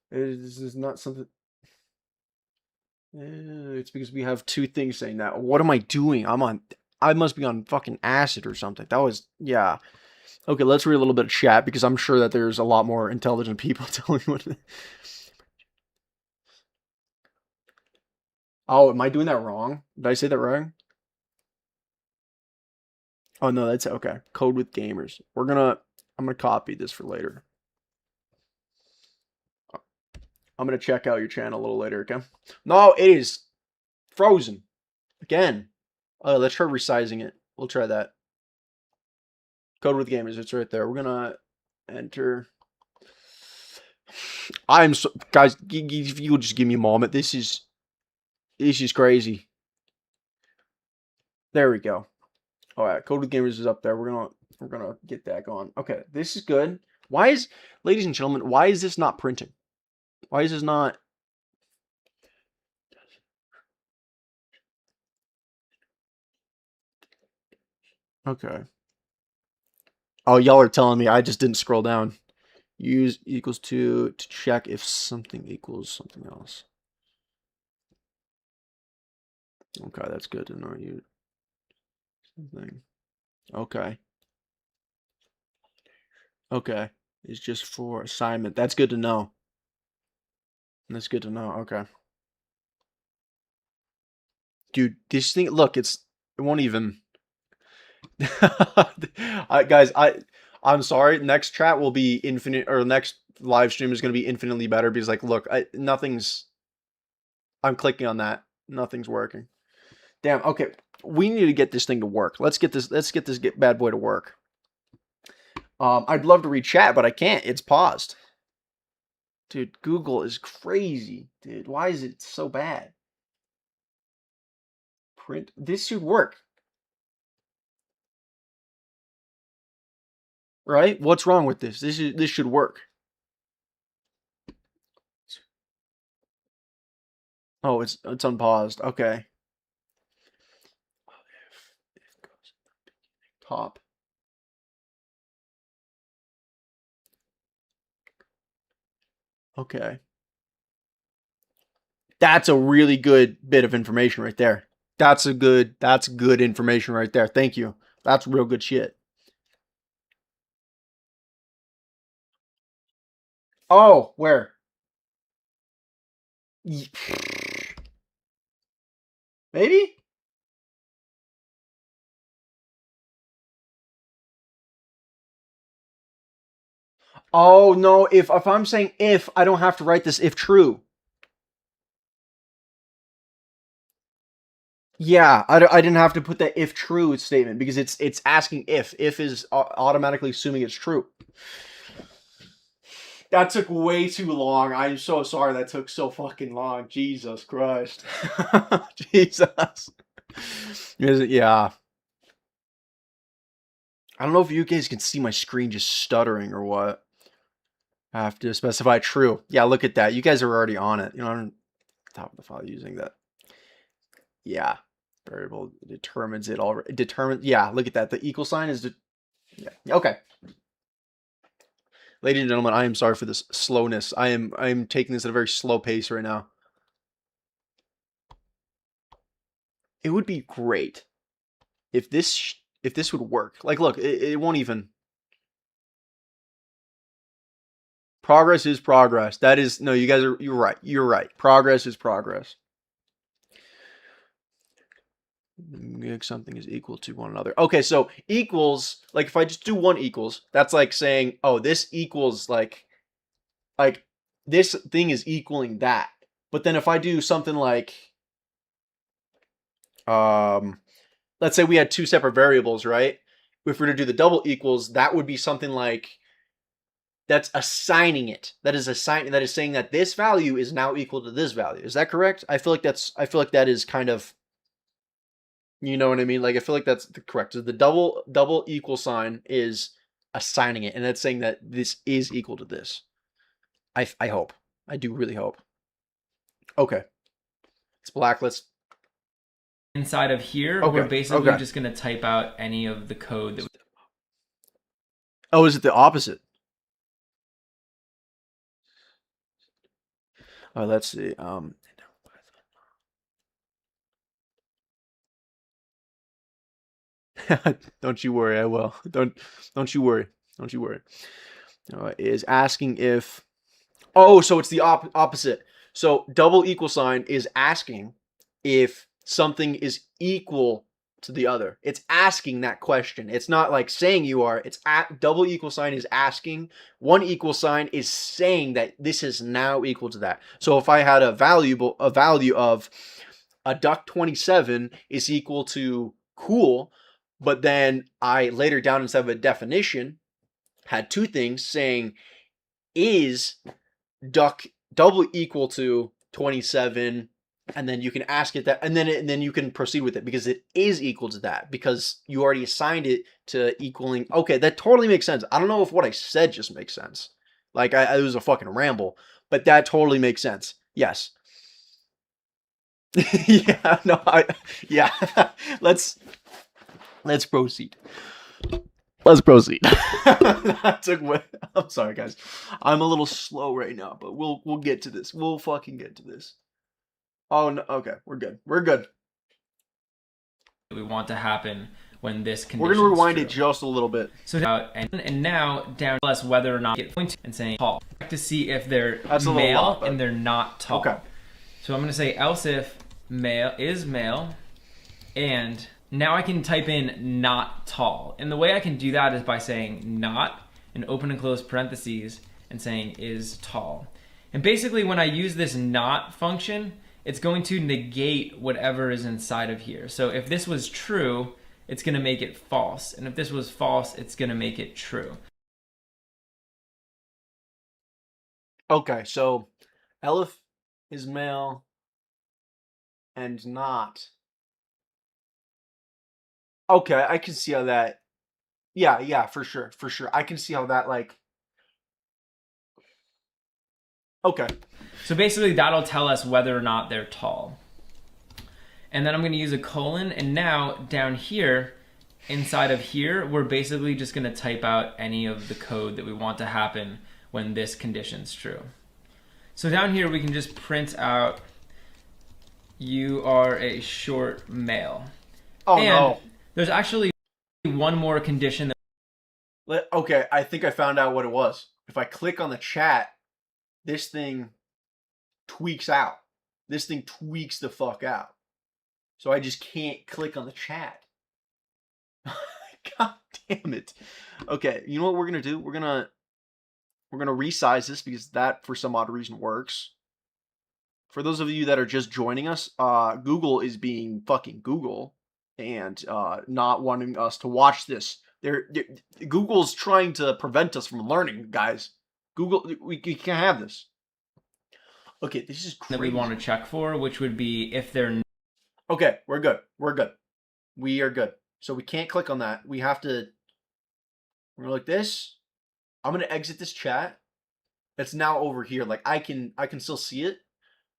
This is not something. It's because we have two things saying that. What am I doing? I must be on fucking acid or something. That was, yeah. Okay, let's read a little bit of chat because I'm sure that there's a lot more intelligent people telling me what. Oh, am I doing that wrong? Did I say that wrong? Oh no, that's okay. Code with gamers. I'm gonna copy this for later. I'm gonna check out your channel a little later, okay? No, it is frozen. Again. Let's try resizing it. We'll try that. Code with gamers, it's right there. We're gonna enter. I'm so, guys, if you'll just give me a moment. This is crazy. There we go. All right, Code with Gamers is up there. We're gonna get that going. Okay, this is good. Why is, ladies and gentlemen, why is this not printing? Why is this not? Okay. Oh, y'all are telling me I just didn't scroll down. Use equals to check if something equals something else. Okay, that's good to know. You something. Okay. Okay. It's just for assignment. That's good to know. That's good to know. Okay. Dude, this thing, look, it won't even. Guys, I'm sorry. Next chat will be infinite, or next live stream is going to be infinitely better because, like, look, nothing's. I'm clicking on that. Nothing's working. Damn. Okay, we need to get this thing to work. Let's get this bad boy to work. I'd love to read chat, but I can't. It's paused. Dude, Google is crazy. Dude, why is it so bad? Print. This should work. Right? What's wrong with this? This should work. Oh, it's unpaused. Okay. If goes top. Okay. That's a really good bit of information right there. That's good information right there. Thank you. That's real good shit. Oh, where? Maybe? Oh no, if I'm saying if, I don't have to write this if true. Yeah, I didn't have to put that if true statement because it's asking if. If is automatically assuming it's true. That took way too long. I'm so sorry that took so fucking long. Jesus Christ. Jesus. Yeah. I don't know if you guys can see my screen just stuttering or what. I have to specify true. Yeah, look at that. You guys are already on it. You know, on top of the file using that. Yeah. Variable determines it already. Yeah, look at that. The equal sign is yeah. Okay. Ladies and gentlemen, I am sorry for this slowness. I am taking this at a very slow pace right now. It would be great if this would work. Like, look, it won't even. Progress is progress. That is no. You're right. You're right. Progress is progress. Something is equal to one another. Okay, so equals, like if I just do one equals, that's like saying, oh, this equals like this thing is equaling that. But then if I do something like, let's say we had two separate variables, right? If we were to do the double equals, that would be something like, that's assigning it. That is saying that this value is now equal to this value. Is that correct? I feel like that is kind of, you know what I mean? Like, I feel like that's correct. So the double equal sign is assigning it, and that's saying that this is equal to this. I hope. I do really hope. Okay. It's black. Let's. Inside of here, we're basically just going to type out any of the code that. Oh, is it the opposite? All right, let's see. Don't you worry, I will. Don't you worry. Don't you worry. Is asking if. Oh, so it's the opposite. So double equal sign is asking if something is equal to the other. It's asking that question. It's not like saying you are. It's double equal sign is asking. One equal sign is saying that this is now equal to that. So if I had a value of a duck 27 is equal to cool, but then I later down instead of a definition had two things saying is duck double equal to 27, and then you can ask it that, and then you can proceed with it because it is equal to that because you already assigned it to equaling. Okay, that totally makes sense. I don't know if what I said just makes sense. Like it was a fucking ramble, but that totally makes sense. Yes. Yeah. No. Yeah. Let's proceed. Let's proceed. That took way. I'm sorry, guys. I'm a little slow right now, but we'll get to this. We'll fucking get to this. Oh no. Okay, we're good. We're good. We want to happen when this condition. We're gonna rewind it just a little bit. So and now down to us whether or not get point and saying tall to see if they're male and they're not tall. Okay. So I'm gonna say else if male is male, and now I can type in not tall. And the way I can do that is by saying not and open and close parentheses and saying is tall. And basically when I use this not function, it's going to negate whatever is inside of here. So if this was true, it's going to make it false. And if this was false, it's going to make it true. Okay, so Elif is male and not. Okay, I can see how that. Yeah, for sure. I can see how that, like. Okay. So basically that'll tell us whether or not they're tall. And then I'm going to use a colon, and now down here, inside of here, we're basically just going to type out any of the code that we want to happen when this condition's true. So down here we can just print out you are a short male. Oh, and no. There's actually one more condition. Okay, I think I found out what it was. If I click on the chat, this thing tweaks out. This thing tweaks the fuck out. So I just can't click on the chat. God damn it. Okay, you know what we're going to do? We're going to We're going to resize this because that, for some odd reason, works. For those of you that are just joining us, Google is being fucking Google and not wanting us to watch this. Google's trying to prevent us from learning, guys. Google, we can't have this. Okay, this is crazy. That we want to check for, which would be if they're Okay, we're good. We're good. We are good. So we can't click on that. We have to. We're like this. I'm gonna exit this chat. It's now over here. Like I can still see it.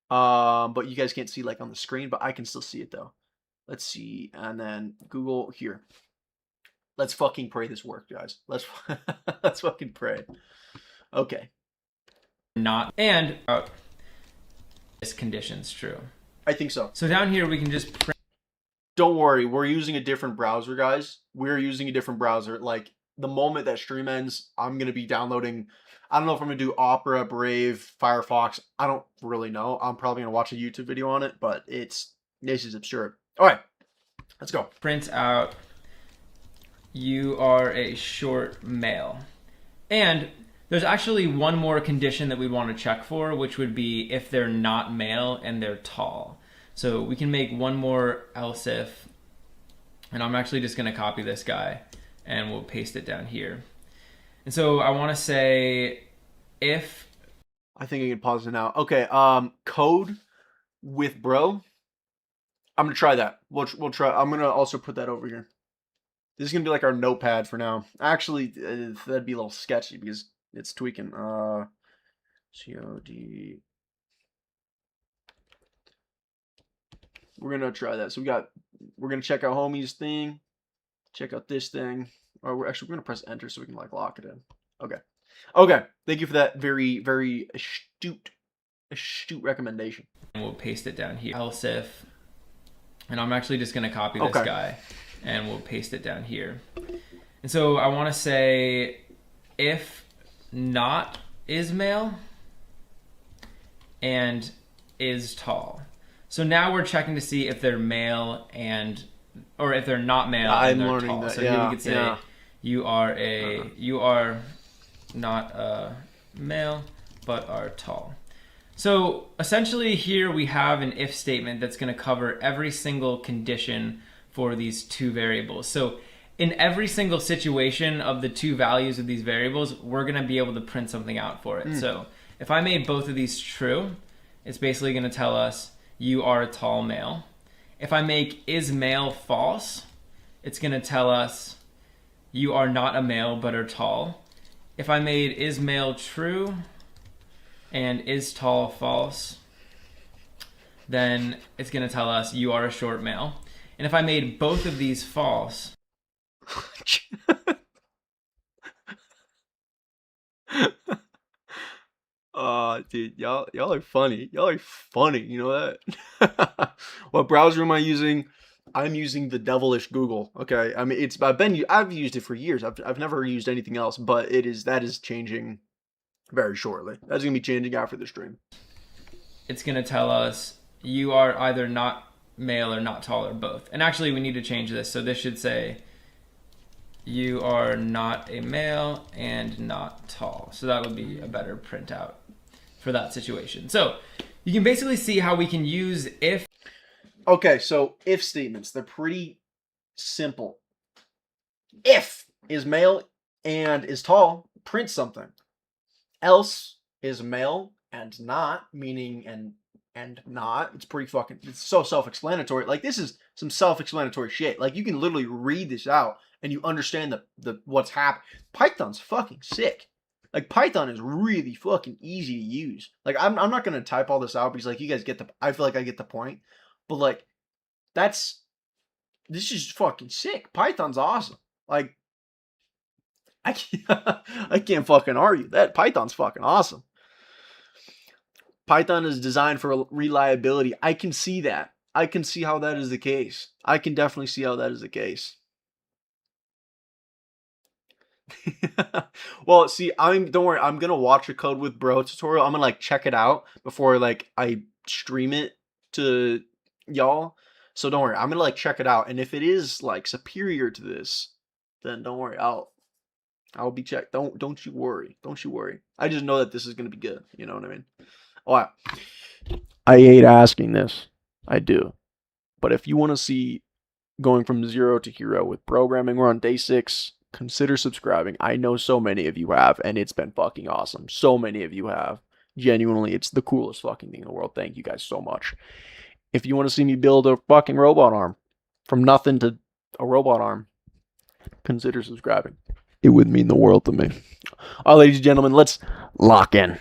But you guys can't see like on the screen, but I can still see it though. Let's see, and then Google here. Let's fucking pray this worked, guys. Let's fucking pray. Okay. not, and this condition's true. I think so. So down here we can just print. Don't worry, we're using a different browser, guys. We're using a different browser. Like, the moment that stream ends, I'm going to be downloading... I don't know if I'm going to do Opera, Brave, Firefox. I don't really know. I'm probably going to watch a YouTube video on it, but this is absurd. All right, let's go. Print out, you are a short male. And there's actually one more condition that we want to check for, which would be if they're not male and they're tall. So we can make one more else if, and I'm actually just going to copy this guy and we'll paste it down here. And so I want to say if... I think I can pause it now. Okay, code with bro. I'm going to try that. We'll try. I'm going to also put that over here. This is going to be like our notepad for now. Actually, that'd be a little sketchy because it's tweaking. COD. We're going to try that. So we're going to check out homie's thing. Check out this thing. Or we're going to press enter so we can like lock it in. Okay. Okay. Thank you for that very, very astute recommendation. And we'll paste it down here. Else if, and I'm actually just going to copy this guy and we'll paste it down here. And so I want to say if not is male and is tall. So now we're checking to see if they're male and, or if they're not male and they're tall. That. So here we could say you are you are not a male but are tall. So essentially here we have an if statement that's going to cover every single condition for these two variables. So in every single situation of the two values of these variables, we're going to be able to print something out for it. So if I made both of these true, it's basically going to tell us you are a tall male. If I make is male false, it's going to tell us you are not a male but are tall. If I made is male true and is tall false, then it's going to tell us you are a short male. And if I made both of these false, dude, y'all are funny. Y'all are funny. You know that? What browser am I using? I'm using the devilish Google. Okay, I mean I've used it for years. I've never used anything else, but that is changing very shortly. That's gonna be changing after the stream. it's going to tell us you are either not male or not tall or both. And actually we need to change this. So this should say you are not a male and not tall. So that would be a better printout for that situation. So you can basically see how we can use if. Okay, so if statements, they're pretty simple. If is male and is tall, print something. Else is male and not, meaning and not. It's pretty fucking, it's so self-explanatory. Like, this is some self-explanatory shit. Like, you can literally read this out and you understand the what's happening. Python's fucking sick. Like, Python is really fucking easy to use. Like, I'm not gonna type all this out because, like, you guys get I feel like I get the point. But, like, this is fucking sick. Python's awesome. Like, I can't fucking argue that. Python's fucking awesome. Python is designed for reliability. I can see that. I can see how that is the case. I can definitely see how that is the case. Well, see, don't worry, I'm gonna watch a code with bro tutorial. I'm gonna like check it out before like I stream it to y'all. So don't worry, I'm gonna like check it out, and if it is like superior to this, then don't worry, I'll I'll be checked. Don't you worry. Don't you worry. I just know that this is gonna be good. You know what I mean? All right. I hate asking this. I do. But if you want to see going from 0 to hero with programming, we're on day 6. Consider subscribing. I know so many of you have, and it's been fucking awesome. So many of you have. Genuinely, it's the coolest fucking thing in the world. Thank you guys so much. If you want to see me build a fucking robot arm from nothing to a robot arm, consider subscribing. It would mean the world to me. All right, ladies and gentlemen, let's lock in.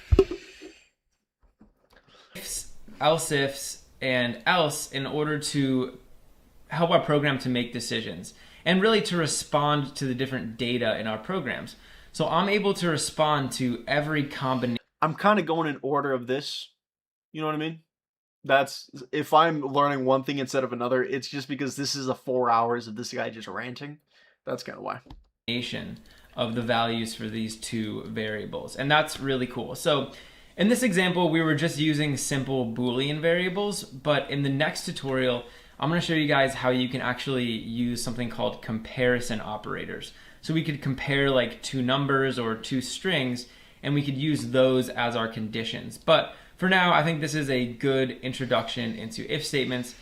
Ifs, else ifs, and else in order to help our program to make decisions and really to respond to the different data in our programs. So I'm able to respond to every combination. I'm kind of going in order of this. You know what I mean? That's if I'm learning one thing instead of another, it's just because this is a 4 hours of this guy just ranting. That's kind of why. Of the values for these two variables, and that's really cool. So in this example, we were just using simple Boolean variables, but in the next tutorial, I'm going to show you guys how you can actually use something called comparison operators. So we could compare like two numbers or two strings, and we could use those as our conditions. But for now, I think this is a good introduction into if statements.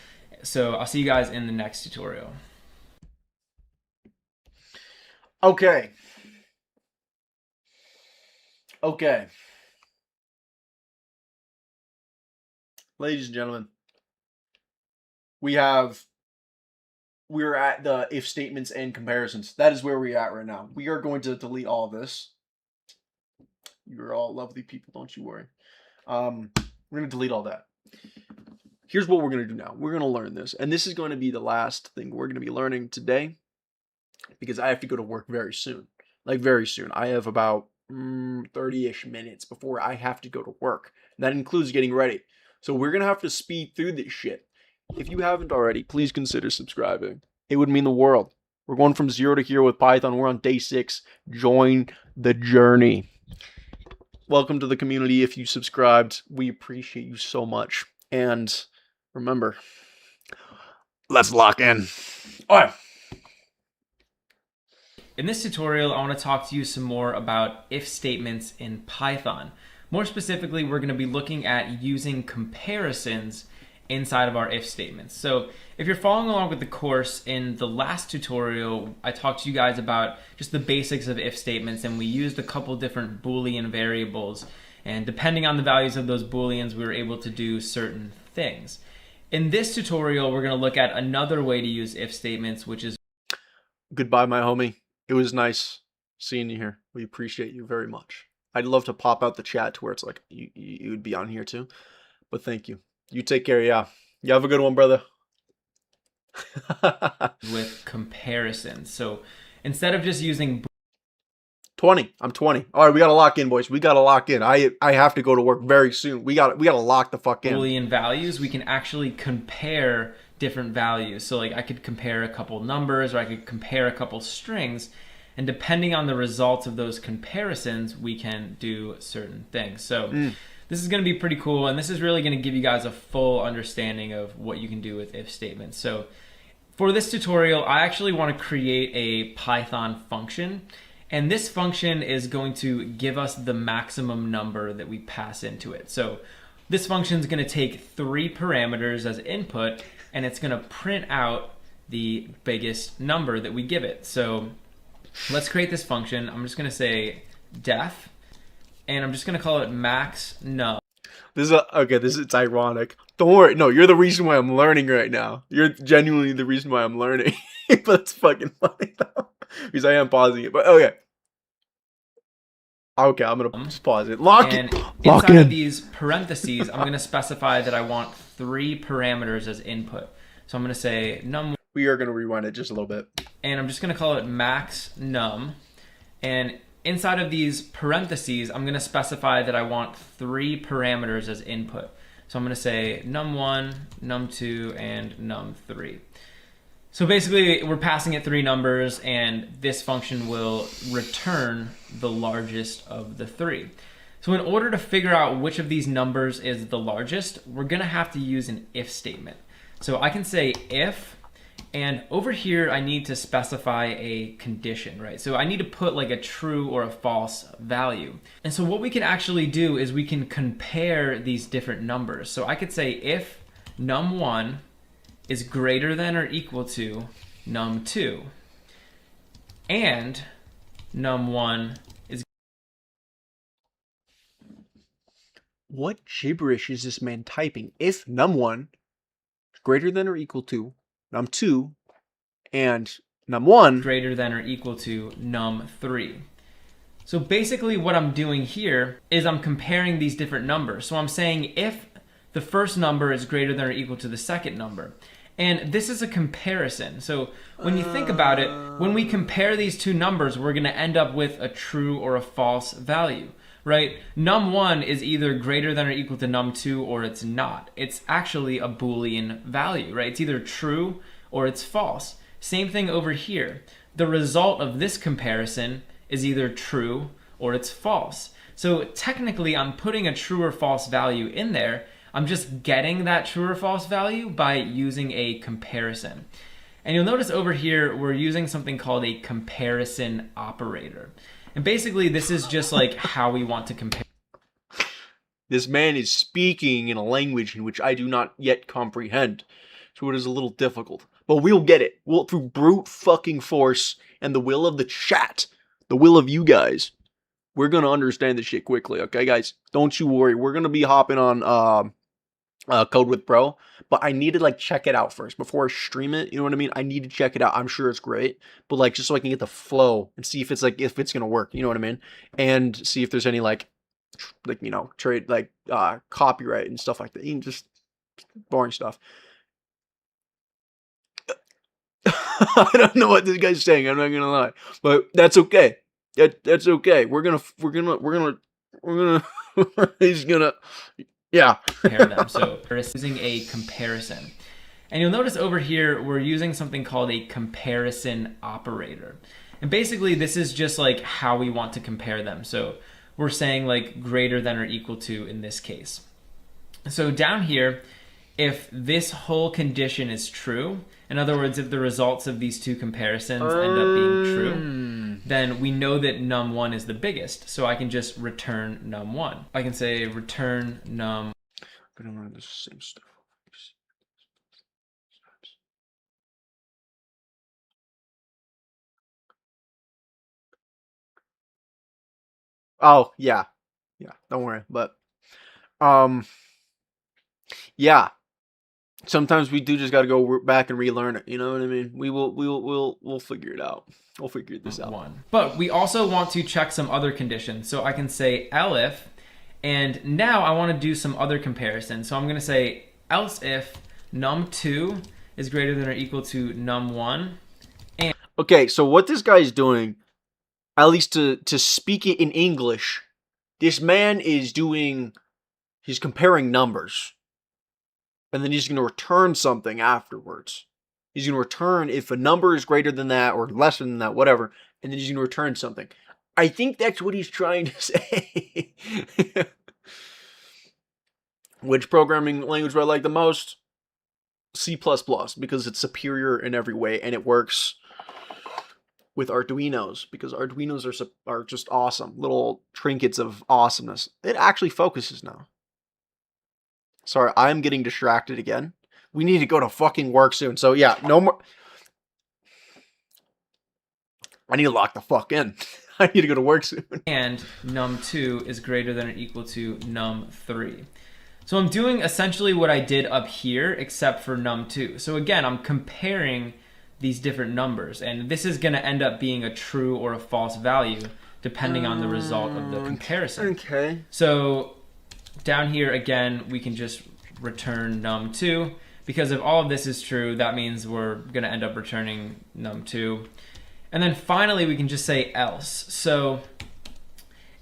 So I'll see you guys in the next tutorial. Okay. Okay. Ladies and gentlemen, we're at the if statements and comparisons. That is where we're at right now. We are going to delete all of this. You're all lovely people, don't you worry. We're going to delete all that. Here's what we're going to do now. We're going to learn this. And this is going to be the last thing we're going to be learning today, because I have to go to work very soon. Like very soon. I have about 30-ish minutes before I have to go to work. And that includes getting ready. So we're going to have to speed through this shit. If you haven't already, please consider subscribing. It would mean the world. We're going from 0 to hero with Python. We're on day 6. Join the journey. Welcome to the community. If you subscribed, we appreciate you so much. And remember, let's lock in. All right. In this tutorial, I want to talk to you some more about if statements in Python. More specifically, we're going to be looking at using comparisons inside of our if statements. So if you're following along with the course, in the last tutorial, I talked to you guys about just the basics of if statements, and we used a couple different Boolean variables. And depending on the values of those Booleans, we were able to do certain things. In this tutorial, we're going to look at another way to use if statements, which is... Goodbye, my homie. It was nice seeing you here. We appreciate you very much. I'd love to pop out the chat to where it's like you would be on here too. But thank you. You take care, yeah. You have a good one, brother. with comparisons. So instead of just using 20. I'm 20. All right, we got to lock in, boys. We got to lock in. I have to go to work very soon. We got to lock the fuck in. Boolean values, we can actually compare different values. So like I could compare a couple numbers, or I could compare a couple strings, and depending on the results of those comparisons, we can do certain things. So this is going to be pretty cool, and this is really going to give you guys a full understanding of what you can do with if statements. So for this tutorial, I actually want to create a Python function, and this function is going to give us the maximum number that we pass into it. So this function is going to take 3 parameters as input, and it's going to print out the biggest number that we give it. So let's create this function. I'm just going to say def, and I'm just going to call it max num. This is it's ironic. Don't worry. No, you're the reason why I'm learning right now. You're genuinely the reason why I'm learning. But it's fucking funny though, because I am pausing it. But okay. Okay, I'm gonna just pause it. Lock and it. Lock inside in. of these parentheses, I'm going to specify that I want 3 parameters as input. So I'm going to say num. We are gonna rewind it just a little bit. And I'm just going to call it max num. And inside of these parentheses, I'm going to specify that I want 3 parameters as input. So I'm going to say num1, num2, and num3. So basically, we're passing it 3 numbers, and this function will return the largest of the 3. So in order to figure out which of these numbers is the largest, we're going to have to use an if statement. So I can say if, And over here, I need to specify a condition, right? So I need to put like a true or a false value. And so what we can actually do is we can compare these different numbers. So I could say if num1 is greater than or equal to num2, and num1 is... What gibberish is this man typing? If num1 is greater than or equal to num2 and num1 greater than or equal to num3. So basically what I'm doing here is I'm comparing these different numbers. So I'm saying if the first number is greater than or equal to the second number. And this is a comparison. So when you think about it, when we compare these two numbers, we're going to end up with a true or a false value, right? Num1 is either greater than or equal to num2 or it's not. It's actually a Boolean value, right? It's either true or it's false. Same thing over here. The result of this comparison is either true or it's false. So technically I'm putting a true or false value in there. I'm just getting that true or false value by using a comparison. And you'll notice over here, we're using something called a comparison operator. And basically this is just like how we want to compare. This man is speaking in a language in which I do not yet comprehend, so it is a little difficult. But we'll get it. We'll, through brute fucking force and the will of the chat, the will of you guys, we're gonna understand this shit quickly, okay, guys? Don't you worry. We're gonna be hopping on Code with Bro, but I need to like check it out first before I stream it. You know what I mean? I need to check it out. I'm sure it's great, but like just so I can get the flow and see if it's like if it's gonna work. You know what I mean? And see if there's any like you know trade like copyright and stuff like that. You know, just boring stuff. I don't know what this guy's saying. I'm not gonna lie, but that's okay. That's okay. We're gonna. He's gonna. Yeah. Compare them. So we're using a comparison. And you'll notice over here, we're using something called a comparison operator. And basically this is just like how we want to compare them. So we're saying like greater than or equal to in this case. So down here, if this whole condition is true, in other words, if the results of these two comparisons end up being true, then we know that num1 is the biggest. So I can just return num1. I can say return num. I don't know the same stuff. Oh yeah, don't worry. But yeah. Sometimes we do just got to go back and relearn it. You know what I mean? We'll figure it out. We'll figure this out. But we also want to check some other conditions. So I can say elif, and now I want to do some other comparison. So I'm going to say else if num2 is greater than or equal to num1. And okay, so what this guy is doing, at least to speak it in English, this man is doing, he's comparing numbers. And then he's going to return something afterwards. He's going to return if a number is greater than that or lesser than that, whatever. And then he's going to return something. I think that's what he's trying to say. Which programming language do I like the most? C++, because it's superior in every way. And it works with Arduinos, because Arduinos are just awesome. Little trinkets of awesomeness. It actually focuses now. Sorry, I'm getting distracted again. We need to go to fucking work soon. So yeah, no more. I need to lock the fuck in. I need to go to work soon. And num2 is greater than or equal to num3. So I'm doing essentially what I did up here, except for num2. So again, I'm comparing these different numbers. And this is going to end up being a true or a false value, depending on the result of the comparison. Okay. So down here, again, we can just return num2. Because if all of this is true, that means we're going to end up returning num2. And then finally, we can just say else. So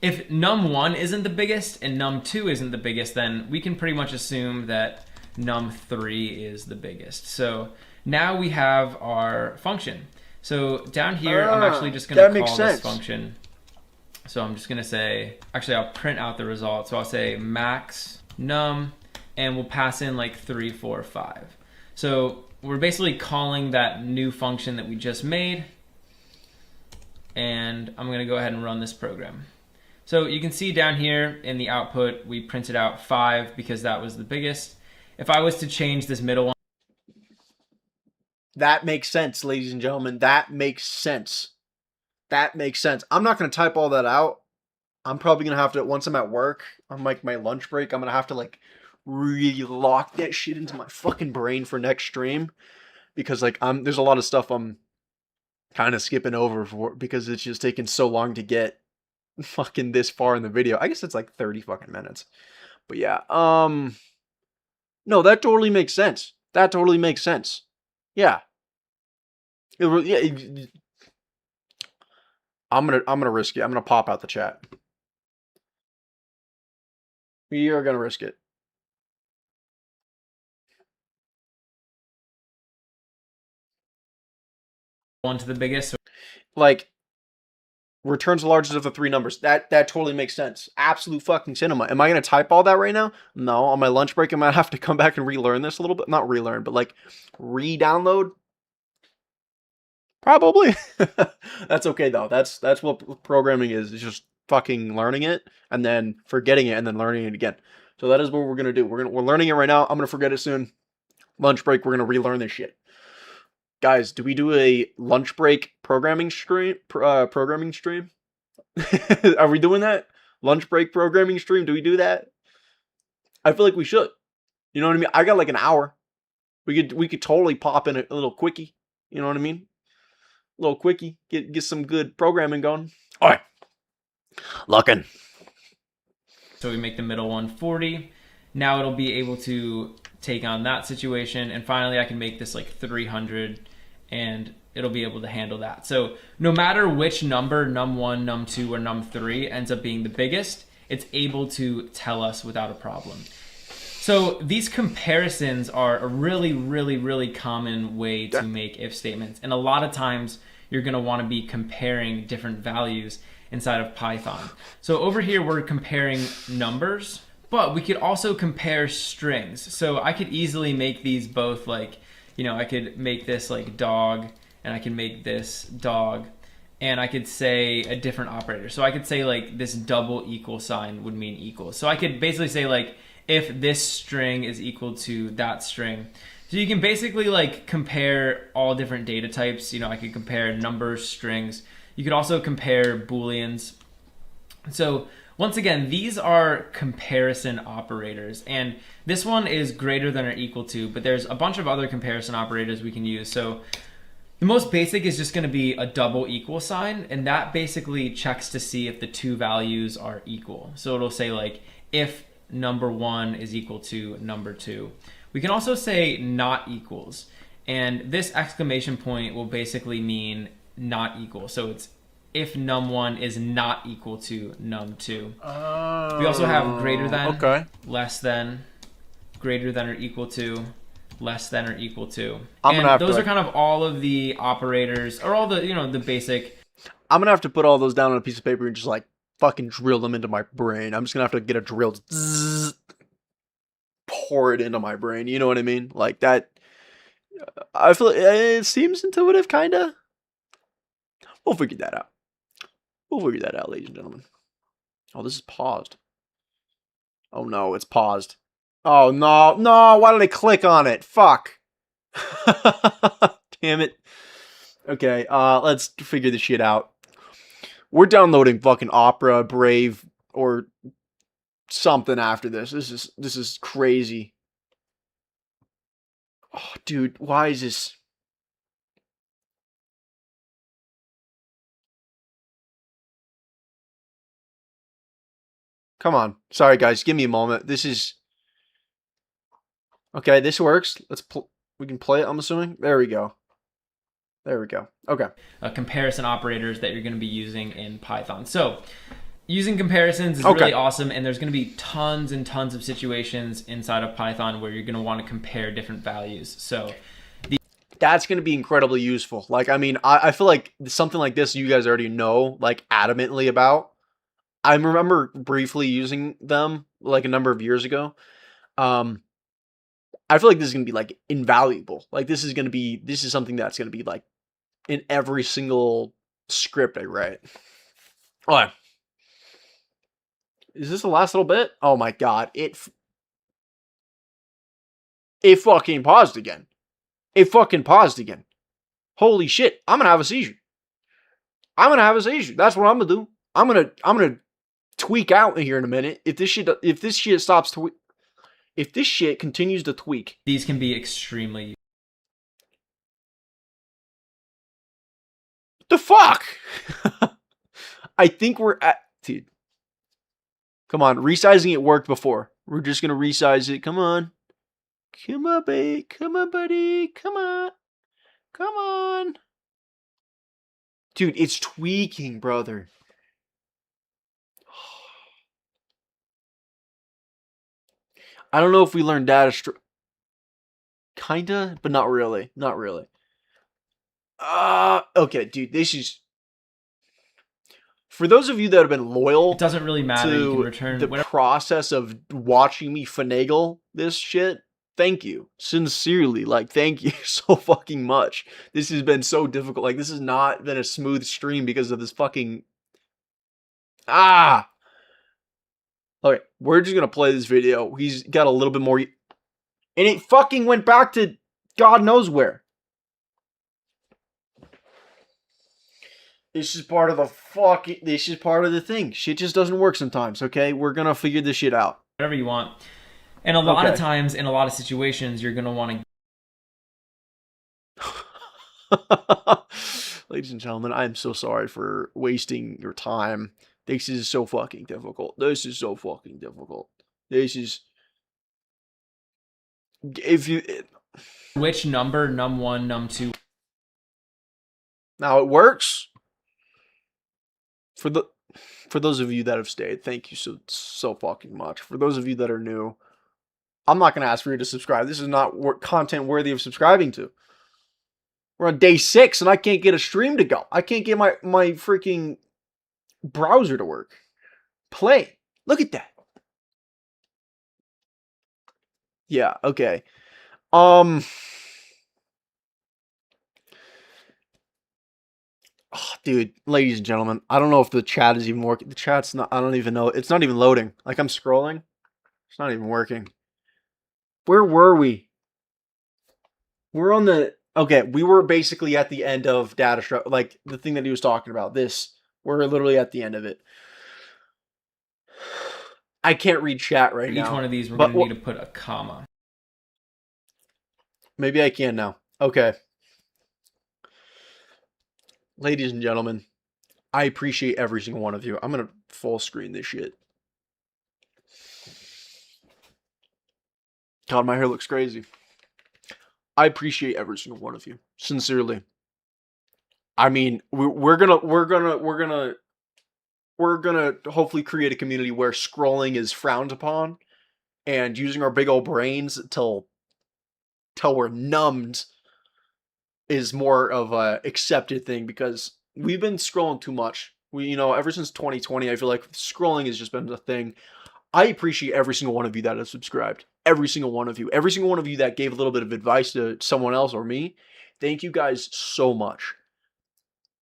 if num1 isn't the biggest and num2 isn't the biggest, then we can pretty much assume that num3 is the biggest. So now we have our function. So down here, I'm actually just going to call this function. So I'm just going to say, actually, I'll print out the result. So I'll say max num, and we'll pass in like 3, 4, 5. So we're basically calling that new function that we just made. And I'm going to go ahead and run this program. So you can see down here in the output, we printed out 5 because that was the biggest. If I was to change this middle one, that makes sense, ladies and gentlemen. That makes sense. That makes sense. I'm not going to type all that out. I'm probably going to have to, once I'm at work, on like my lunch break, I'm going to have to like really lock that shit into my fucking brain for next stream. Because like there's a lot of stuff I'm kind of skipping over for because it's just taking so long to get fucking this far in the video. I guess it's like 30 fucking minutes. But yeah, no, that totally makes sense. That totally makes sense. Yeah. I'm gonna risk it. I'm gonna pop out the chat. We are gonna risk it. one to the biggest. Like, returns the largest of the 3 numbers. That totally makes sense. Absolute fucking cinema. Am I gonna type all that right now? No. On my lunch break, I might have to come back and relearn this a little bit. Not relearn, but like re-download. Probably. That's okay though. That's what programming is. It's just fucking learning it and then forgetting it and then learning it again. So that is what we're gonna do. We're learning it right now. I'm gonna forget it soon. Lunch break, we're gonna relearn this shit. Guys, do we do a lunch break programming stream? Are we doing that? Lunch break programming stream? Do we do that? I feel like we should. You know what I mean? I got like an hour. We could totally pop in a little quickie. You know what I mean? A little quickie. Get some good programming going. All right. Looking. So we make the middle one 40. Now it'll be able to take on that situation. And finally, I can make this like 300 and it'll be able to handle that. So no matter which number, num1, num2, or num3 ends up being the biggest, it's able to tell us without a problem. So these comparisons are a really, really, really common way to make if statements. And a lot of times you're going to want to be comparing different values inside of Python. So over here, we're comparing numbers, but we could also compare strings. So I could easily make these both like, you know, I could make this like dog and I can make this dog and I could say a different operator. So I could say like this double equal sign would mean equal. So I could basically say like, if this string is equal to that string. So you can basically like compare all different data types. You know, I could compare numbers, strings. You could also compare Booleans. So once again, these are comparison operators. And this one is greater than or equal to, but there's a bunch of other comparison operators we can use. So the most basic is just gonna be a double equal sign. And that basically checks to see if the 2 values are equal. So it'll say like, if number 1 is equal to number 2. We can also say not equals. And this exclamation point will basically mean not equal. So it's if num1 is not equal to num2. We also have greater than, okay, less than, greater than or equal to, less than or equal to. Those are kind of all of the operators, or all the, you know, the basic. I'm gonna have to put all those down on a piece of paper and just like fucking drill them into my brain. I'm just gonna have to get a drill, zzz, pour it into my brain. You know what I mean? Like that. I feel it seems intuitive, kinda. We'll figure that out. We'll figure that out, ladies and gentlemen. Oh, this is paused. Oh no, it's paused. Oh no, no! Why did I click on it? Fuck. Damn it. Okay, let's figure this shit out. We're downloading fucking Opera, Brave, or something after this. This is crazy. Oh, dude, why is this? Come on. Sorry, guys. Give me a moment. This is... Okay, this works. We can play it, I'm assuming. There we go. There we go. Okay. Comparison operators that you're going to be using in Python. So using comparisons is really awesome, and there's going to be tons and tons of situations inside of Python where you're going to want to compare different values. So that's going to be incredibly useful. Like, I mean, I feel like something like this you guys already know, like, adamantly about. I remember briefly using them, like, a number of years ago. I feel like this is gonna be like invaluable. Like this is something that's gonna be like in every single script I write. Alright. Is this the last little bit? Oh my god. It fucking paused again. It fucking paused again. Holy shit. I'm gonna have a seizure. That's what I'm gonna do. I'm gonna tweak out here in a minute. If this shit continues to tweak. These can be extremely. The fuck? I think we're at, dude. Come on, resizing it worked before. We're just gonna resize it. Come on. Come on, babe. Come on, buddy. Come on. Come on. Dude, it's tweaking, brother. I don't know if we learned data kinda, but not really. Not really. Okay, dude, this is... For those of you that have been loyal It doesn't really matter. You can to return the whatever. process of watching me finagle this shit, thank you. Sincerely, like, thank you so fucking much. This has been so difficult. Like, this has not been a smooth stream because of this fucking... Okay, we're just gonna play this video. He's got a little bit more... And it fucking went back to God knows where. This is part of the fucking... This is part of the thing. Shit just doesn't work sometimes, okay? We're gonna figure this shit out. Whatever you want. And a lot of Okay. times, in a lot of situations, you're gonna want to... Ladies and gentlemen, I am so sorry for wasting your time. This is so fucking difficult. This is so fucking difficult. This is... If you... which number, num1, num2. Now it works. For those of you that have stayed, thank you so fucking much. For those of you that are new, I'm not gonna ask for you to subscribe. This is not content worthy of subscribing to. We're on day 6 and I can't get a stream to go. I can't get my freaking browser to work. Play. Look at that. Yeah, okay. Oh, dude, ladies and gentlemen, I don't know if the chat is even working. The chat's not, I don't even know. It's not even loading. Like, I'm scrolling. It's not even working. Where were we? We're on the, okay, we were basically at the end of data structure, like the thing that he was talking about. This, we're literally at the end of it. I can't read chat right For each now. one of these, we're But gonna need to put a comma. Maybe I can now. Okay. Ladies and gentlemen, I appreciate every single one of you. I'm going to full screen this shit. God, my hair looks crazy. I appreciate every single one of you. Sincerely. I mean, we're gonna hopefully create a community where scrolling is frowned upon and using our big old brains till we're numbed is more of a accepted thing, because we've been scrolling too much. Ever since 2020, I feel like scrolling has just been a thing. I appreciate every single one of you that have subscribed. Every single one of you. Every single one of you that gave a little bit of advice to someone else or me. Thank you guys so much.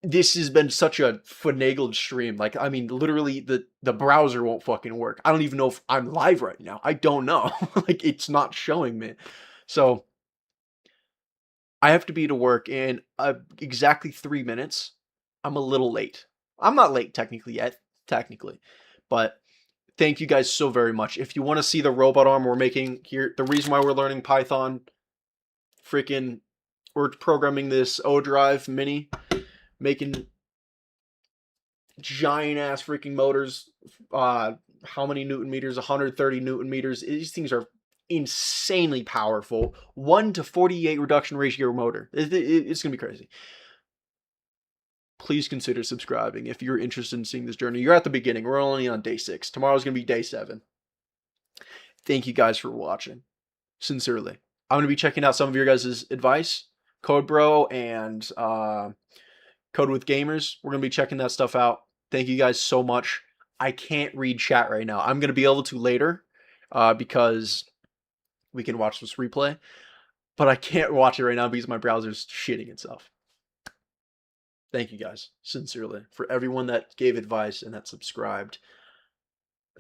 This has been such a finagled stream. Like, I mean, literally the browser won't fucking work. I don't even know if I'm live right now. I don't know. Like, it's not showing me. So I have to be to work in exactly 3 minutes. I'm a little late. I'm not late technically, but thank you guys so very much. If you want to see the robot arm we're making here, the reason why we're learning Python, we're programming this O-Drive Mini, making giant ass freaking motors. How many Newton meters? 130 Newton meters. These things are insanely powerful. 1:48 reduction ratio motor. It's gonna be crazy. Please consider subscribing if you're interested in seeing this journey. You're at the beginning. We're only on day 6. Tomorrow's gonna be day 7. Thank you guys for watching. Sincerely. I'm gonna be checking out some of your guys' advice. Code Bro and Code with Gamers. We're gonna be checking that stuff out. Thank you guys so much. I can't read chat right now. I'm gonna be able to later, because we can watch this replay. But I can't watch it right now because my browser's shitting itself. Thank you guys, sincerely, for everyone that gave advice and that subscribed.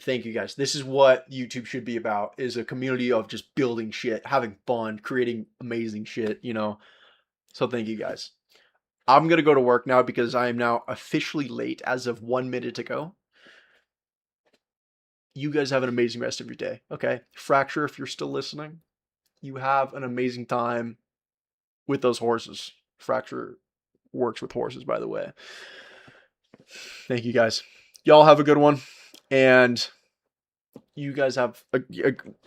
Thank you guys. This is what YouTube should be about, is a community of just building shit, having fun, creating amazing shit, you know. So thank you guys. I'm going to go to work now because I am now officially late as of 1 minute ago. You guys have an amazing rest of your day, okay? Fracture, if you're still listening, you have an amazing time with those horses. Fracture works with horses, by the way. Thank you guys. Y'all have a good one. And you guys have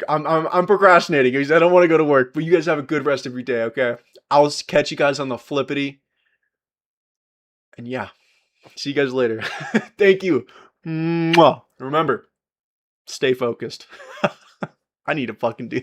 I'm procrastinating because I don't want to go to work, but you guys have a good rest of your day, okay? I'll catch you guys on the flippity. And yeah, see you guys later. Thank you. Mwah. Remember, stay focused. I need to fucking do